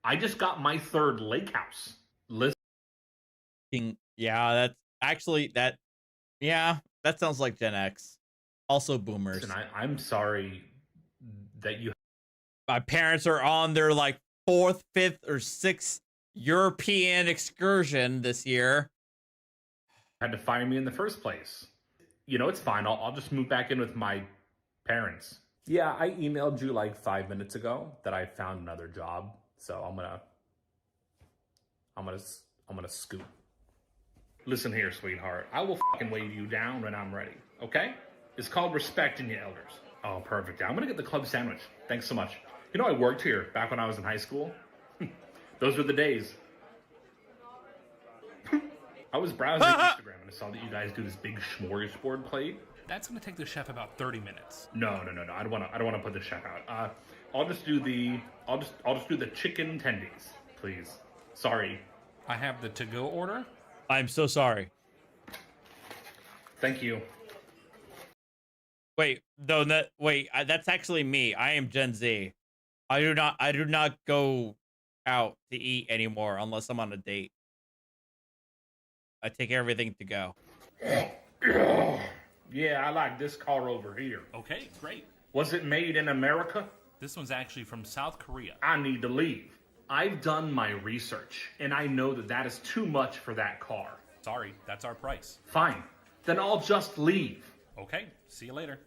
I just got my 3rd lake house. Listen. Yeah, that's actually that sounds like Gen X. Also boomers. Listen, I'm sorry that you... My parents are on their like 4th, 5th, or 6th European excursion this year. Had to fire me in the first place. You know, it's fine. I'll just move back in with my parents. Yeah, I emailed you like 5 minutes ago that I found another job. So I'm gonna scoot. Listen here, sweetheart. I will fucking wave you down when I'm ready. Okay? It's called respecting your elders. Oh, perfect. I'm gonna get the club sandwich. Thanks so much. You know, I worked here back when I was in high school. Those were the days. I was browsing Instagram and I saw that you guys do this big smorgasbord plate. That's gonna take the chef about 30 minutes. No. I don't wanna put the chef out. I'll just do the chicken tendies, please. Sorry. I have the to-go order. I'm so sorry. Thank you. Wait, that's actually me. I am Gen Z. I do not go out to eat anymore unless I'm on a date. I take everything to go. Yeah, I like this car over here. Okay, great. Was it made in America? This one's actually from South Korea. I need to leave. I've done my research, and I know that is too much for that car. Sorry, that's our price. Fine. Then I'll just leave. Okay, see you later.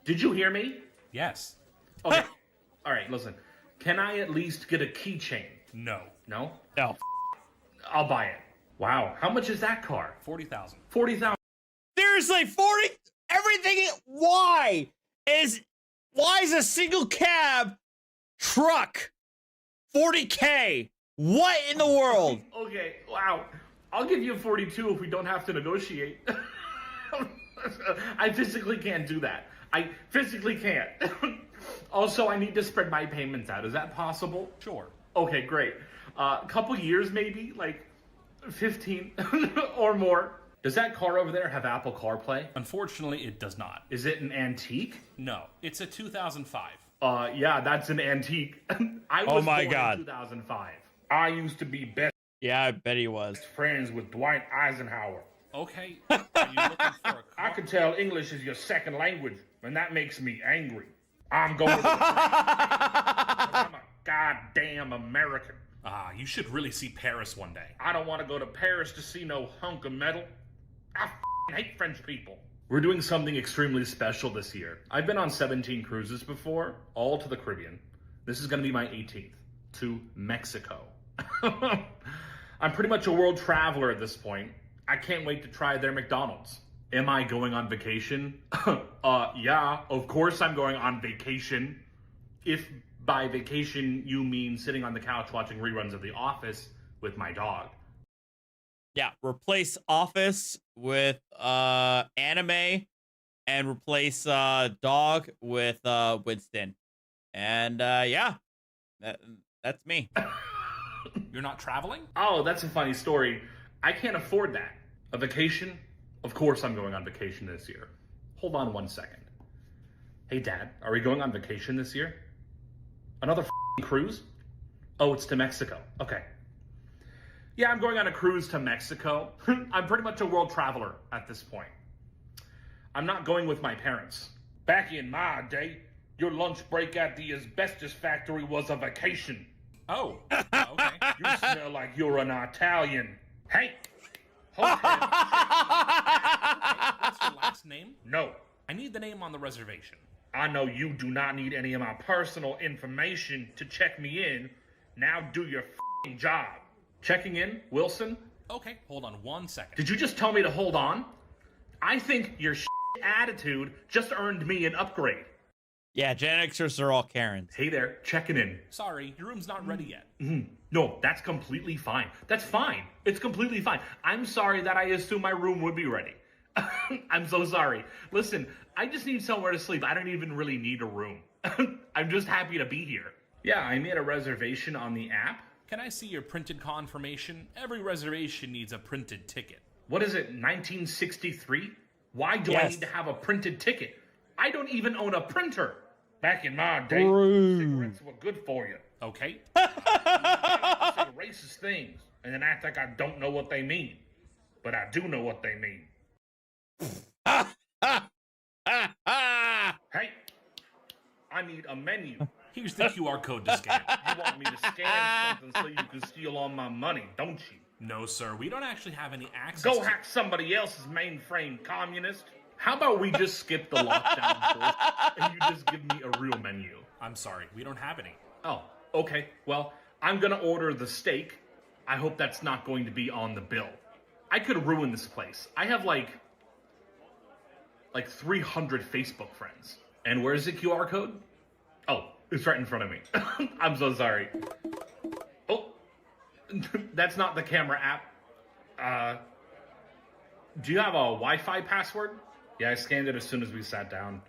Did you hear me? Yes. Okay. All right, listen. Can I at least get a keychain? No. No? No. I'll buy it. Wow. How much is that car? 40,000. 40,000. Seriously, 40? Everything. Why is a single cab truck 40K? What in the world? Okay. Wow. I'll give you 42 if we don't have to negotiate. I physically can't do that. I physically can't. Also, I need to spread my payments out. Is that possible? Sure. Okay, great. A couple years maybe, like 15 or more. Does that car over there have Apple CarPlay? Unfortunately, it does not. Is it an antique? No, it's a 2005. Yeah, that's an antique. I was born in 2005. I used to be best Yeah, I bet he was. friends with Dwight Eisenhower. Okay. Are you looking for a car? I can tell English is your second language, and that makes me angry. I'm going to the I'm a goddamn American. You should really see Paris one day. I don't want to go to Paris to see no hunk of metal. I hate French people. We're doing something extremely special this year. I've been on 17 cruises before, all to the Caribbean. This is going to be my 18th, to Mexico. I'm pretty much a world traveler at this point. I can't wait to try their McDonald's. Am I going on vacation? Yeah, of course I'm going on vacation. If by vacation you mean sitting on the couch watching reruns of The Office with my dog. Yeah, replace Office with anime, and replace dog with Winston. And yeah, that's me. You're not traveling? Oh, that's a funny story. I can't afford that. A vacation? Of course I'm going on vacation this year. Hold on 1 second. Hey Dad, are we going on vacation this year? Another cruise? Oh, it's to Mexico. Okay. Yeah, I'm going on a cruise to Mexico. I'm pretty much a world traveler at this point. I'm not going with my parents. Back in my day, your lunch break at the asbestos factory was a vacation. Oh, okay. You smell like you're an Italian. Hey! What's your last name? No. I need the name on the reservation. I know you do not need any of my personal information to check me in. Now do your f***ing job. Checking in, Wilson? Okay, hold on 1 second. Did you just tell me to hold on? I think your attitude just earned me an upgrade. Yeah, Gen Xers are all Karens. Hey there, checking in. Sorry, your room's not ready yet. No, that's completely fine. That's fine. It's completely fine. I'm sorry that I assumed my room would be ready. I'm so sorry. Listen, I just need somewhere to sleep. I don't even really need a room. I'm just happy to be here. Yeah, I made a reservation on the app. Can I see your printed confirmation? Every reservation needs a printed ticket. What is it, 1963? Why do I need to have a printed ticket? I don't even own a printer. Back in my day, cigarettes were good for you. Okay. Say racist things and then act like I don't know what they mean. But I do know what they mean. Hey, I need a menu. Here's the QR code to scan. You want me to scan something so you can steal all my money, don't you? No, sir. We don't actually have any access. Go hack somebody else's mainframe, communist. How about we just skip the lockdown first and you just give me a real menu? I'm sorry, we don't have any. Oh, okay. Well, I'm gonna order the steak. I hope that's not going to be on the bill. I could ruin this place. I have like 300 Facebook friends. And where's the QR code? Oh, it's right in front of me. I'm so sorry. Oh, that's not the camera app. Do you have a Wi-Fi password? Yeah, I scanned it as soon as we sat down.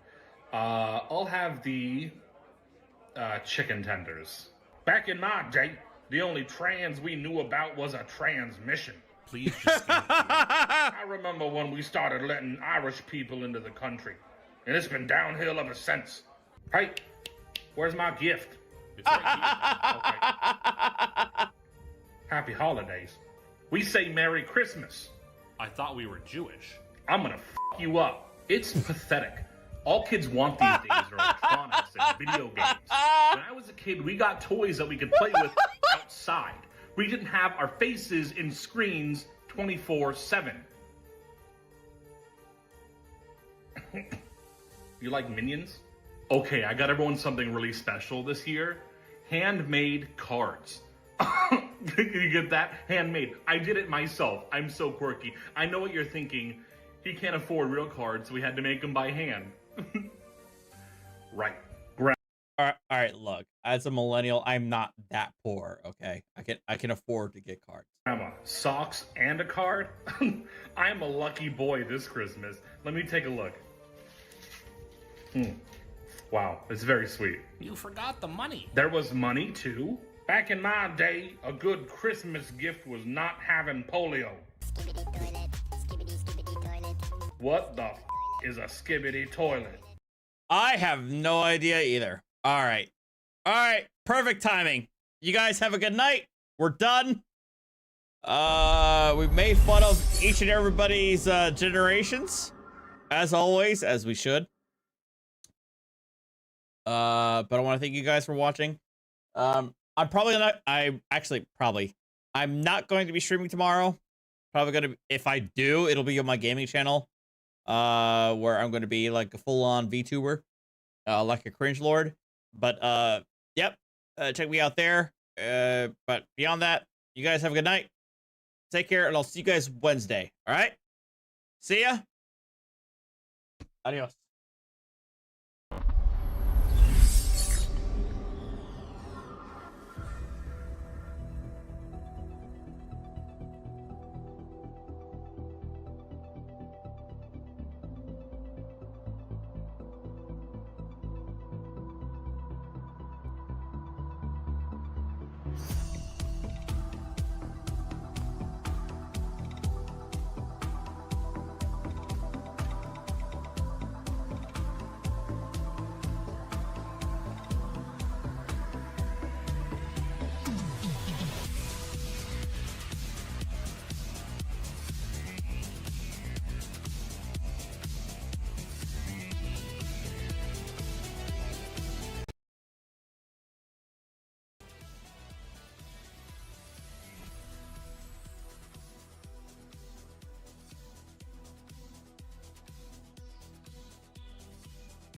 I'll have the chicken tenders. Back in my day, the only trans we knew about was a transmission. Please just I remember when we started letting Irish people into the country. And it's been downhill ever since. Hey, where's my gift? It's right here. Okay. Happy holidays. We say Merry Christmas. I thought we were Jewish. I'm gonna f*** you up. It's pathetic. All kids want these days are electronics and video games. When I was a kid, we got toys that we could play with outside. We didn't have our faces in screens 24/7. You like Minions? Okay, I got everyone something really special this year. Handmade cards. You get that? Handmade. I did it myself. I'm so quirky. I know what you're thinking. He can't afford real cards, so we had to make them by hand. Right. All right, look. As a millennial, I'm not that poor, okay? I can afford to get cards. Grandma, socks and a card? I am a lucky boy this Christmas. Let me take a look. Wow, it's very sweet. You forgot the money. There was money too? Back in my day, a good Christmas gift was not having polio. Skibbity toilet, skibbity toilet. What the is a skibbity toilet? I have no idea either. All right. Perfect timing. You guys have a good night. We're done. We've made fun of each and everybody's generations, as always, as we should. But I want to thank you guys for watching. I'm not going to be streaming tomorrow. Probably gonna, if I do, it'll be on my gaming channel, where I'm going to be like a full-on VTuber, like a cringe lord. But yep, check me out there. But beyond that, you guys have a good night. Take care, and I'll see you guys Wednesday. All right, see ya. Adios.